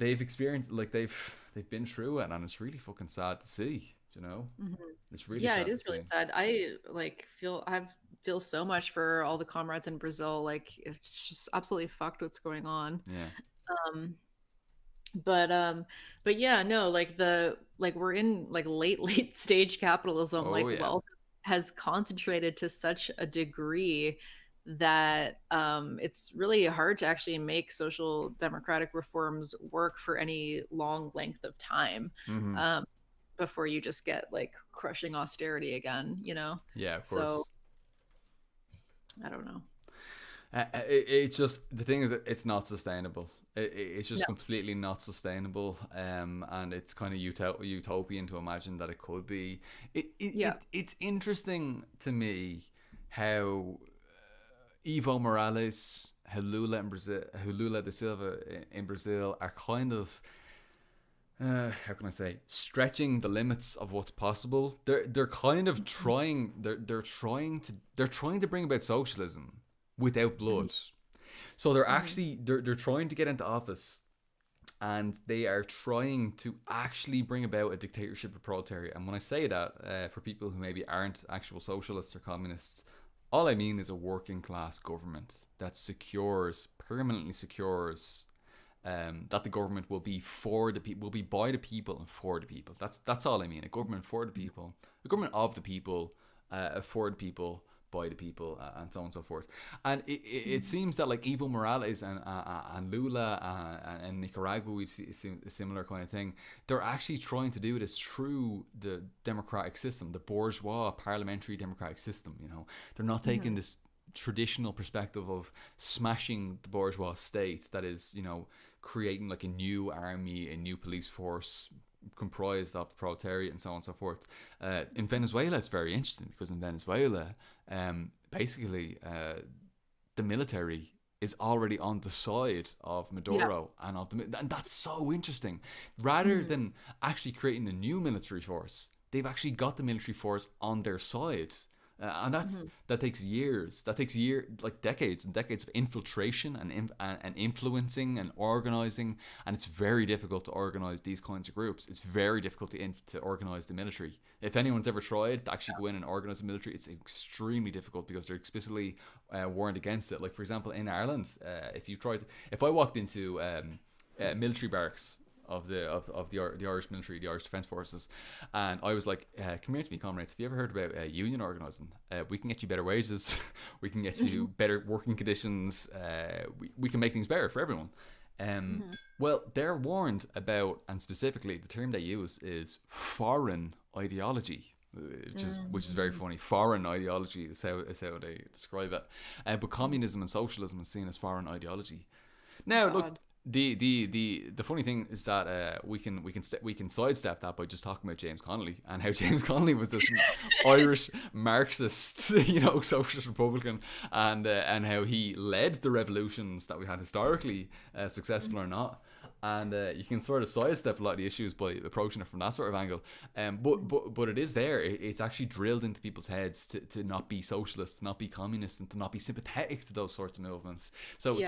they've experienced, like they've been through it, and it's really fucking sad to see. You know, it's really sad it is to really see. sad. I feel so much for all the comrades in Brazil. Like it's just absolutely fucked what's going on. Yeah. Um, but yeah, no, like we're in like late stage capitalism. Oh Like yeah. wealth has concentrated to such a degree that it's really hard to actually make social democratic reforms work for any long length of time, Mm-hmm. before you just get like crushing austerity again, you know. Yeah, of So course. I don't know. It's just, the thing is that it's not sustainable. It's No. just completely not sustainable, and it's kind of utopian to imagine that it could be. Yeah. It's interesting to me how Evo Morales, how Lula in Brazil, how Lula da Silva in Brazil are kind of how can I say, stretching the limits of what's possible. They're kind of trying. They're trying to bring about socialism without blood. So they're actually they're trying to get into office, and they are trying to actually bring about a dictatorship of proletariat. And when I say that, for people who maybe aren't actual socialists or communists, all I mean is a working class government that permanently secures, that the government will be for the people, will be by the people and for the people. That's all I mean. A government for the people, a government of the people, for the people, by the people, and so on and so forth. And it seems that like Evo Morales and Lula and Nicaragua, we see a similar kind of thing. They're actually trying to do this through the democratic system, the bourgeois parliamentary democratic system. You know, they're not taking this traditional perspective of smashing the bourgeois state, that is, you know, creating like a new army, a new police force comprised of the proletariat and so on and so forth. In Venezuela, it's very interesting because in Venezuela, basically, the military is already on the side of Maduro and and that's so interesting. Rather than actually creating a new military force, they've actually got the military force on their side. And that takes years. That takes like decades and decades of infiltration and influencing and organizing. And it's very difficult to organize these kinds of groups. It's very difficult to organize the military. If anyone's ever tried to actually go in and organize the military, it's extremely difficult because they're explicitly warned against it. Like, for example, in Ireland, if I walked into military barracks of the Irish military, the Irish Defence Forces, and I was like, come here to me, comrades, have you ever heard about union organising? We can get you better wages, we can get you better working conditions, we can make things better for everyone. Well, they're warned about, and specifically the term they use is foreign ideology, which is very funny. Foreign ideology is how they describe it. But communism and socialism is seen as foreign ideology. Now, look, the funny thing is that we can sidestep that by just talking about James Connolly and how James Connolly was this Irish Marxist, you know, socialist Republican, and how he led the revolutions that we had historically, successful or not. And you can sort of sidestep a lot of the issues by approaching it from that sort of angle. But it is there. It's actually drilled into people's heads to not be socialist, to not be communist, and to not be sympathetic to those sorts of movements. So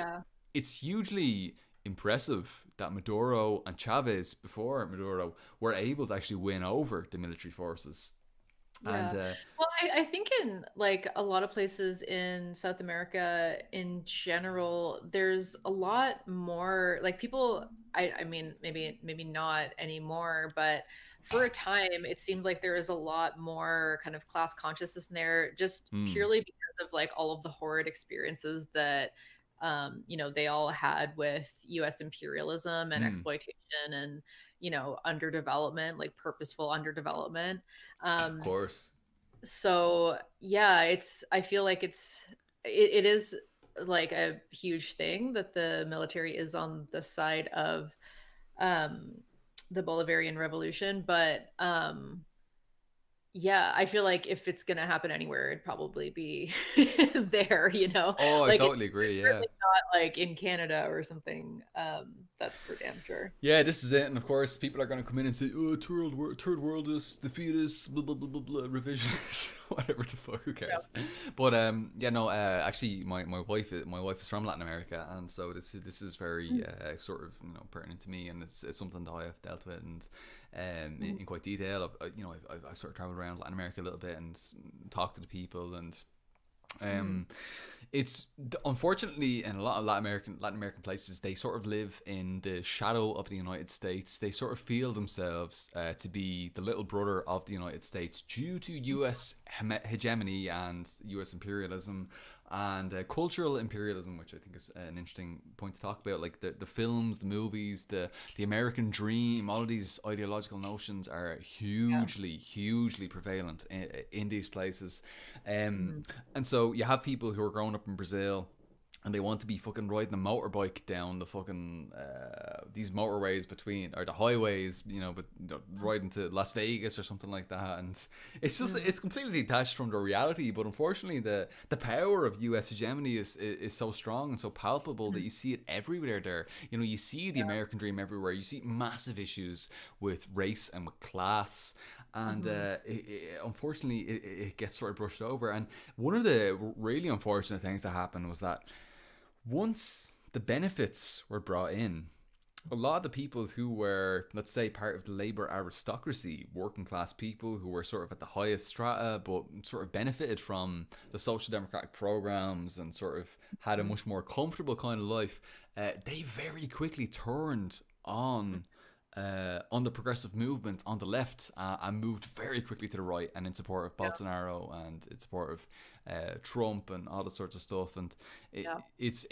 it's hugely impressive that Maduro and Chavez, before Maduro, were able to actually win over the military forces. Yeah. And well, I think in like a lot of places in South America in general, there's a lot more like people. I mean, maybe not anymore, but for a time, it seemed like there was a lot more kind of class consciousness in there, just purely because of like all of the horrid experiences that you know, they all had with US imperialism and exploitation and, you know, underdevelopment, like purposeful underdevelopment. of course. So yeah, I feel like it is like a huge thing that the military is on the side of the Bolivarian Revolution, but yeah, I feel like if it's gonna happen anywhere, it'd probably be there, you know. Oh, I Like totally agree. Yeah. certainly not like in Canada or something. That's for damn sure. Yeah, this is it. And of course, people are going to come in and say, oh, third world is defeatist, blah, blah, blah, blah, blah, revisionist, whatever the fuck, who cares? Yep. But, yeah, no, actually, my wife is from Latin America. And so this is very sort of, you know, pertinent to me. And it's something that I have dealt with and in quite detail. You know, I've sort of traveled around Latin America a little bit and talked to the people and it's unfortunately in a lot of Latin American places, they sort of live in the shadow of the United States. They sort of feel themselves to be the little brother of the United States due to US hegemony and US imperialism and cultural imperialism, which I think is an interesting point to talk about. Like the films, the movies, the American dream, all of these ideological notions are hugely prevalent in these places. And so you have people who are growing up in Brazil and they want to be fucking riding a motorbike down the fucking these motorways between, or the highways, you know, but riding to Las Vegas or something like that. And it's just it's completely detached from the reality. But unfortunately, the power of US hegemony is so strong and so palpable that you see it everywhere there. You know, you see the American dream everywhere. You see massive issues with race and with class. And unfortunately, it gets sort of brushed over. And one of the really unfortunate things that happened was that once the benefits were brought in, a lot of the people who were, let's say, part of the labor aristocracy, working class people who were sort of at the highest strata, but sort of benefited from the social democratic programs and sort of had a much more comfortable kind of life, they very quickly turned on the progressive movement on the left, and moved very quickly to the right and in support of Bolsonaro and in support of Trump and all this sorts of stuff. And it's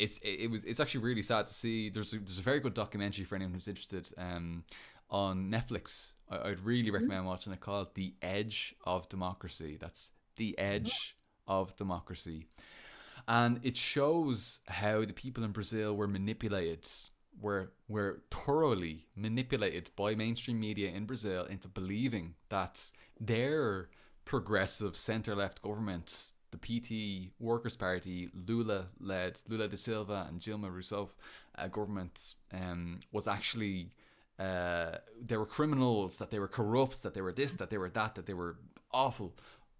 actually really sad to see. There's a very good documentary for anyone who's interested on Netflix. I'd really recommend watching it, called The Edge of Democracy. That's The Edge of Democracy. And it shows how the people in Brazil were manipulated, were thoroughly manipulated by mainstream media in Brazil into believing that their progressive centre-left government, the PT Workers' Party, Lula-led, Lula da Silva and Dilma Rousseff government, was actually, they were criminals, that they were corrupt, that they were this, that they were that they were awful.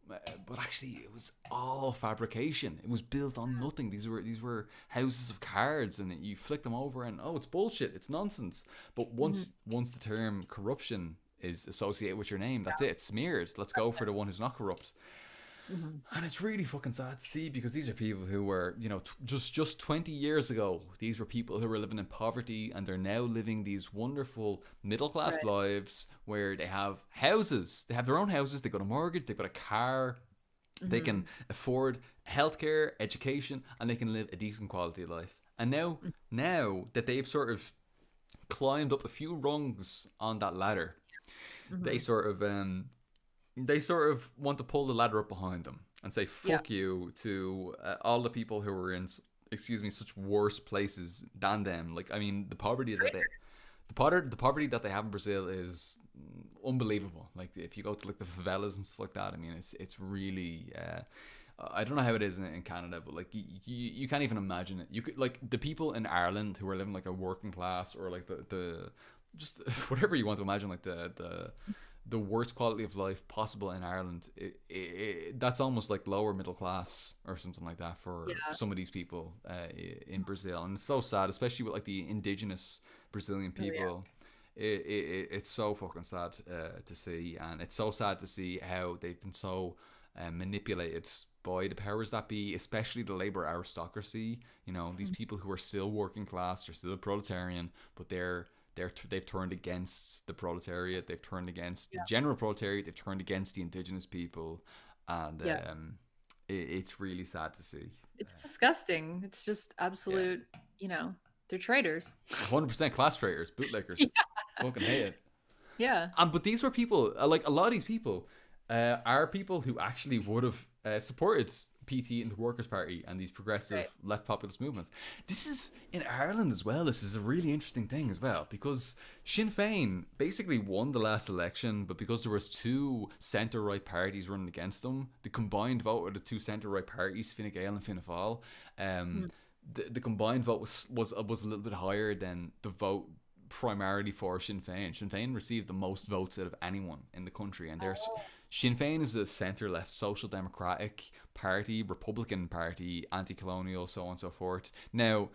But actually, it was all fabrication. It was built on nothing. These were houses of cards, and you flick them over, and it's bullshit. It's nonsense. But once the term corruption is associated with your name, that's it. It's smeared. Let's go for the one who's not corrupt. And it's really fucking sad to see, because these are people who were, just 20 years ago, these were people who were living in poverty, and they're now living these wonderful middle class lives where they have houses. They have their own houses. They got a mortgage. They've got a car. They can afford healthcare, education, and they can live a decent quality of life. And now that they've sort of climbed up a few rungs on that ladder, they sort of want to pull the ladder up behind them and say fuck you to all the people who are in, such worse places than them. Like, I mean, the poverty that they have in Brazil is unbelievable. Like, if you go to like the favelas and stuff like that, I mean, it's really I don't know how it is in Canada, but like you can't even imagine it. You could, like, the people in Ireland who are living like a working class, or like the just whatever you want to imagine, like the worst quality of life possible in Ireland, that's almost like lower middle class or something like that for some of these people in Brazil. And it's so sad, especially with like the indigenous Brazilian people. It's so fucking sad to see, and it's so sad to see how they've been so manipulated by the powers that be, especially the labor aristocracy. These people who are still working class, they're still proletarian, but they've turned against the proletariat. They've turned against the general proletariat. They've turned against the indigenous people, and it's really sad to see. It's disgusting. It's just absolute. They're traitors. 100% class traitors, bootlickers. Fucking hate it. Yeah. But these were people, like a lot of these people, are people who actually would have supported PT and the Workers' Party and these progressive left populist movements. This is in Ireland as well. This is a really interesting thing as well, because Sinn Féin basically won the last election, but because there was two centre-right parties running against them, the combined vote of the two centre-right parties, Fine Gael and Fianna Fáil, the combined vote was a little bit higher than the vote primarily for Sinn Féin. Sinn Féin received the most votes out of anyone in the country, and there's Sinn Féin is a centre-left social democratic party, Republican party, anti-colonial, so on and so forth. Now,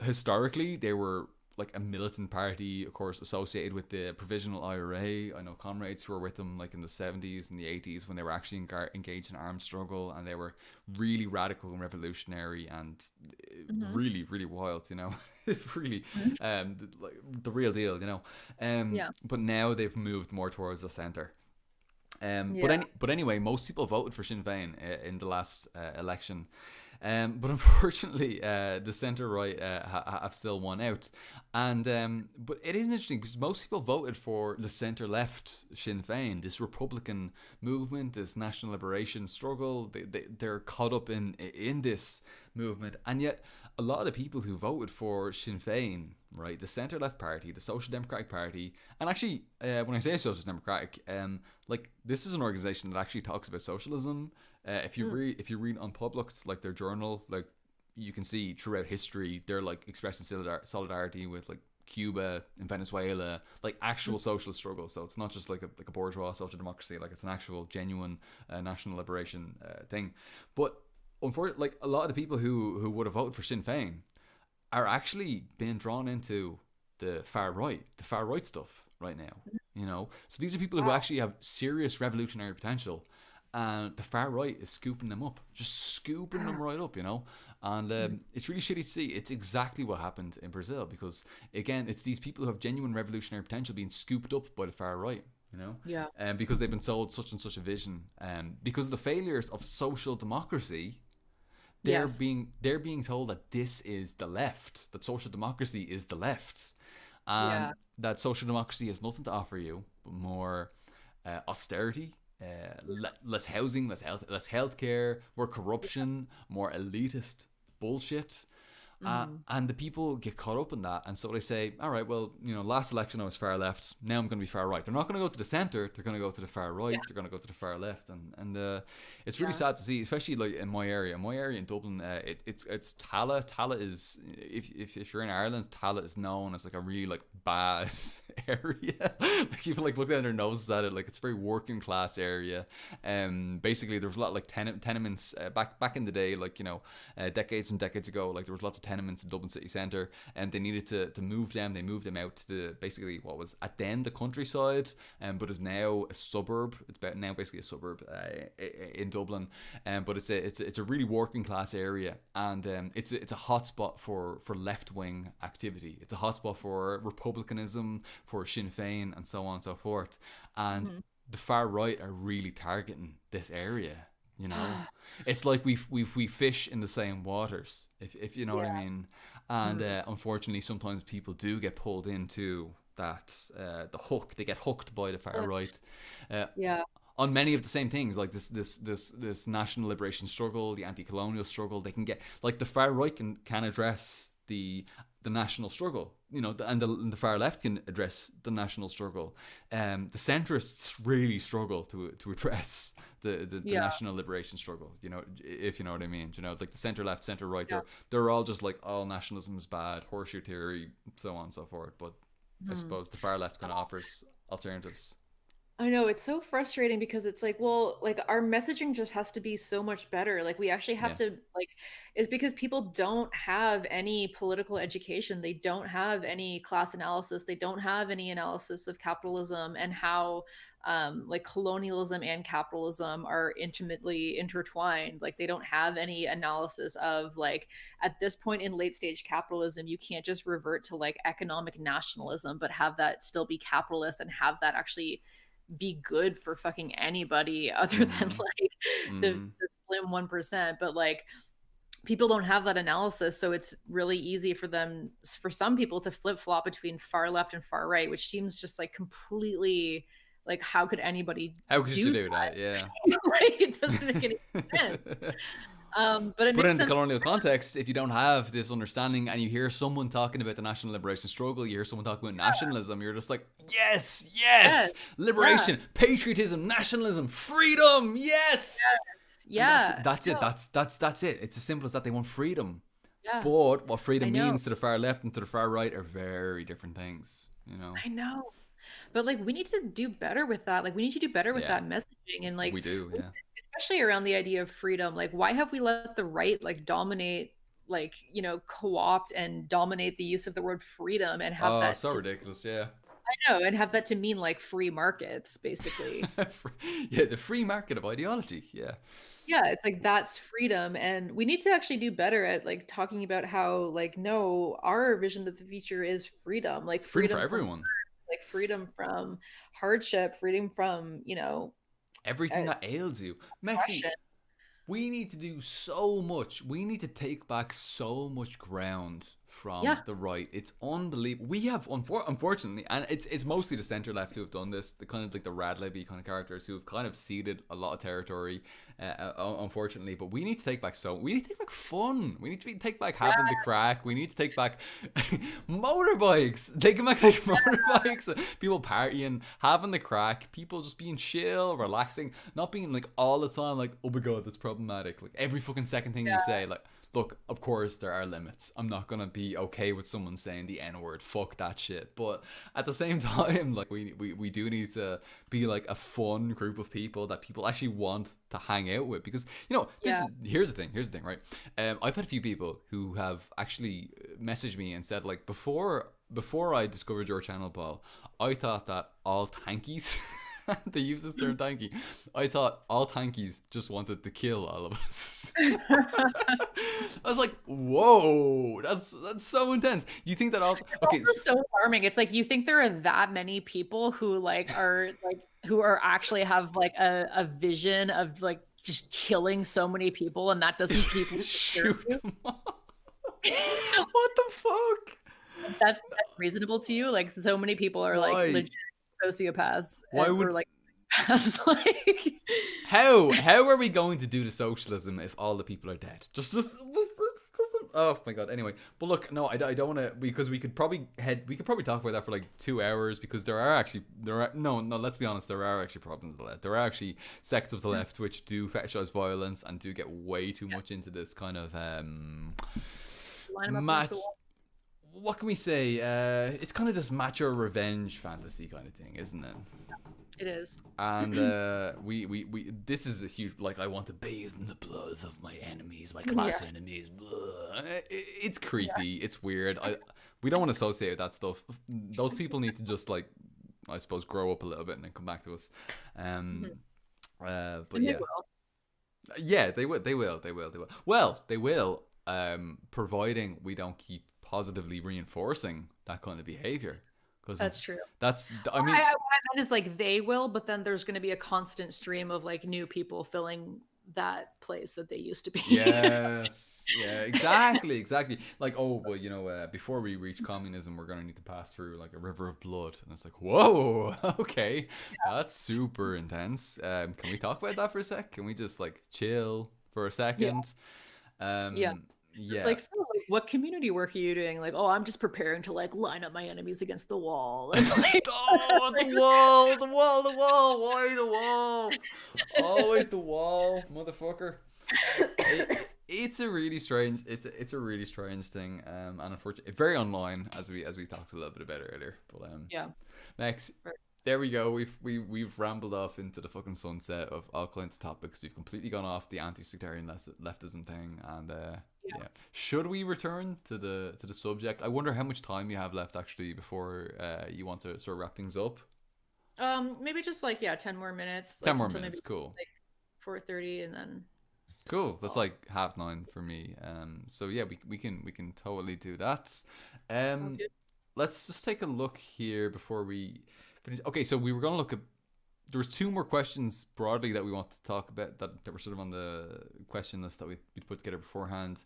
historically, they were like a militant party, of course, associated with the Provisional IRA. I know comrades who were with them like in the 70s and the 80s when they were actually engaged in armed struggle, and they were really radical and revolutionary and really, really wild, really the real deal, But now they've moved more towards the centre. But anyway, most people voted for Sinn Féin in the last election. But unfortunately, the centre right have still won out, and but it is interesting because most people voted for the centre left Sinn Féin, this Republican movement, this national liberation struggle. They're caught up in this movement, and yet a lot of the people who voted for Sinn Féin, right, the centre left party, the Social Democratic Party, and actually when I say Social Democratic, like, this is an organisation that actually talks about socialism. If you read Unpublic's, like, their journal, like, you can see throughout history they're like expressing solidarity with like Cuba and Venezuela, like actual socialist struggles. So it's not just like a bourgeois social democracy, like it's an actual genuine national liberation thing. But unfortunately, like, a lot of the people who would have voted for Sinn Féin are actually being drawn into the far right stuff right now. You know, so these are people who Wow. actually have serious revolutionary potential, and the far right is scooping them up, just scooping them right up. You know, and it's really shitty to see. It's exactly what happened in Brazil, because again, it's these people who have genuine revolutionary potential being scooped up by the far right. You know, Yeah. and because they've been sold such and such a vision, because of the failures of social democracy, Yes. they're being told that this is the left, that social democracy is the left, and Yeah. that social democracy has nothing to offer you but more austerity, less housing, less healthcare, more corruption, more elitist bullshit. Hmm. And the people get caught up in that, and so they say, all right, well, you know, last election I was far left, now I'm going to be far right. They're not going to go to the center, they're going to go to the far right, Yeah. they're going to go to the far left. And it's really Yeah. sad to see, especially like in my area in Dublin. It's Tala is, if you're in Ireland, Tala is known as like a really like bad area. Like people like look down their noses at it, like it's a very working class area. Basically there was a lot of like tenements back in the day, like, you know, decades and decades ago, like there was lots of tenements in Dublin city centre, and they needed to move them. They moved them out to the, basically what was at then the countryside, but is now a suburb. It's now basically a suburb in Dublin, but it's a really working class area, and it's a hotspot for left wing activity. It's a hotspot for republicanism, for Sinn Féin, and so on and so forth. And Hmm. the far right are really targeting this area. You know, it's like we fish in the same waters, if you know what I Yeah. mean. And Hmm. unfortunately, sometimes people do get pulled into that the hook. They get hooked by the far right uh, Yeah. on many of the same things, like this national liberation struggle, the anti-colonial struggle. They can get, like, the far right can address the national struggle, you know, and the far left can address the national struggle. The centrists really struggle to address the Yeah. national liberation struggle. You know, if you know what I mean. You know, like the center left, center right, Yeah. they're all just like, oh, nationalism is bad, horseshoe theory, so on and so forth. But I Hmm. suppose the far left kind of offers alternatives. I know it's so frustrating because it's like, well, like our messaging just has to be so much better. Like we actually have Yeah. to like it's because people don't have any political education. They don't have any class analysis. They don't have any analysis of capitalism and how like colonialism and capitalism are intimately intertwined. Like they don't have any analysis of like at this point in late stage capitalism, you can't just revert to like economic nationalism, but have that still be capitalist and have that actually be good for fucking anybody other than Mm-hmm. like Mm-hmm. the slim 1%. But like people don't have that analysis, so it's really easy for some people to flip-flop between far left and far right, which seems just like completely like how could anybody How could you do do that? Yeah. that? Like it doesn't make any sense. But it Put makes in the sense. colonial context, if you don't have this understanding and you hear someone talking about the national liberation struggle, you hear someone talking about nationalism, you're just like, yes, Yes. yes, Yeah. liberation, patriotism, nationalism, freedom, yes. And that's Yeah. it. That's I it. know. That's it. It's as simple as that. They want freedom. Yeah. But what I freedom know. means to the far left and to the far right are very different things. You know? I know. But like we need to do better with that. Like we need to do better with Yeah, that messaging and like we do. Yeah. especially around the idea of freedom. Like why have we let the right like dominate like, you know, co-opt and dominate the use of the word freedom and have Oh, that so to ridiculous. Yeah. I know and have that to mean like free markets basically. Yeah, the free market of ideology. Yeah. Yeah, it's like that's freedom and we need to actually do better at like talking about how like no, our vision of the future is freedom, like Freedom for freedom from everyone. like freedom from hardship, freedom from, you know, Everything that ails you. Mexi, oppression. we need to do so much. We need to take back so much ground from Yeah. the right. It's unbelievable. We have, unfortunately, and it's mostly the center left who have done this. The kind of like the Radleby kind of characters who have kind of ceded a lot of territory, unfortunately. But we need to take back we need to take back fun. We need to take back having the crack. We need to take back motorbikes. Taking back like motorbikes. People partying, having the crack. People just being chill, relaxing, not being like all the time like, oh my god, that's problematic. Like every fucking second thing you say, like, look, of course there are limits. I'm not gonna be okay with someone saying the N-word. Fuck that shit. But at the same time, like we do need to be like a fun group of people that people actually want to hang out with. Because, you know, Yeah. here's the thing, right? I've had a few people who have actually messaged me and said, like, before before I discovered your channel, Paul, I thought that all tankies, they use this term tanky. I thought all tankies just wanted to kill all of us. I was like, whoa, that's so intense. You think that all okay? It's so alarming. It's like you think there are that many people who who are actually have like a vision of like just killing so many people, and that doesn't deeply shoot them all. What the fuck? That's reasonable to you? Like so many people are Why? like legit sociopaths. Why would or like like how are we going to do the socialism if all the people are dead? Just oh my god. Anyway, but look, no, I don't want to, because we could probably talk about that for like 2 hours, because let's be honest, there are actually problems with the left. There are actually sects of the left which do fetishize violence and do get way too much into this kind of what can we say? It's kind of this macho revenge fantasy kind of thing, isn't it? it is. And we this is a huge, like, I want to bathe in the blood of my enemies, my class enemies. It's creepy. It's weird. We don't want to associate with that stuff. Those people need to just, like, I suppose, grow up a little bit and then come back to us. But yeah. Yeah, they will. Well, they will, providing we don't keep positively reinforcing that kind of behavior. That's true. I mean, what I meant is like they will, but then there's going to be a constant stream of like new people filling that place that they used to be. Yes. Yeah, exactly. Like, oh, well, before we reach communism, we're going to need to pass through like a river of blood. And it's like, whoa, okay. That's super intense. Can we talk about that for a sec? Can we just like chill for a second? Yeah. It's like, so like, what community work are you doing? Like, oh, I'm just preparing to like line up my enemies against the wall. And, like, oh, the wall. Why the wall? Always the wall, motherfucker. It's a really strange. It's a really strange thing. And unfortunately, very online, as we talked a little bit about earlier. But next. There we go. We've rambled off into the fucking sunset of all kinds of topics. We've completely gone off the anti-sectarian leftism thing, and yeah. Should we return to the subject? I wonder how much time you have left actually before you want to sort of wrap things up. Maybe just like 10 more minutes. 10 more minutes, cool. Like 4:30, and then. Cool. That's like 9:30 for me. So yeah, we can totally do that. Let's just take a look here before we. Okay, so we were going to look at. There was 2 more questions broadly that we want to talk about that were sort of on the question list that we put together beforehand.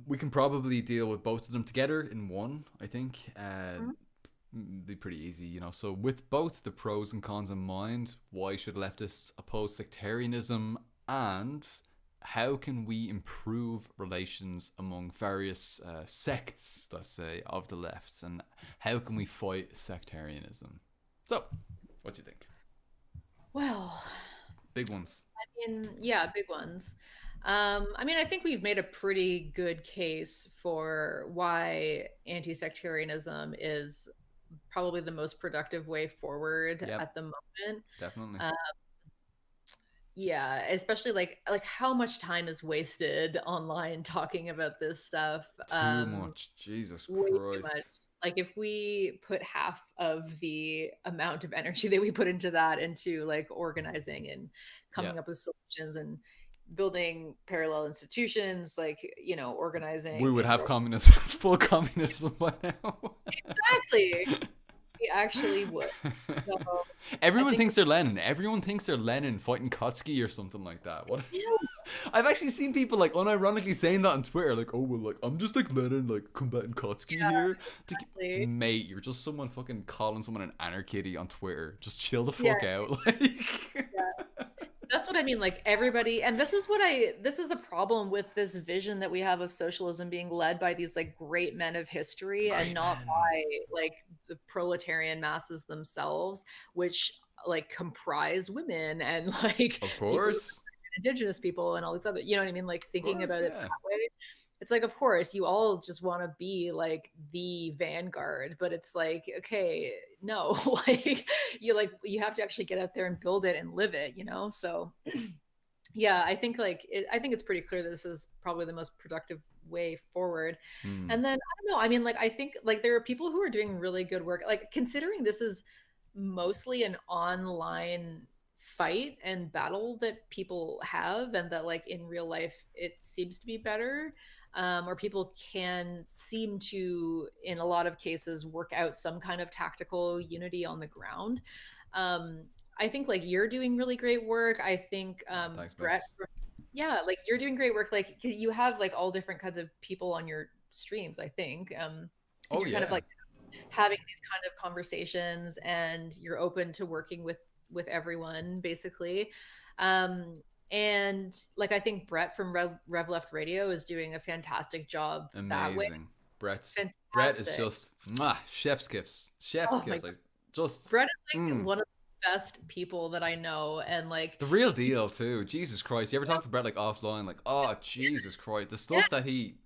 We can probably deal with both of them together in one, I think. Be pretty easy, So with both the pros and cons in mind, why should leftists oppose sectarianism, and how can we improve relations among various sects, let's say, of the left, and how can we fight sectarianism? So, what do you think? Well, big ones. I mean, yeah, big ones. I mean, I think we've made a pretty good case for why anti-sectarianism is probably the most productive way forward at the moment. Definitely. Yeah, especially like how much time is wasted online talking about this stuff. Too much. Jesus Christ. Too much. Like if we put half of the amount of energy that we put into that into like organizing and coming up with solutions and building parallel institutions, like, organizing. We would have communism, full communism by now. Exactly. We actually would. So, everyone thinks they're Lenin. Everyone thinks they're Lenin fighting Kotsky or something like that. What? Yeah. I've actually seen people like unironically saying that on Twitter, like, "Oh well, like I'm just like Lenin, like combating Kotsky here." Exactly. Mate, you're just someone fucking calling someone an anarchitty on Twitter. Just chill the fuck out, like. That's what I mean. Like everybody, and this is a problem with this vision that we have of socialism being led by these like great men of history and not by like the proletarian masses themselves, which like comprise women and like of course indigenous people and all these other, you know what I mean? Like thinking about it that way. It's like, of course, you all just want to be like the vanguard, but it's like, okay, no, like you have to actually get out there and build it and live it, So yeah, I think it's pretty clear that this is probably the most productive way forward. Mm. And then I don't know, I mean, like I think like there are people who are doing really good work, like considering this is mostly an online fight and battle that people have, and that like in real life it seems to be better, or people can seem to in a lot of cases work out some kind of tactical unity on the ground. I think like you're doing really great work. I think Thanks, Brett, Max. yeah, like you're doing great work, like 'cause you have like all different kinds of people on your streams, I think, and Oh you're kind of yeah, like having these kind of conversations, and you're open to working with everyone basically. um and like I think Brett from Rev Left Radio is doing a fantastic job that way. amazing. Brett is Fantastic. just chef's kiss, chef's Oh my kiss. God. Like just Brett is like mm, one of the best people that I know, and like the real he, deal too. Jesus Christ, you ever talk to Brett like offline? Like, oh Jesus Christ, the yeah, stuff that he.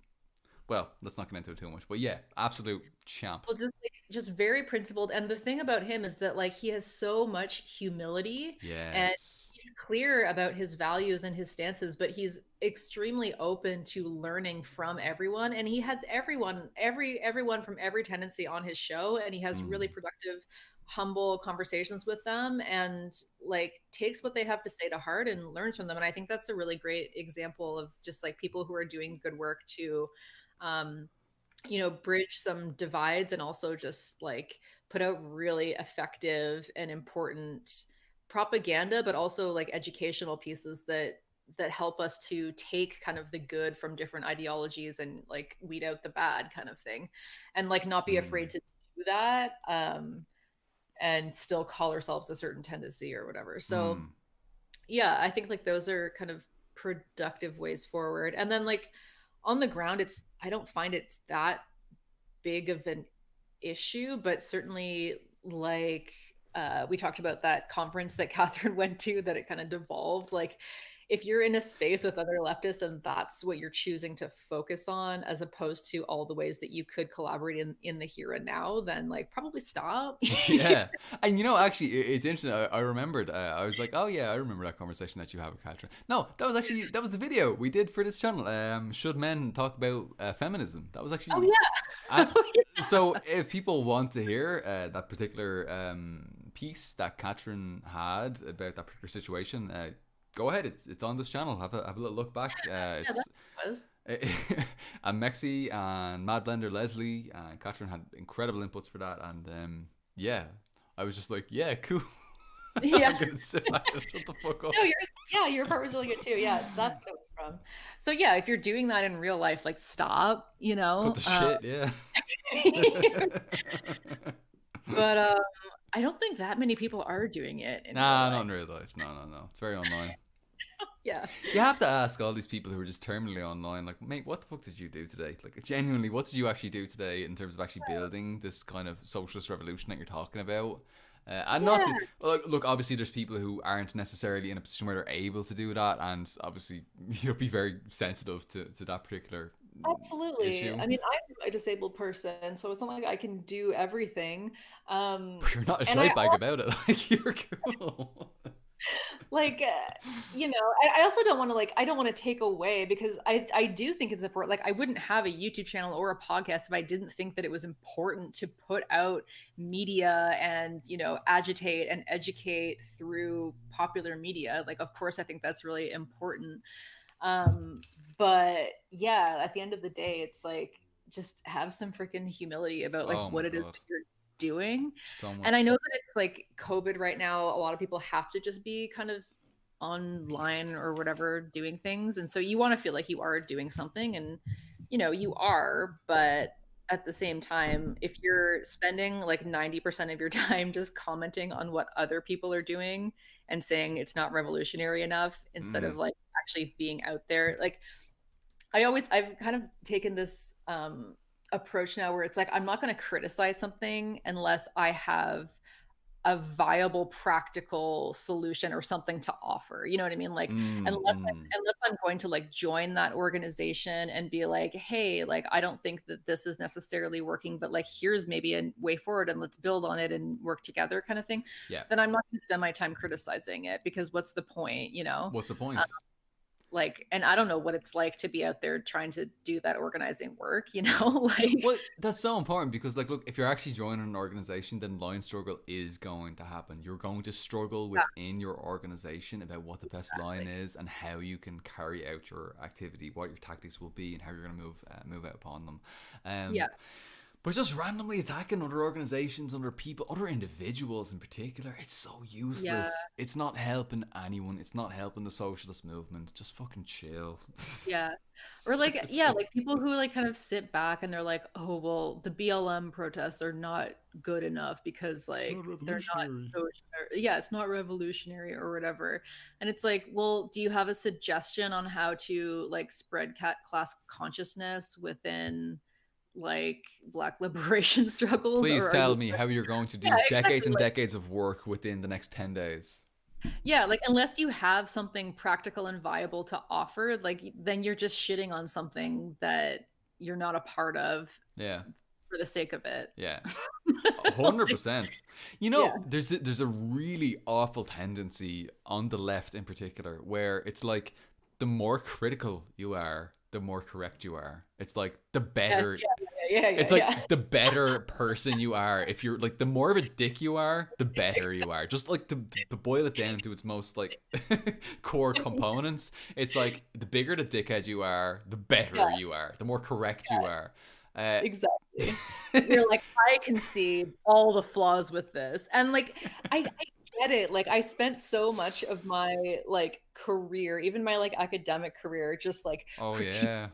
Well, let's not get into it too much, but yeah, absolute champ. well, just like just very principled. And the thing about him is that like he has so much humility, and Yes. he's clear about his values and his stances, but he's extremely open to learning from everyone. And he has everyone from every tendency on his show, and he has really Mm. productive, humble conversations with them, and like takes what they have to say to heart and learns from them. And I think that's a really great example of just like people who are doing good work to um bridge some divides, and also just like put out really effective and important propaganda, but also like educational pieces that help us to take kind of the good from different ideologies and like weed out the bad kind of thing, and like not be afraid Mm. to do that, and still call ourselves a certain tendency or whatever. So Mm. yeah, I think like those are kind of productive ways forward. And then like on the ground, it's I don't find it's that big of an issue, but certainly like we talked about that conference that Catherine went to, that it kind of devolved. Like if you're in a space with other leftists and that's what you're choosing to focus on, as opposed to all the ways that you could collaborate in the here and now, then like probably stop. Yeah, and actually, it's interesting. I remembered. I was like, oh yeah, I remember that conversation that you had with Katrin. No, that was the video we did for this channel. Should men talk about feminism? That was Oh actually. yeah. Uh, Oh, yeah. so if people want to hear that particular piece that Katrin had about that particular situation, go ahead. It's on this channel. Have a little look back. Yeah, It's that was. and Mexie and Mad Blender Leslie and Katrin had incredible inputs for that, and yeah, I was just like, yeah, cool. I'm Yeah. gonna sit back and shut the fuck up. No, your part was really good too. Yeah, that's what it was from. So yeah, if you're doing that in real life, like stop, Cut the shit, yeah. but I don't think that many people are doing it in real Nah, not life. in real life. No. It's very online. Yeah. You have to ask all these people who are just terminally online, like, mate, what the fuck did you do today? Like, genuinely, what did you actually do today in terms of actually building this kind of socialist revolution that you're talking about? And not Yeah. to look, obviously, there's people who aren't necessarily in a position where they're able to do that, and obviously, you'll be very sensitive to that particular Absolutely. issue. I mean, I'm a disabled person, so it's not like I can do everything. But you're not a And I shite bag about it. Like, you're cool. like I also don't want to I don't want to take away, because I do think it's important. Like I wouldn't have a YouTube channel or a podcast if I didn't think that it was important to put out media and agitate and educate through popular media. Like of course I think that's really important. um but yeah, at the end of the day, it's like just have some freaking humility about like Oh my what it is god, that you're doing. so And I much. know that it's like COVID right now, a lot of people have to just be kind of online or whatever doing things. And so you want to feel like you are doing something, and you are, but at the same time, if you're spending like 90% of your time just commenting on what other people are doing and saying it's not revolutionary enough, instead of Mm, like actually being out there, like I've kind of taken this approach now where it's like I'm not going to criticize something unless I have a viable practical solution or something to offer. You know what I mean? Like mm. unless I'm going to like join that organization and be like, hey, like I don't think that this is necessarily working, but like here's maybe a way forward and let's build on it and work together kind of thing, Yeah. then I'm not going to spend my time criticizing it, because what's the point, What's the point? like, and I don't know what it's like to be out there trying to do that organizing work, you know, like, Well, that's so important because, like, look, if you're actually joining an organization, then line struggle is going to happen. You're going to struggle yeah, within your organization about what the best line exactly. is and how you can carry out your activity, what your tactics will be, and how you're going to move out upon them. Um, Yeah. but just randomly attacking other organizations, other people, other individuals in particular, it's so Yeah. useless. It's not helping anyone. It's not helping the socialist movement. Just fucking chill. Yeah. Or like, yeah, Seriously. like people who like kind of sit back and they're like, oh, well, the BLM protests are not good enough because It's not like they're not revolutionary. so, yeah, it's not revolutionary or whatever. And it's like, well, do you have a suggestion on how to like spread class consciousness within like Black liberation struggles? Please Or are you, tell me how you're going to yeah, do decades exactly. and Like, decades of work within the next 10 days. yeah, like unless you have something practical and viable to offer, like then you're just shitting on something that you're not a part of Yeah. for the sake of it. Yeah. Like, 100%. You yeah. know, there's a really awful tendency on the left in particular where it's like the more critical you are, the more correct you are. It's like the Yes, better yeah, yeah, yeah, it's yeah. like the better person you are. If you're like the more of a dick you are, the better you are. Just like to boil it down to its most like core components, it's like the bigger the dickhead you are, the Yeah, better you are, the more correct you are. Uh, exactly. You're like, I can see all the flaws with this. And like I get it. Like I spent so much of my like career, even my like academic career, just like oh critiquing yeah.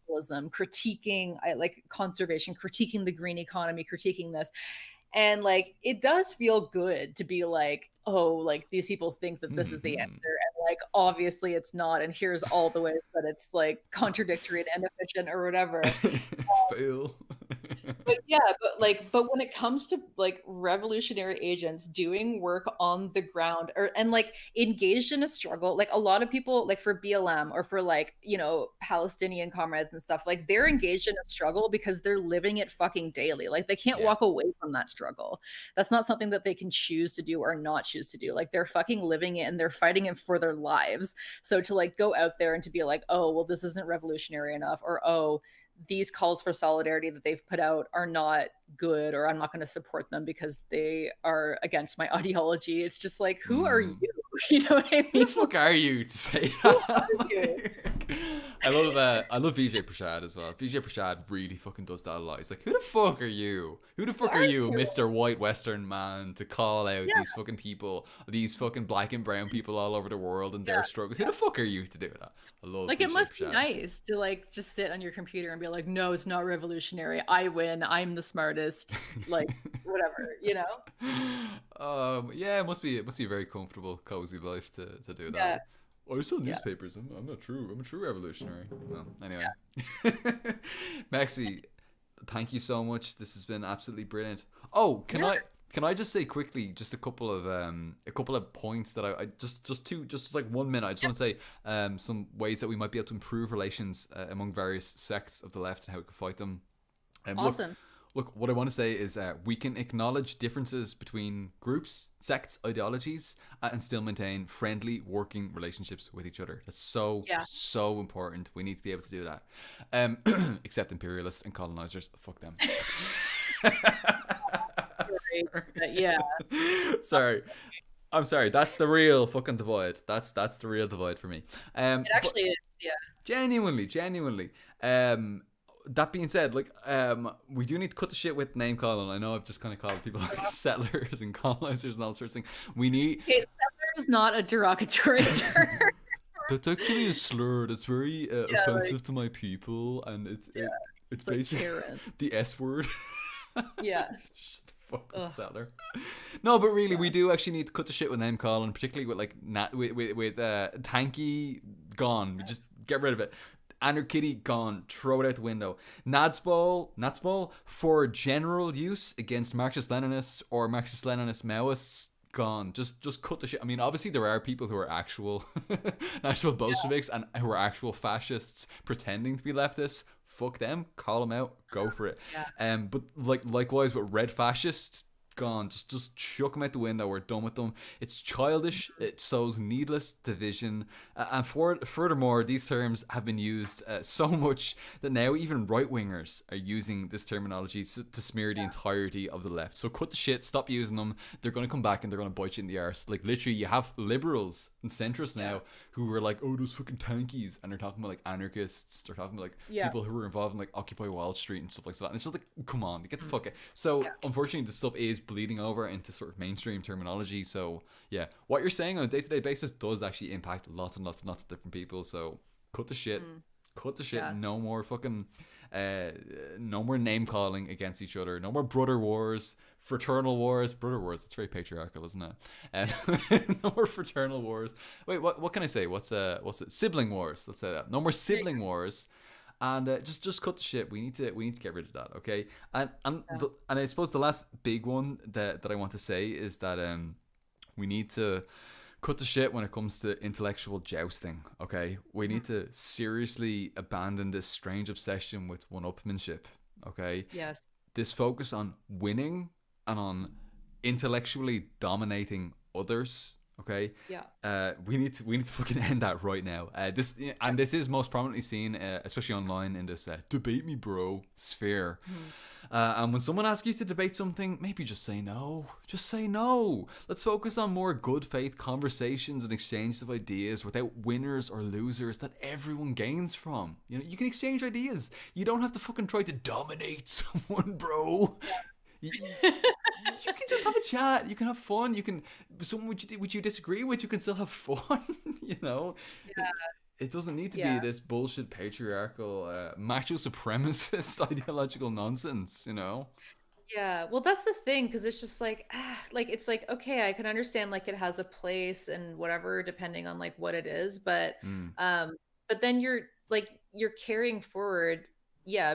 capitalism, critiquing like conservation, critiquing the green economy, critiquing this. And like it does feel good to be like, oh, like these people think that this is the answer. Hmm. And like obviously it's not. And here's all the ways that it's like contradictory and inefficient or whatever. Fail. But yeah, but when it comes to like revolutionary agents doing work on the ground or and like engaged in a struggle, like a lot of people like for BLM or for like, you know, Palestinian comrades and stuff, like they're engaged in a struggle because they're living it fucking daily. Like they can't Yeah. walk away from that struggle. That's not something that they can choose to do or not choose to do. Like they're fucking living it and they're fighting it for their lives. So to like go out there and to be like, oh, well, this isn't revolutionary enough, or oh, these calls for solidarity that they've put out are not good, or I'm not going to support them because they are against my ideology. It's just like, who are you? Mm. You know what I Who the mean? fuck are you to say Who that? are you? I love Vijay Prashad as well. Vijay Prashad really fucking does that a lot. He's like, who the fuck are you? Who the Who fuck are are you, you? Mr. White Western man, to call out Yeah, these fucking people, these fucking black and brown people all over the world and their yeah. struggles? Who the fuck are you to do that? I love Like it Vijay must be Prashad. nice to like just sit on your computer and be like, no, it's not revolutionary. I win. I'm the smartest. Like whatever, you know? Yeah, it must be a very comfortable, cozy life to do that. Yeah, Like, I sell yeah, newspapers. I'm not true. I'm a true revolutionary. Well, anyway, Maxi, thank you so much. This has been absolutely brilliant. Oh, can yeah. I just say quickly just a couple of points that I just like 1 minute. I just want to say some ways that we might be able to improve relations among various sects of the left and how we can fight them. Look, Awesome. what I want to say is we can acknowledge differences between groups, sects, ideologies, and still maintain friendly working relationships with each other. That's Yeah. so important. We need to be able to do that. Except imperialists and colonizers. Fuck them. Great. Sorry. Yeah. Sorry. I'm sorry. That's the real fucking divide. That's the real divide for me. It But actually is. Yeah. genuinely. That being said, like, we do need to cut the shit with name calling. I know I've just kind of called people like settlers and colonizers and all sorts of things. We need. Okay, settler is not a derogatory term. That's actually a slur. That's very Yeah, like, offensive to my people, and it's it's like basically Karen. the S word. Yeah. Shut the fuck up, Ugh. settler. No, but really, we Yeah. do actually need to cut the shit with name calling, particularly with like with Tanky gone. We just get rid of it. Anarchy gone. Throw it out the window. Natsball for general use against Marxist-Leninists or Marxist-Leninist Maoists. Gone. Just cut the shit. I mean, obviously there are people who are actual actual Bolsheviks and who are actual fascists pretending to be leftists. Fuck them. Call them out. Go for it. Yeah. But likewise with red fascists, gone. Just chuck them out the window. We're done with them. It's childish. It sows needless division. And furthermore, these terms have been used so much that now even right wingers are using this terminology to smear the entirety of the left. So cut the shit. Stop using them. They're going to come back and they're going to bite you in the arse. Like literally, you have liberals and centrists now who are like, oh, those fucking tankies, and they're talking about like anarchists. They're talking about like people who were involved in like Occupy Wall Street and stuff like that. And it's just like, come on, get the fuck out. So unfortunately, this stuff is bleeding over into sort of mainstream terminology. So yeah, what you're saying on a day-to-day basis does actually impact lots and lots and lots of different people. So cut the shit. Cut the shit. No more fucking no more name calling against each other. No more brother wars, fraternal wars. Brother wars, it's very patriarchal, isn't it? No more fraternal wars. Wait, what can I say? What's it? Sibling wars. Let's say that. No more sibling wars. And just cut the shit. We need to get rid of that, okay? And I suppose the last big one that I want to say is that we need to cut the shit when it comes to intellectual jousting, okay? We need to seriously abandon this strange obsession with one-upmanship, okay? Yes. This focus on winning and on intellectually dominating others, okay? Yeah. We need to fucking end that right now. This is most prominently seen, especially online, in this debate me bro sphere. And when someone asks you to debate something, maybe just say no. Just say no. Let's focus on more good faith conversations and exchanges of ideas without winners or losers that everyone gains from. You know, you can exchange ideas. You don't have to fucking try to dominate someone, bro. You can just have a chat. You can have fun. You can someone which you disagree with. You can still have fun. You know. Yeah. It doesn't need to be this bullshit patriarchal, macho supremacist ideological nonsense, you know? Yeah, well, that's the thing, because it's just like it's like, okay, I can understand like it has a place and whatever, depending on like what it is, but then you're carrying forward,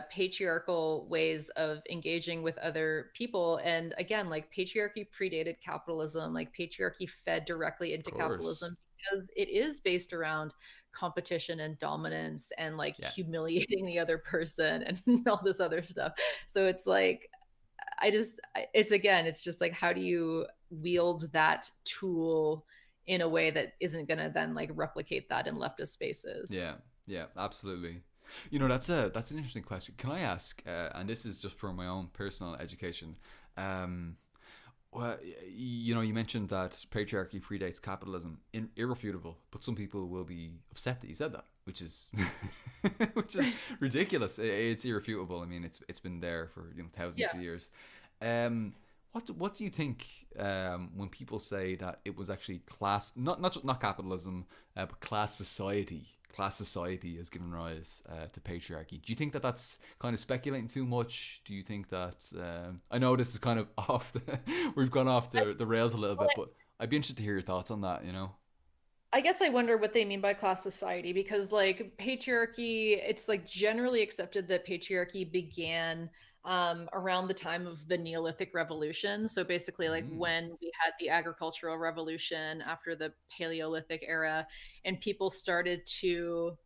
patriarchal ways of engaging with other people, and again, like patriarchy predated capitalism, like patriarchy fed directly into capitalism because it is based around competition and dominance and like humiliating the other person and all this other stuff. So it's like it's just like, how do you wield that tool in a way that isn't going to then like replicate that in leftist spaces? Yeah, absolutely. You know, that's an interesting question. Can I ask, and this is just for my own personal education, well, you know, you mentioned that patriarchy predates capitalism. Irrefutable, but some people will be upset that you said that, which is which is ridiculous. It's irrefutable. I mean, it's been there for thousands of years. What do you think when people say that it was actually class, not capitalism, but class society? Class society has given rise to patriarchy. Do you think that that's kind of speculating too much? Do you think that I know this is kind of we've gone off the rails a little bit, but I'd be interested to hear your thoughts on that, you know? I guess I wonder what they mean by class society, because like patriarchy, it's like generally accepted that patriarchy began around the time of the Neolithic Revolution. So basically, like when we had the agricultural revolution after the Paleolithic era, and people started to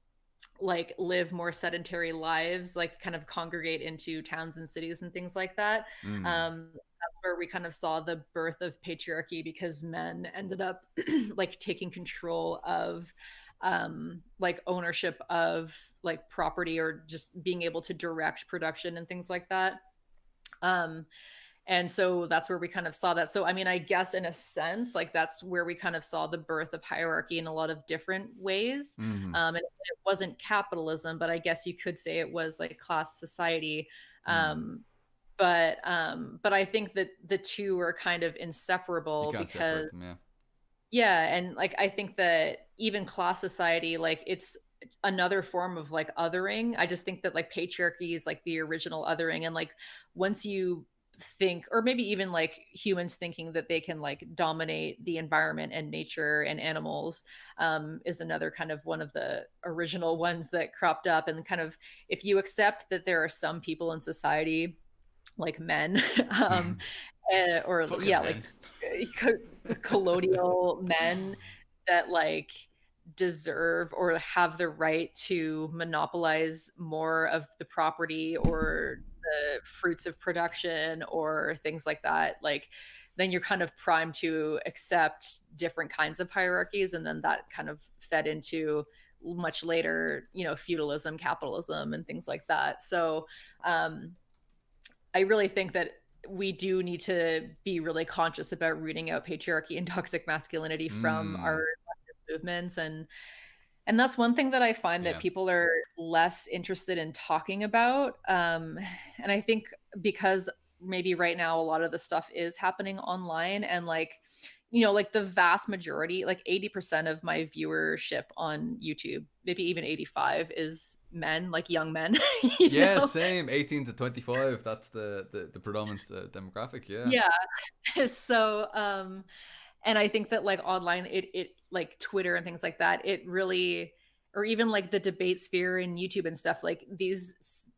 like live more sedentary lives, like kind of congregate into towns and cities and things like that. That's where we kind of saw the birth of patriarchy, because men ended up like taking control of like ownership of like property, or just being able to direct production and things like that. And so that's where we kind of saw that. So, I mean, I guess in a sense, like that's where we kind of saw the birth of hierarchy in a lot of different ways. And it wasn't capitalism, but I guess you could say it was like class society. But I think that the two are kind of inseparable, because them, and like I think that even class society, like it's another form of like othering. I just think that like patriarchy is like the original othering, and like once you think, or maybe even like humans thinking that they can like dominate the environment and nature and animals, is another kind of one of the original ones that cropped up. And kind of, if you accept that there are some people in society like men, or men. like colonial men that like deserve or have the right to monopolize more of the property or the fruits of production or things like that, like then you're kind of primed to accept different kinds of hierarchies, and then that kind of fed into much later, feudalism, capitalism, and things like that. So I really think that we do need to be really conscious about rooting out patriarchy and toxic masculinity from our Mm. movements. And that's one thing that I find that Yeah. people are less interested in talking about. And I think because maybe right now a lot of the stuff is happening online, and like, like the vast majority, like 80% of my viewership on YouTube, maybe even 85, is men, like young men, you Yeah, know? same. 18 to 25. That's the predominant demographic. Yeah. Yeah. So, and I think that like online, it like Twitter and things like that, it really, or even like the debate sphere and YouTube and stuff, like these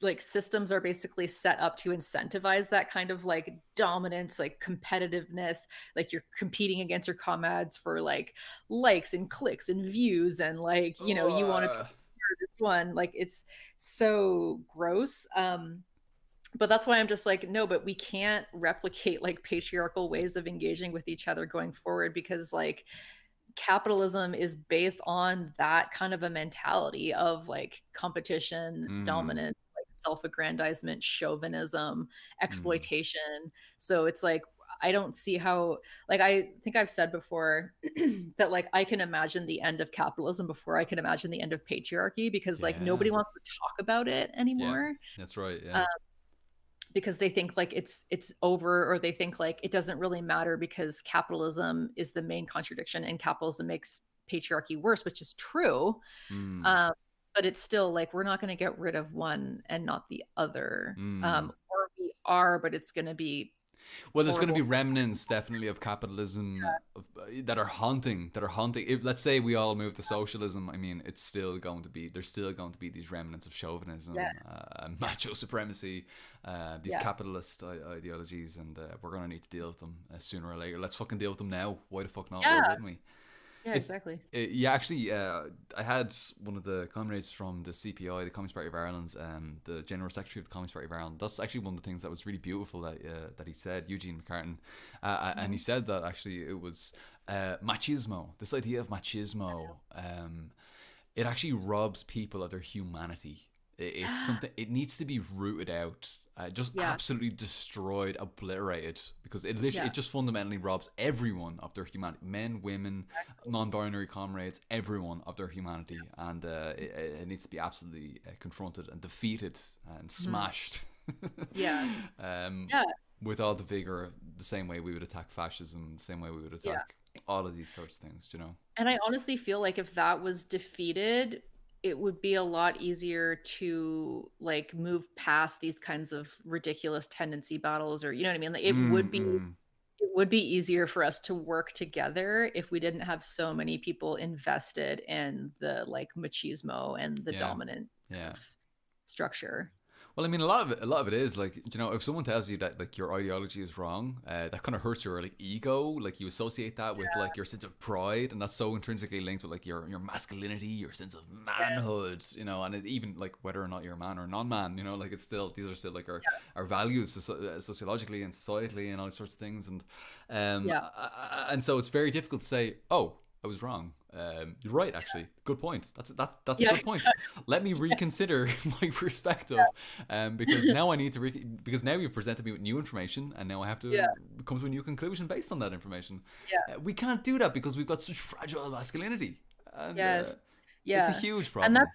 like systems are basically set up to incentivize that kind of like dominance, like competitiveness, like you're competing against your comrades for like likes and clicks and views, and like, you want to be Uh, this one, like it's so gross. But that's why I'm just like, no, but we can't replicate like patriarchal ways of engaging with each other going forward, because like capitalism is based on that kind of a mentality of like competition, mm, dominance, like self-aggrandizement, chauvinism, mm. exploitation. So it's like, I don't see how, like, I think I've said before that like I can imagine the end of capitalism before I can imagine the end of patriarchy, because like Yeah. nobody wants to talk about it Yeah. anymore, That's right. Yeah. because they think like it's over, or they think like it doesn't really matter because capitalism is the main contradiction and capitalism makes patriarchy worse, which is true. Mm, um, but it's still like we're not going to get rid of one and not the other, mm. or we are, but it's going to be Well, there's going to be horrible. remnants, definitely, of capitalism that are haunting. That are haunting. If let's say we all move to socialism, I mean, it's still going to be. There's still going to be these remnants of Yeah, chauvinism, yeah, macho supremacy, these yeah, capitalist ideologies, and we're going to need to deal with them sooner or later. Let's fucking deal with them now. Why the fuck not? Why yeah, wouldn't we? yeah, It's exactly. yeah, actually, I had one of the comrades from the CPI, the Communist Party of Ireland, the General Secretary of the Communist Party of Ireland. That's actually one of the things that was really beautiful that he said, Eugene McCartan, and he Mhm. said that actually it was machismo. This idea of machismo, it actually robs people of their humanity. It's something. It needs to be rooted out, just Yeah, absolutely destroyed, obliterated, because yeah, it just fundamentally robs everyone of their humanity. Men, women, non-binary comrades, everyone of their humanity, and it needs to be absolutely confronted and defeated and mhm, smashed. yeah, um, yeah, with all the vigor, the same way we would attack fascism, the same way we would yeah. attack all of these sorts of things. You know. And I honestly feel like if that was defeated, it would be a lot easier to like move past these kinds of ridiculous tendency battles, or you know what I mean? Like Mm-mm. it would be easier for us to work together if we didn't have so many people invested in the like machismo and the Yeah. dominant kind Yeah. of structure. Well, I mean, a lot of it is like, if someone tells you that like your ideology is wrong, that kind of hurts your like ego. Like you associate that with like your sense of pride, and that's so intrinsically linked with like your masculinity, your sense of Yeah, manhood. And even like whether or not you're a man or non-man, like it's still these are still like yeah, our values sociologically and societally and all these sorts of things, yeah, and so it's very difficult to say, oh, I was wrong. You're right, actually. Good point. That's a yeah, good point. Let me reconsider my perspective, yeah, because now I need to because now you've presented me with new information, and now I have yeah, to come to a new conclusion based on that information. yeah, We can't do that because we've got such fragile masculinity, and yes, it's a yeah. huge And problem.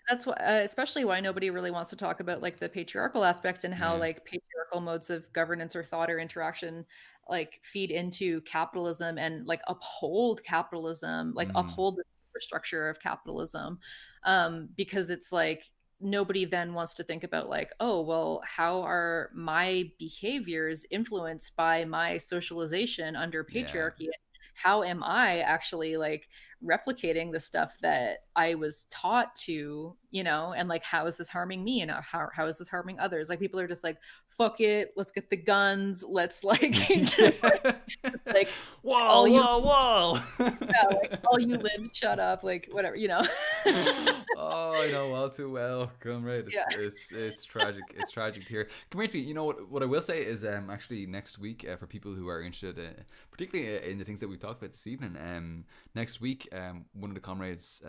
that's why, especially why nobody really wants to talk about like the patriarchal aspect, and how Yeah. like patriarchal modes of governance or thought or interaction like feed into capitalism and like uphold capitalism, like Mm. uphold the superstructure of capitalism. Because it's like nobody then wants to think about like, oh, well, how are my behaviors influenced by my socialization under Yeah. patriarchy? How am I actually like replicating the stuff that I was taught to, and like, how is this harming me, and how is this harming others? Like, people are just like, fuck it, let's get the guns, let's like, like, all wall, you, wall, wall. yeah, like, all you live, shut up, like, whatever, Oh, I know all too well, comrade. Yeah. It's tragic. It's tragic to hear. Comrade, you know what I will say is actually next week, for people who are interested, particularly in the things that we've talked about this evening, next week, one of the comrades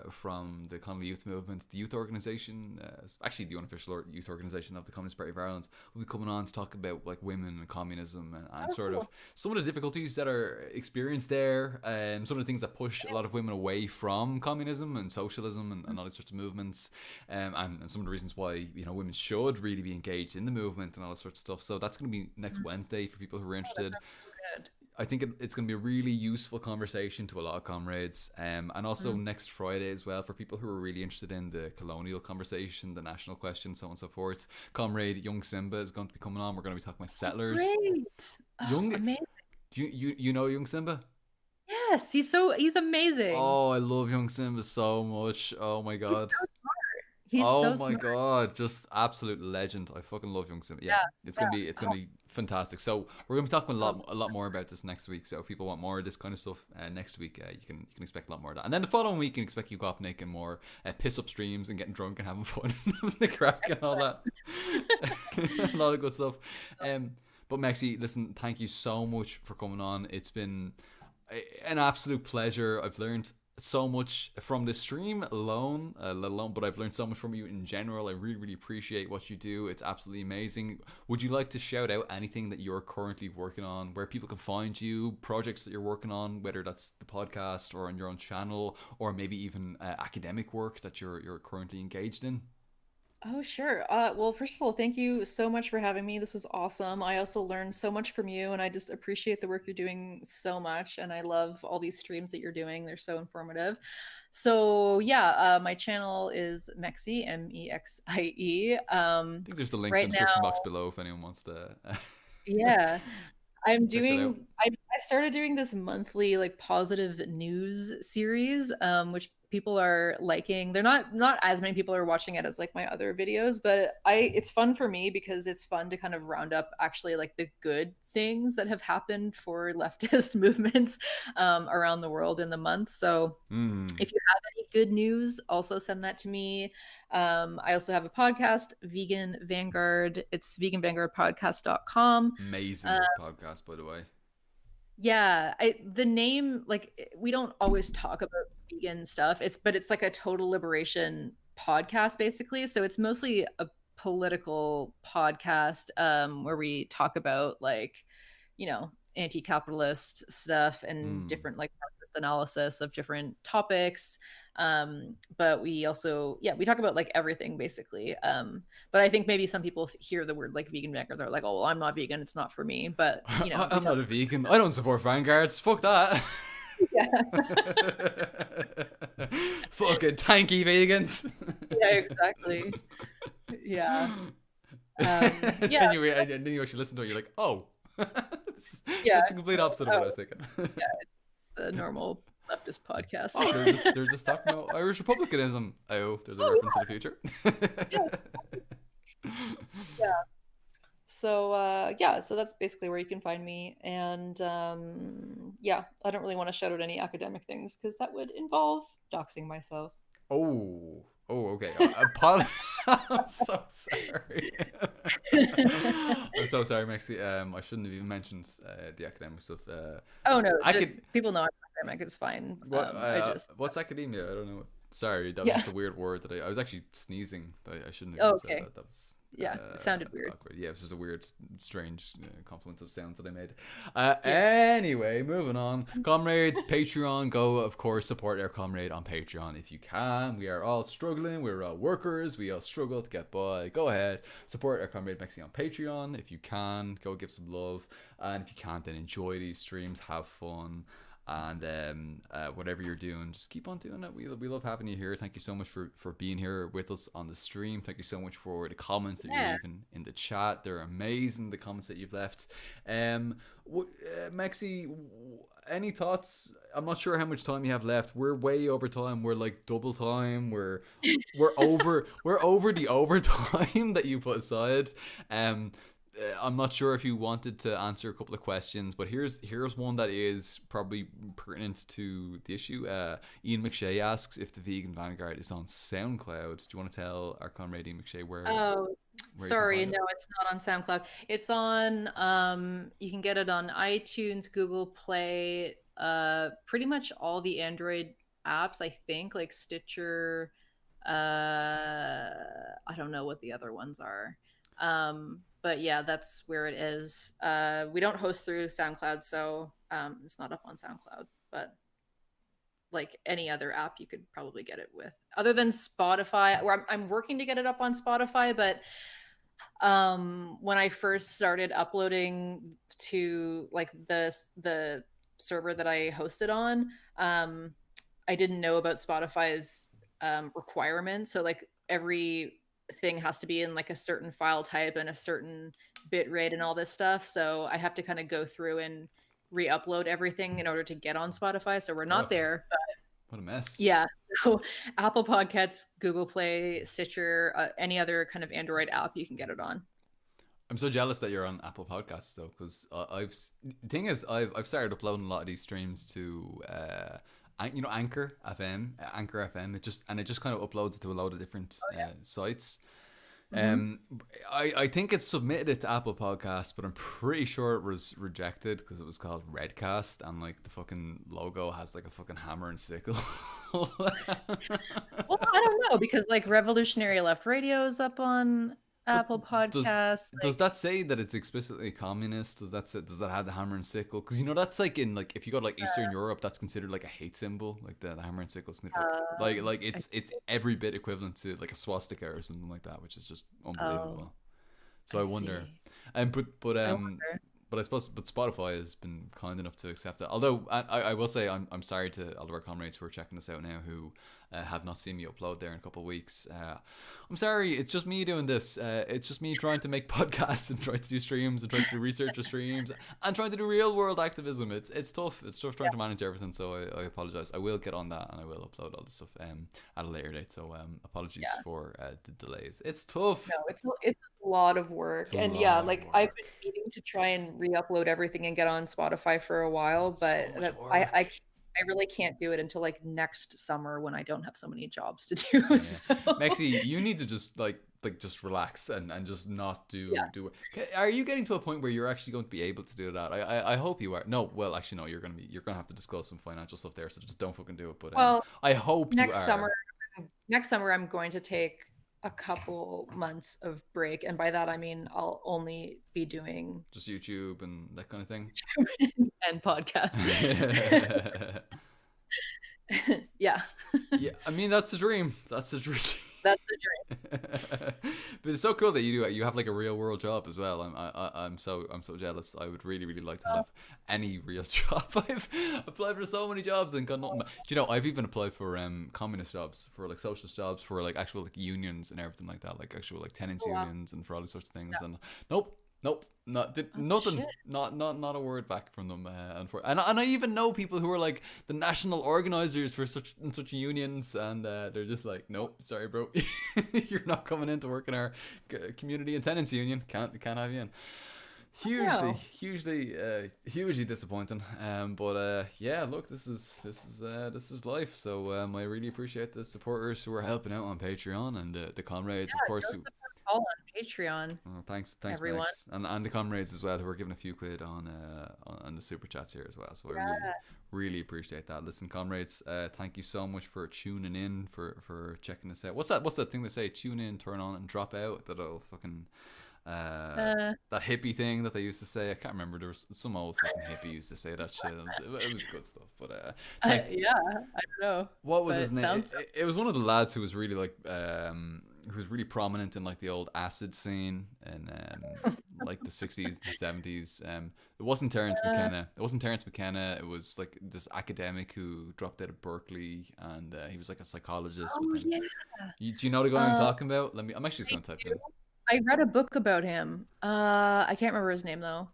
from the Connolly Youth Movement, the youth organisation, actually the unofficial youth organisation of the Communist Party of Ireland, will be coming on to talk about like women and communism, and sort of some of the difficulties that are experienced there, and some of the things that push a lot of women away from communism and socialism and all these sorts of movements, and some of the reasons why women should really be engaged in the movement and all that sort of stuff. So that's going to be next Wednesday for people who are interested. I think it's going to be a really useful conversation to a lot of comrades, and also next Friday as well for people who are really interested in the colonial conversation, the national question, so on and so forth. Comrade Young Simba is going to be coming on. We're going to be talking about settlers. Great. Amazing. Do you know Young Simba? Yes, he's amazing. Oh, I love Young Simba so much. Oh my god. He's so smart. Oh my god, just absolute legend. I fucking love Young Simba. Yeah, it's gonna be fantastic. So we're gonna be talking a lot more about this next week. So if people want more of this kind of stuff next week, you can expect a lot more of that. And then the following week, you can expect you Gopnik and more piss up streams and getting drunk and having fun, the crack and all that. A lot of good stuff. But Mexie, listen, thank you so much for coming on. It's been an absolute pleasure. I've learned so much from this stream alone, let alone, but I've learned so much from you in general. I really, really appreciate what you do. It's absolutely amazing. Would you like to shout out anything that you're currently working on, where people can find you, projects that you're working on, whether that's the podcast or on your own channel, or maybe even academic work that you're currently engaged in? Oh, sure. Well, first of all, thank you so much for having me. This was awesome. I also learned so much from you, and I just appreciate the work you're doing so much. And I love all these streams that you're doing. They're so informative. So yeah, my channel is Mexie, Mexie. I think there's the link in the description box below if anyone wants to. Yeah. I started doing this monthly like positive news series, which people are liking. They're not as many people are watching it as like my other videos, but it's fun for me because it's fun to kind of round up actually like the good things that have happened for leftist movements around the world in the month. So if you have any good news, also send that to me. I also have a podcast, Vegan Vanguard. It's veganvanguardpodcast.com. Amazing podcast, by the way. Yeah, the name, like, we don't always talk about vegan stuff. But it's like a total liberation podcast, basically. So it's mostly a political podcast where we talk about like, anti-capitalist stuff and different like Marxist analysis of different topics. But we also, we talk about like everything basically. But I think maybe some people hear the word like vegan vanguard, they're like, oh, well, I'm not vegan, it's not for me. But I'm not a vegan. I don't support vanguards. Fuck that. Yeah. Fucking tanky vegans. Yeah, exactly. Yeah. And then you actually listen to it, you're like, oh. It's the complete opposite of what I was thinking. Yeah, it's just a normal leftist podcast. Oh, they're just talking about Irish republicanism. Oh, there's a reference to the future. Yeah. So so that's basically where you can find me. And I don't really want to shout out any academic things because that would involve doxing myself. Oh, okay. I'm so sorry. I'm so sorry, Mexie. I shouldn't have even mentioned the academic stuff. Oh no, people know I'm academic. It's fine. What's academia? I don't know. Sorry, that was just a weird word that I was actually sneezing. I shouldn't have said that. That was it sounded weird. Awkward. Yeah, it was just a weird, strange confluence of sounds that I made. Anyway, moving on. Comrades, Patreon. Go, of course, support our comrade on Patreon if you can. We are all struggling. We're all workers. We all struggle to get by. Go ahead. Support our comrade Mexie on Patreon if you can. Go give some love. And if you can't, then enjoy these streams. Have fun. and whatever you're doing, just keep on doing it. We love having you here. Thank you so much for being here with us on the stream. Thank you so much for the comments that you're leaving in the chat. They're amazing, the comments that you've left. Mexie, any thoughts? I'm not sure how much time you have left. We're way over time. We're like double time. We're over the overtime that you put aside. I'm not sure if you wanted to answer a couple of questions, but here's one that is probably pertinent to the issue. Ian McShay asks if the Vegan Vanguard is on SoundCloud. Do you want to tell our comrade Ian McShay where? Sorry, no, it's not on SoundCloud. It's on, you can get it on iTunes, Google Play, pretty much all the Android apps, I think, like Stitcher. I don't know what the other ones are. But yeah, that's where it is. We don't host through SoundCloud, so it's not up on SoundCloud. But like any other app, you could probably get it with. Other than Spotify, where I'm working to get it up on Spotify, but when I first started uploading to like the server that I hosted on, I didn't know about Spotify's requirements. So like every thing has to be in like a certain file type and a certain bit rate and all this stuff. So I have to kind of go through and re-upload everything in order to get on Spotify. So we're not there. But what a mess. Yeah. So Apple Podcasts, Google Play, Stitcher, any other kind of Android app you can get it on. I'm so jealous that you're on Apple Podcasts though, because the thing is I've started uploading a lot of these streams to Anchor FM. It just kind of uploads to a load of different sites. I think it submitted it to Apple Podcasts, but I'm pretty sure it was rejected because it was called Redcast, and like the fucking logo has like a fucking hammer and sickle. Well, I don't know, because like Revolutionary Left Radio is up on Apple Podcasts. Does that say that it's explicitly communist? Does that have the hammer and sickle? Because that's like in like if you go to like Eastern Europe, that's considered like a hate symbol. Like the hammer and sickle is like it's every bit equivalent to like a swastika or something like that, which is just unbelievable. So I wonder. But I suppose Spotify has been kind enough to accept it. Although I will say I'm sorry to all of our comrades who are checking this out now who have not seen me upload there in a couple of weeks. I'm sorry, it's just me doing this. It's just me trying to make podcasts and trying to do streams and trying to do research of streams and trying to do real world activism. It's tough. It's tough trying to manage everything. So I apologize. I will get on that and I will upload all the stuff at a later date. So apologies for the delays. It's tough. No, it's a lot of work. I've been meaning to try and re-upload everything and get on Spotify for a while, but I really can't do it until like next summer when I don't have so many jobs to do. Yeah. So. Mexie, you need to just just relax and just not do it. Are you getting to a point where you're actually going to be able to do that? I hope you are. No, well, actually, no. You're gonna have to disclose some financial stuff there, so just don't fucking do it. But I hope next summer I'm going to take a couple months of break, and by that I mean I'll only be doing just YouTube and that kind of thing and podcasts. Yeah, I mean that's the dream. That's the dream. But it's so cool that you have like a real world job as well. I'm so jealous. I would really like to have any real job. I've applied for so many jobs and got nothing. Do you know, I've even applied for communist jobs, for like socialist jobs, for like actual like unions and everything like that, like actual like tenants unions and for all these sorts of things. And nothing. Not a word back from them. And I even know people who are like the national organizers for such unions, and they're just like, nope, sorry, bro, you're not coming in to work in our community and tenants union. Can't have you in. Hugely disappointing. But look, this is life. So I really appreciate the supporters who are helping out on Patreon and the comrades, of course. All on Patreon. Oh, thanks everyone, Max. And the comrades as well who are giving a few quid on the super chats here as well. So I really appreciate that. Listen, comrades, thank you so much for tuning in, for checking this out. What's that thing they say? Tune in, turn on, and drop out. That old fucking that hippie thing that they used to say. I can't remember. There was some old fucking hippie used to say that shit. It was good stuff. But I don't know. What was his name? It was one of the lads who was really like who was really prominent in like the old acid scene and like the 60s, the 70s. It wasn't Terence McKenna. It wasn't Terence McKenna. It was like this academic who dropped out of Berkeley, and he was like a psychologist. Oh yeah. Do you know the guy I'm talking about? I'm actually just I gonna type it do. in. I read a book about him. I can't remember his name though.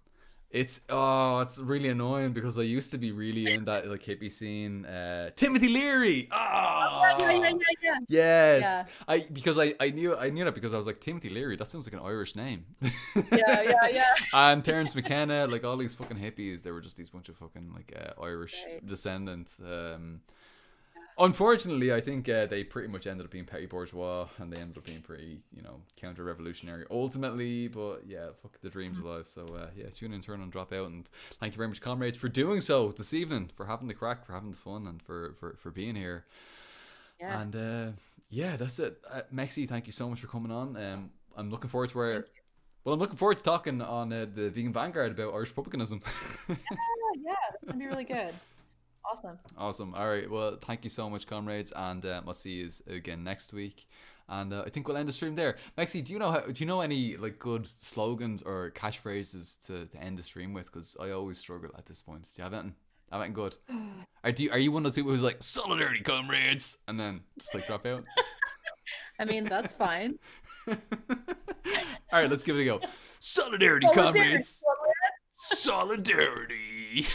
It's really annoying because I used to be really in that like hippie scene. Timothy Leary. Yeah, yeah, yeah, Yes. yeah. I knew that because I was like, Timothy Leary, that sounds like an Irish name. Yeah, yeah, yeah. And Terence McKenna, like all these fucking hippies, they were just these bunch of fucking like Irish Right. descendants. Unfortunately, I think they pretty much ended up being petty bourgeois, and they ended up being pretty, counter-revolutionary ultimately. But yeah, fuck, the dream's alive. So yeah, tune in, turn on, drop out, and thank you very much, comrades, for doing so this evening, for having the crack, for having the fun, and for being here. Yeah. And yeah, that's it. Mexie, thank you so much for coming on. I'm looking forward to I'm looking forward to talking on the Vegan Vanguard about Irish republicanism. Yeah, that's gonna be really good. Awesome. Awesome. All right. Well, thank you so much, comrades, and I'll see you again next week. And I think we'll end the stream there. Mexie, do you know any like good slogans or catchphrases to end the stream with? Because I always struggle at this point. Do you have anything? Have anything good? Are you one of those people who's like solidarity, comrades, and then just like drop out? I mean, that's fine. All right, let's give it a go. Solidarity, comrades. Solidarity. Solidarity.